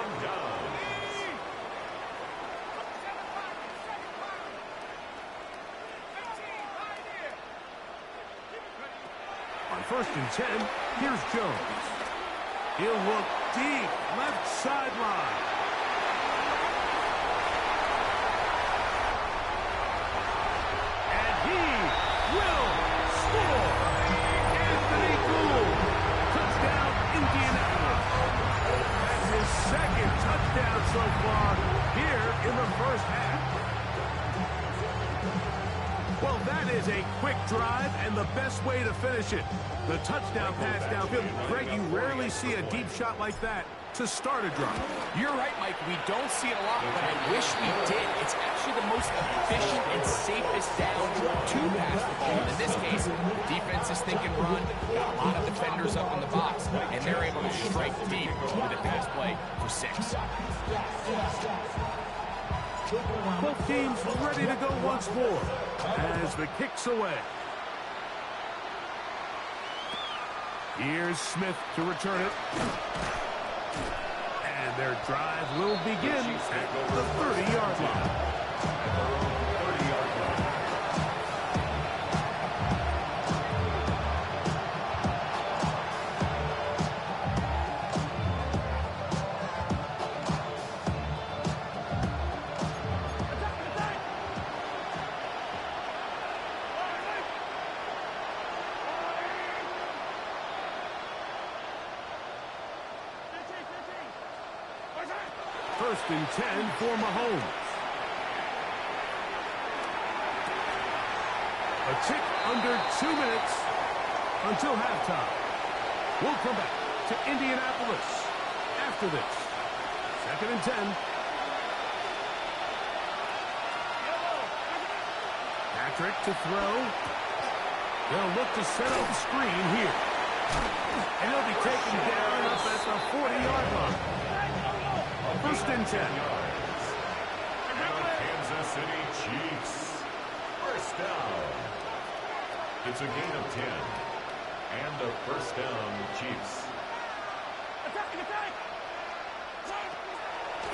On 1st and 10, here's Jones. He'll look deep, left sideline. And he will score. Anthony Gould. Touchdown, Indianapolis. That's his 2nd touchdown so far here in the first half. Well, that is a quick drive and the best way to finish it. The touchdown pass downfield. Greg, you rarely see a deep shot like that to start a drive. You're right, Mike. We don't see it a lot, but I wish we did. It's actually the most efficient and safest down to pass the ball. In this case, defense is thinking run, got a lot of defenders up in the box, and they're able to strike deep with a pass play for 6. Both teams ready to go once more as the kick's away. Here's Smith to return it. And their drive will begin at the 30-yard line. First and 10 for Mahomes. A tick under 2 minutes until halftime. We'll come back to Indianapolis after this. 2nd and 10. Patrick to throw. They'll look to set up the screen here. And he'll be taken down up at the 40-yard line. 1st and 10. Kansas City Chiefs. 1st down. It's a gain of 10. And a 1st down, Chiefs.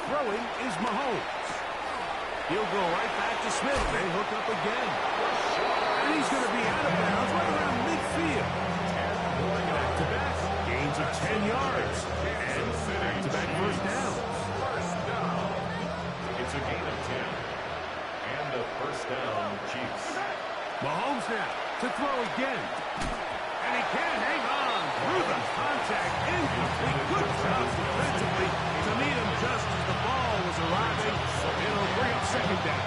Throwing is Mahomes. He'll go right back to Smith. They hook up again. And he's going to be out of bounds right around midfield. Back-to-back gains of 10 yards. And back-to-back 1st down. It's a gain of 10. And a 1st down, Chiefs. Mahomes now to throw again. And he can't hang on through the contact. Incomplete. Good job defensively to meet him just as the ball was arriving. It'll bring up 2nd down.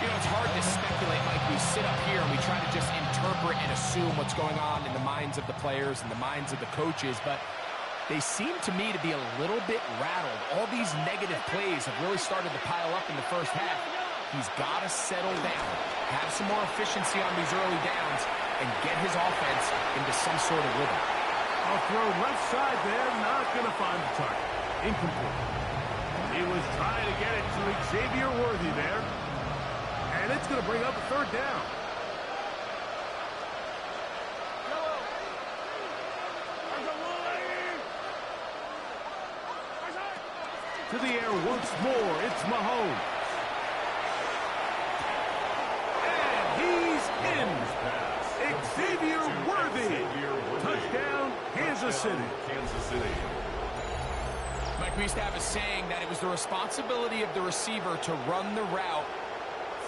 You know, it's hard to speculate, Mike. We sit up here and we try to just interpret and assume what's going on in the minds of the players and the minds of the coaches, but they seem to me to be a little bit rattled. All these negative plays have really started to pile up in the first half. He's got to settle down, have some more efficiency on these early downs, and get his offense into some sort of rhythm. I'll throw left side there, not going to find the target. Incomplete. He was trying to get it to Xavier Worthy there, and it's going to bring up a 3rd down. To the air once more, it's Mahomes. And he's in. Xavier Worthy. Touchdown, Kansas City. Mike, we used to have a saying that it was the responsibility of the receiver to run the route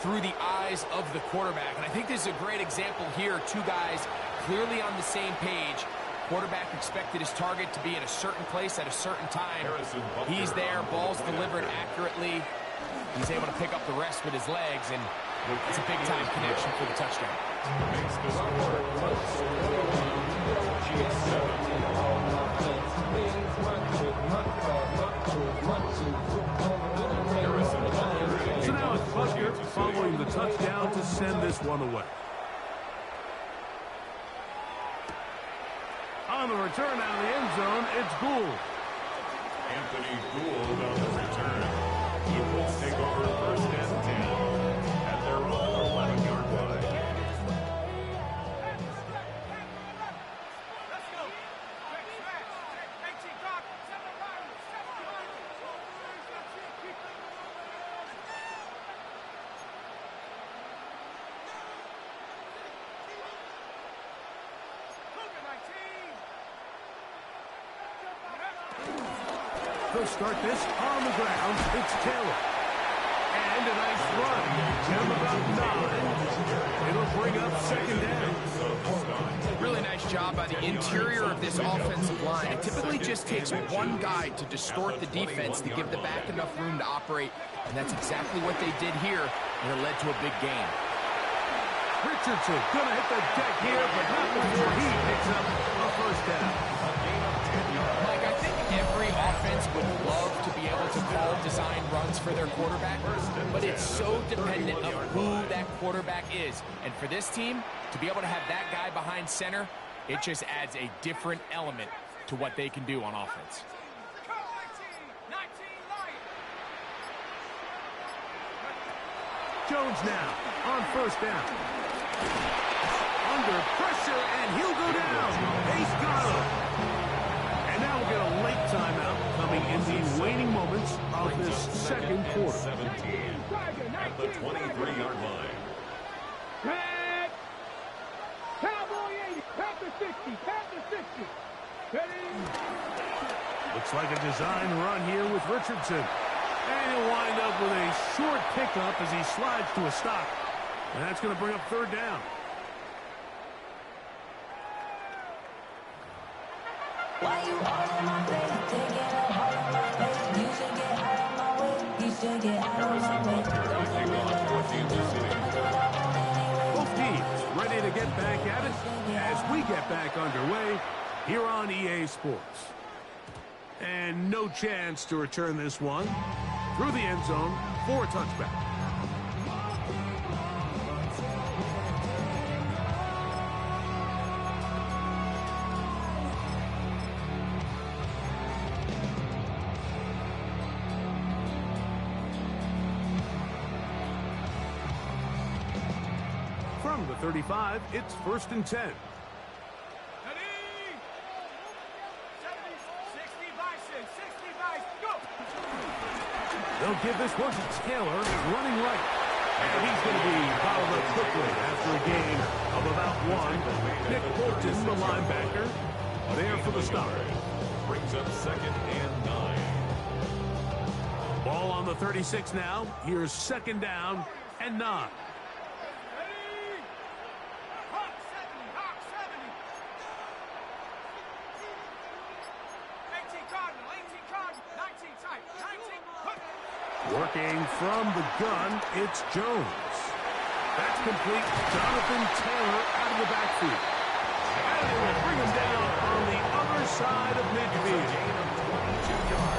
through the eyes of the quarterback. And I think this is a great example here. 2 guys clearly on the same page. Quarterback expected his target to be in a certain place at a certain time. He's there, ball's delivered accurately. He's able to pick up the rest with his legs, and it's a big-time connection for the touchdown. So now it's Buster following the touchdown to send this one away. On the return out of the end zone, it's Gould. Anthony Gould on the return. They'll start this on the ground. It's Taylor. And a nice run. Get him about 9. It'll bring up second down. Really nice job by the interior of this offensive line. It typically just takes one guy to distort the defense to give the back enough room to operate, and that's exactly what they did here, and it led to a big gain. Richardson going to hit the deck here, but not before he picks up a first down. Mike, I think every offense would love to be able to call design runs for their quarterback, but it's so dependent of who that quarterback is. And for this team, to be able to have that guy behind center, it just adds a different element to what they can do on offense. Jones now on first down. Under pressure, and he'll go down. He's got him. And now we'll get a late timeout coming in the waning moments of this second quarter. 17 at the 23-yard line. Red. Cowboy 80. Panther 60. Panther 60. Ready. Looks like a design run here with Richardson. And he'll wind up with a short pickup as he slides to a stop. And that's going to bring up third down. Why you all in my face? Taking up all of my space. You should get out of my way. You should get out of my way. Both teams ready to get back at it as we get back underway here on EA Sports. And no chance to return this one through the end zone for a touchback. From the 35, it's 1st and 10. They'll give this one to Taylor, running right. And he's going to be bottled up quickly after a gain of about 1. Nick Bolton, the linebacker, there for the stop. Brings up 2nd and 9. Ball on the 36 now. Here's 2nd down and 9. Working from the gun, it's Jones. That's complete. Jonathan Taylor out of the backfield. And they will bring him down on the other side of midfield.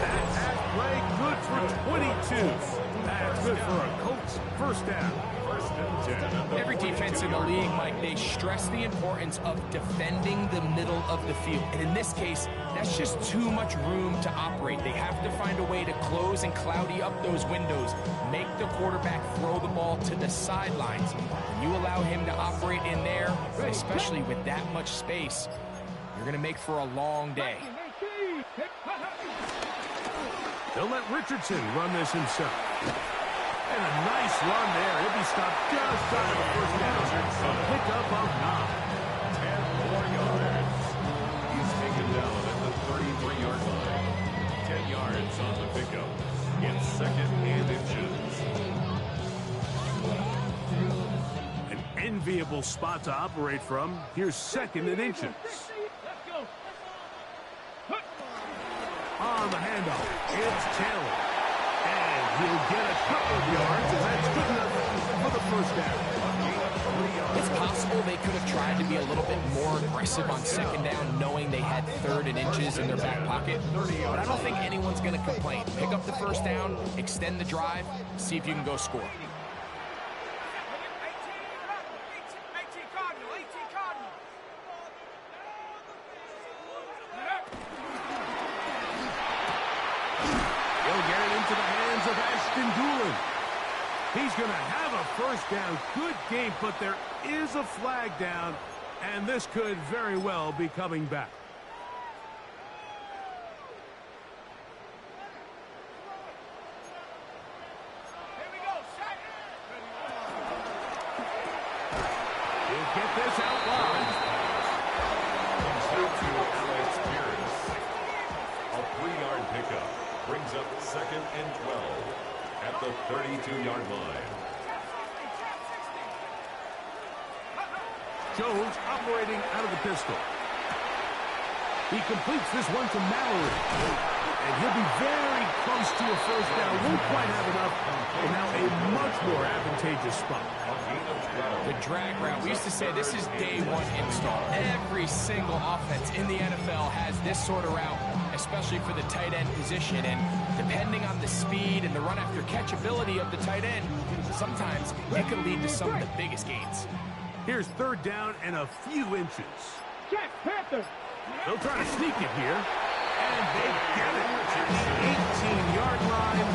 That half play good for 22. That's good for a Colts first down. Every defense in the league, Mike, they stress the importance of defending the middle of the field. And in this case, that's just too much room to operate. They have to find a way to close and cloudy up those windows, make the quarterback throw the ball to the sidelines. When you allow him to operate in there, especially with that much space, you're going to make for a long day. They'll let Richardson run this himself. And a nice run there. He'll be stopped just shy of the first down. A pickup of 9. 10 more yards. He's taken down at the 33-yard line. 10 yards on the pickup. It's 2nd and inches. An enviable spot to operate from. Here's 2nd and inches. On the handoff, it's Taylor. And he'll get a couple of yards, and that's good enough for the first down. It's possible they could have tried to be a little bit more aggressive on 2nd down, knowing they had 3rd and inches in their back pocket. But I don't think anyone's going to complain. Pick up the first down, extend the drive, see if you can go score. He's going to have a first down. Good game, but there is a flag down, and this could very well be coming back. He'll get this out wide. A 3-yard pickup. second and 12 at the 32-yard line. Jones operating out of the pistol. He completes this one to Mallory. And he'll be very close to a first down. Won't quite have enough. And now a much more advantageous spot. The drag route. We used to say this is day one install. Every single offense in the NFL has this sort of route, especially for the tight end position. And depending on the speed and the run after catch ability of the tight end, sometimes it can lead to some of the biggest gains. Here's third down and a few inches. Check, Panther. They'll try to sneak it here. And they get it at the 18-yard line.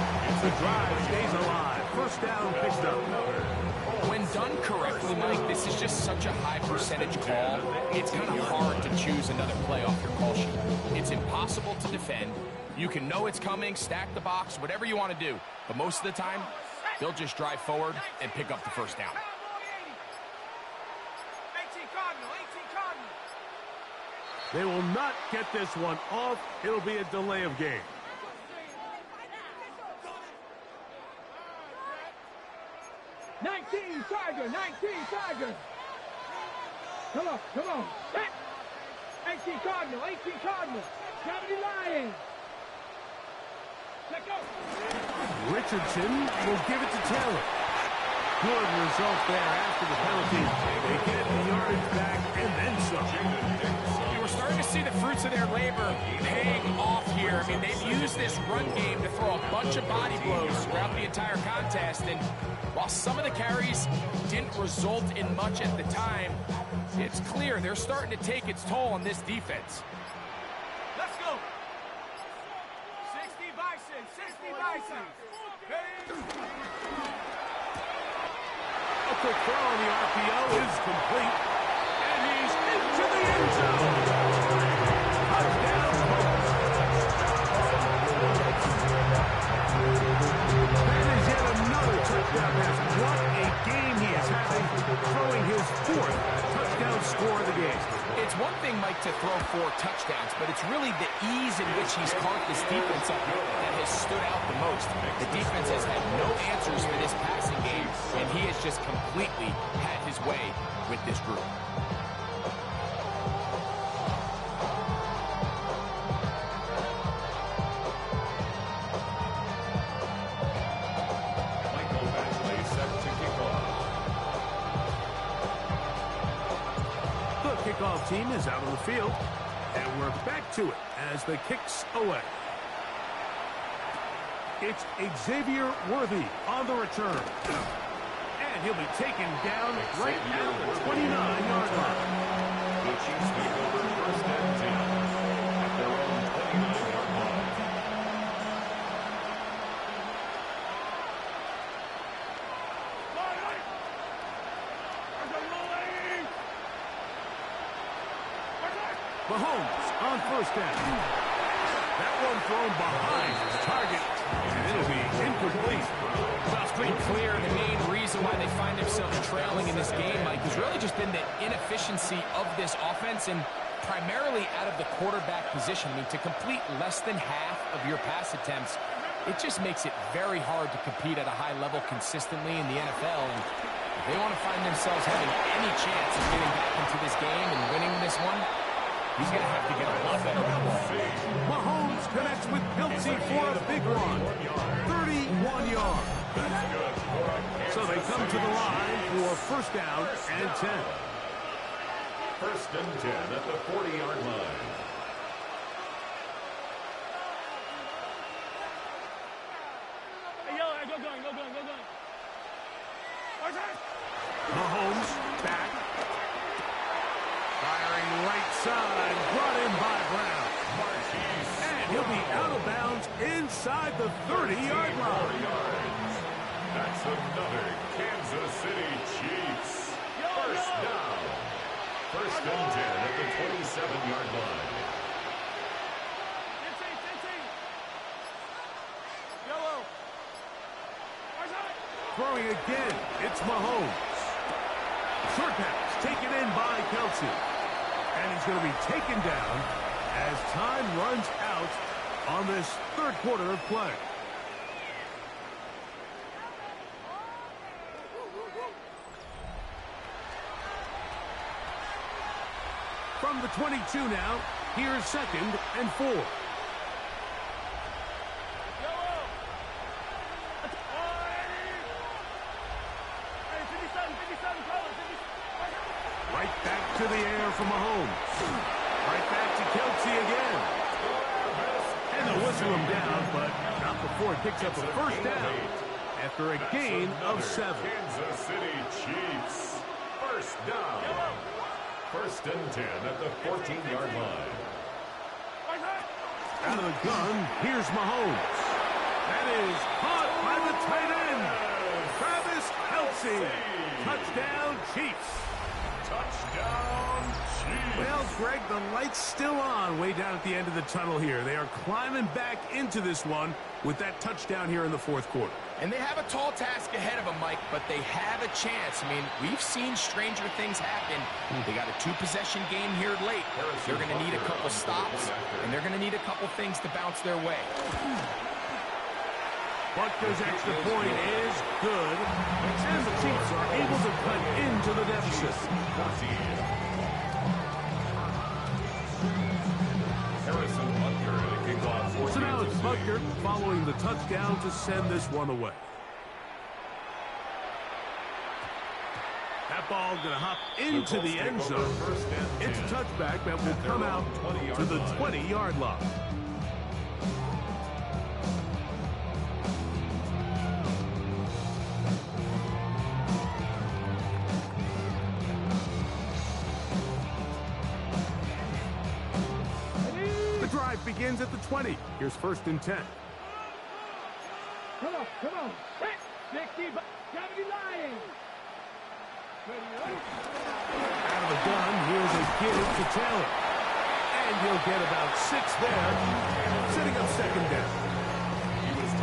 The drive stays alive. First down picked up. When done correctly, Mike, this is just such a high percentage call. It's kind of hard to choose another play off your call sheet. It's impossible to defend. You can know it's coming, stack the box, whatever you want to do. But most of the time, they'll just drive forward and pick up the first down. They will not get this one off. It'll be a delay of game. Tiger, 19 Tiger. Come on. Set. 18 Cardinal. 70 Lions. Let go. Richardson will give it to Taylor. Good result there after the penalty. They get the yardage back and then some. We're starting to see the fruits of their labor paying off here. I mean, they've used this run game to throw a bunch of body blows throughout the entire contest. And while some of the carries didn't result in much at the time, it's clear they're starting to take its toll on this defense. Let's go. 60 Bison. A quick throw on the RPO is complete. And he's into the end zone. Touchdown. That is yet another touchdown pass. What a game he is having, throwing his fourth touchdown score of the game. It's one thing, Mike, to throw 4 touchdowns, but it's really the ease in which he's carved this defense up that has stood out the most. The defense has had no answers for this passing game, and he has just completely had his way with this group. Kickoff team is out on the field, and we're back to it as the kick's away. It's Xavier Worthy on the return. And he'll be taken down right at the 29-yard line. The Chiefs take over first and 10 at their own 29-yard line. Mahomes on first down. That one thrown behind his target, and it'll be incomplete. Well, it's pretty clear the main reason why they find themselves trailing in this game, Mike, has really just been the inefficiency of this offense and primarily out of the quarterback position. I mean, to complete less than half of your pass attempts, it just makes it very hard to compete at a high level consistently in the NFL. And if they want to find themselves having any chance of getting back into this game and winning this one, he's going to have to get a lot better with the ball. Mahomes connects with Pilsey for a big run. 31 yards. So they come to the line for first down and 10. First and 10 at the 40-yard line. Go going. Mahomes back. Firing right side, brought in by Brown. And he'll be out of bounds inside the 30-yard line. That's another Kansas City Chiefs. First down. First and 10 at the 27-yard line. Throwing again, it's Mahomes. Short pass taken in by Kelsey. And he's going to be taken down as time runs out on this third quarter of play. From the 22 now, here's 2nd and 4. Right back to the air from Mahomes. Right back to Kelsey again. And they'll whistle him down, but not before he picks up a first down after a gain of 7. Kansas City Chiefs. First down. 1st and 10 at the 14-yard line. Out of the gun, here's Mahomes. That is caught by the tight end, Travis Kelce. Touchdown, Chiefs. Touchdown, Chiefs. Well, Greg, the light's still on way down at the end of the tunnel here. They are climbing back into this one with that touchdown here in the 4th quarter. And they have a tall task ahead of them, Mike, but they have a chance. I mean, we've seen stranger things happen. They got a 2-possession game here late. They're going to need a couple stops, and they're going to need a couple things to bounce their way. Butker's extra point is good, and the Chiefs are able to cut into the deficit. Harrison Butker to kick off. So now it's Butker following the touchdown to send this one away. That ball going to hop into the end zone. It's a touchback that will come out to the 20-yard line. Begins at the 20. Here's 1st and 10. Come on. 60, but gotta be lying. Out of the gun, here's a give to Taylor. And he'll get about 6 there, setting up 2nd down.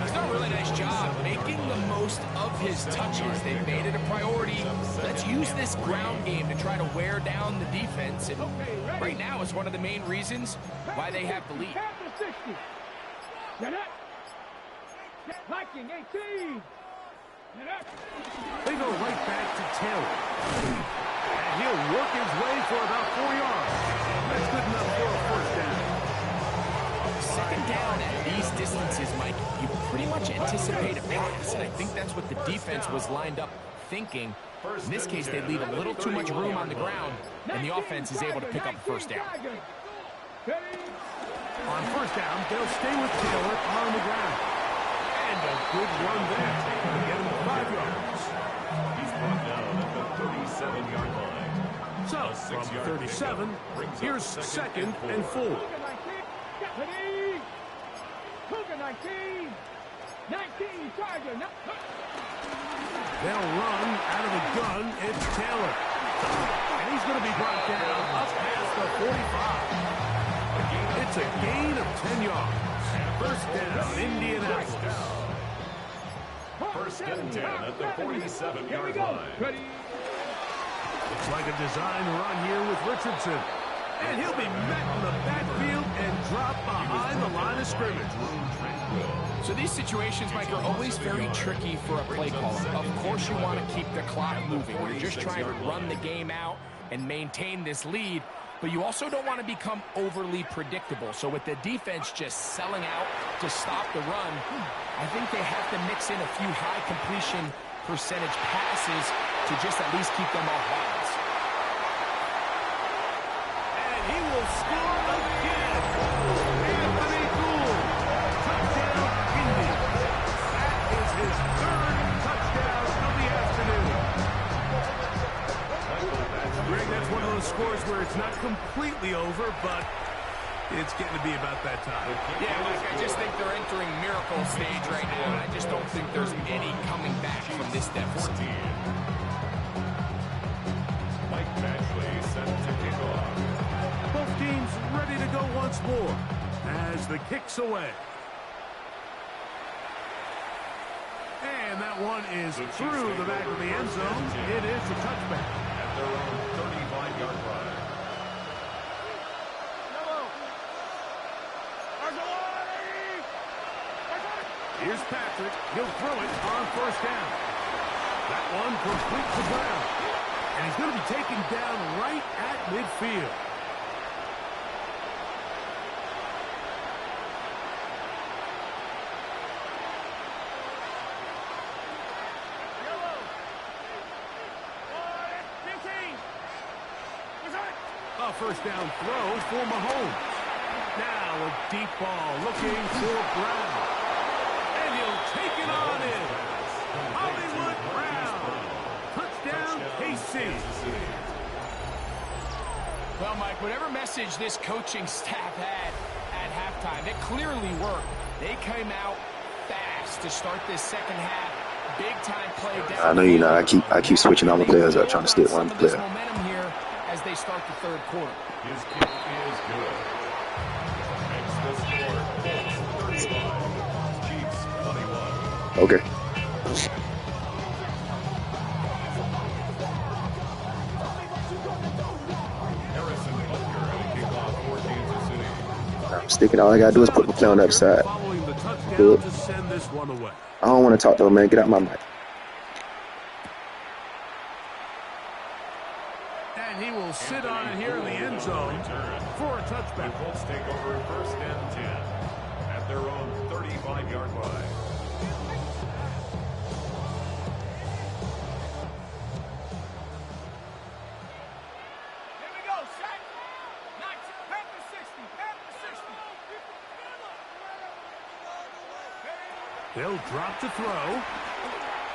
He's done a really nice job making the most of his touches. They've made it a priority. Let's use this ground game to try to wear down the defense. And right now is one of the main reasons why they have the lead. Viking 18. They go right back to Taylor. And he'll work his way for about 4 yards. That's good enough for a 1st down. 2nd down at these distances, Mike, you pretty much anticipate a pass, and I think that's what the defense was lined up thinking. In this case, they leave a little too much room on the ground, and the offense is able to pick up a 1st down. On 1st down, they'll stay with Taylor on the ground. And a good run there to get him 5 yards. He's brought down at the 37-yard line. So, from 37, here's 2nd and 4. 19, Charger. They'll run out of the gun. It's Taylor. And he's going to be brought down up past the 45. It's a gain of 10 yards. 1st down, Indianapolis. 1st and 10 at the 47-yard line. Looks like a design run here with Richardson. And he'll be met in the backfield and dropped behind the line of scrimmage. So these situations, Mike, are always very tricky for a play caller. Of course you want to keep the clock moving. You're just trying to run the game out and maintain this lead, but you also don't want to become overly predictable. So with the defense just selling out to stop the run, I think they have to mix in a few high completion percentage passes to just at least keep them off balance. And he will score again. Anthony Gould. Touchdown, Indy. That is his 3rd touchdown of the afternoon. Greg, that's one of those scores where it's not completely over, but it's getting to be about that time. Yeah, Mike, I just think they're entering miracle stage right now. I just don't think there's any coming back from this deficit. Mike Matchley set to kick off. Both teams ready to go once more as the kick's away. And that one is through the back of the end zone. It is a touchback. At their own 35-yard line. Here's Patrick. He'll throw it on 1st down. That one complete to ground. And he's going to be taken down right at midfield. first down throw for Mahomes. Now a deep ball looking for Brown. And he'll take it on in. Hollywood Brown. Touchdown, KC. Well, Mike, whatever message this coaching staff had at halftime, it clearly worked. They came out fast to start this second half. Big time play down. I know you know. I keep switching all the players up, trying to stick one player. Momentum here as they start the third quarter. His kick is good. Makes the score. Colts 35. Chiefs 21. Okay. Harrison Butker and a kickoff for Kansas City. I'm sticking. All I gotta do is put my play on the other side. Following the touchdown Good. to send this one away. I don't want to talk to him, man. Get out my mic. And he will sit on it here in the end zone for a touchback. The Colts take over first and 10 at their own 35-yard line. Here we go, Shaq. Panther 60. Panther 60. They'll drop to throw.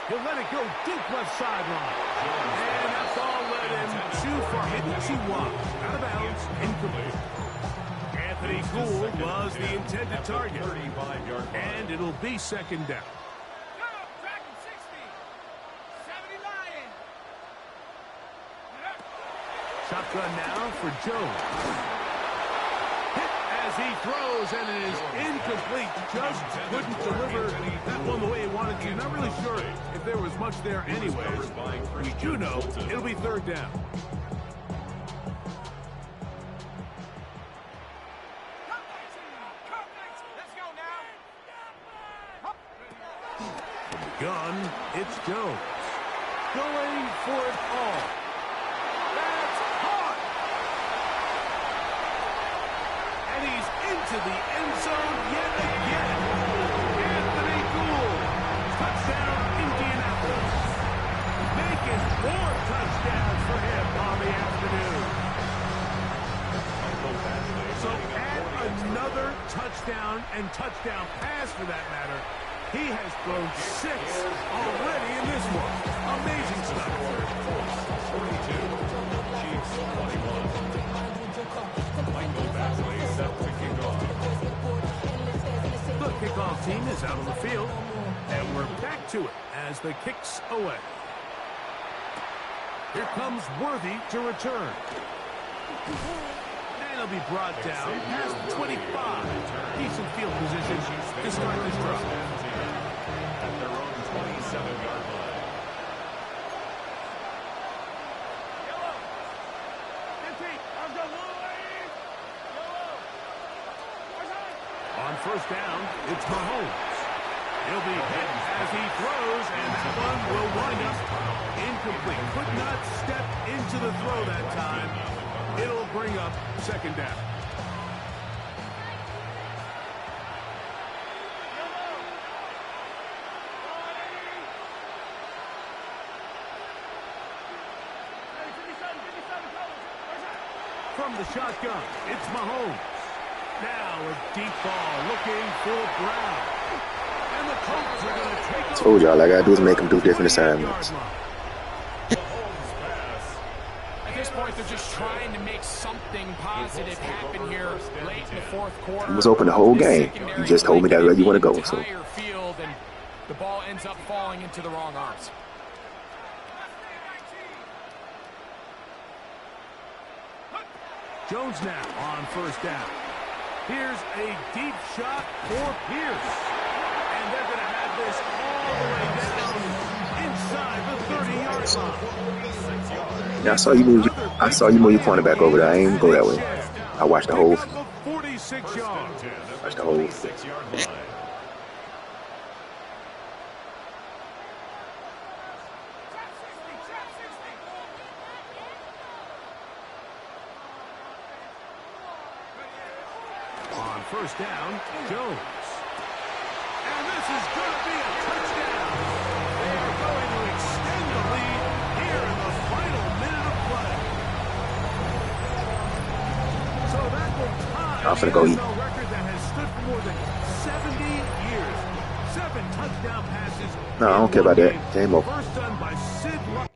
He'll let it go deep left sideline. And that's all led him too far. Maybe too wide. Out of bounds. Incomplete. Anthony Gould was the intended target. 35-yard line. And it'll be second down. Go, Dragon 60. 70 Lion. Shotgun now for Jones. Hit as he throws, and it is incomplete. Just couldn't deliver that one the way he wanted to. Not really sure if there was much there anyways. We do know it'll be third down. Let's go now. From the gun, it's Jones. Going for it all. That's hot. And he's into the end zone yet again. Anthony Gould. Touchdown, Indianapolis. Making more touchdowns for him on the afternoon. So add another touchdown and touchdown pass for that matter. He has thrown 6 already in this one. Amazing stuff. 42. Chiefs 21. Michael Basley set to kick off. The kickoff team is out on the field, and we're back to it as the kick's away. Here comes Worthy to return. And he'll be brought down past the 25. Decent field position to start this drive. At their own 27-yard line. On first down, it's Mahomes. He'll be hit as he throws, and that one will wind up incomplete. Could not step into the throw that time. It'll bring up second down. From the shotgun, it's Mahomes. Now a deep ball looking for Brown. And the Colts are going to take Told y'all, all I gotta do is make them do different assignments. At this point, they're just trying to make something positive happen here late in the fourth quarter. It was open the whole game. You just told me that where you want to go. So Field, and the ball ends up falling into the wrong arms. Jones now on first down. Here's a deep shot for Pierce. And they're going to have this all the way down inside the 30-yard line. yeah, I saw you move your cornerback over there. I ain't even go that way. I watched the whole. 46 yards. Watched the whole. 26-yard line. On first down, Jones. And this is going to be a touchdown. They are going to extend the lead here in the final minute of play. I'm finna go eat. Record that has stood for more than 70 years. 7 touchdown passes. No, I don't care about that. Game over. First done by Sid.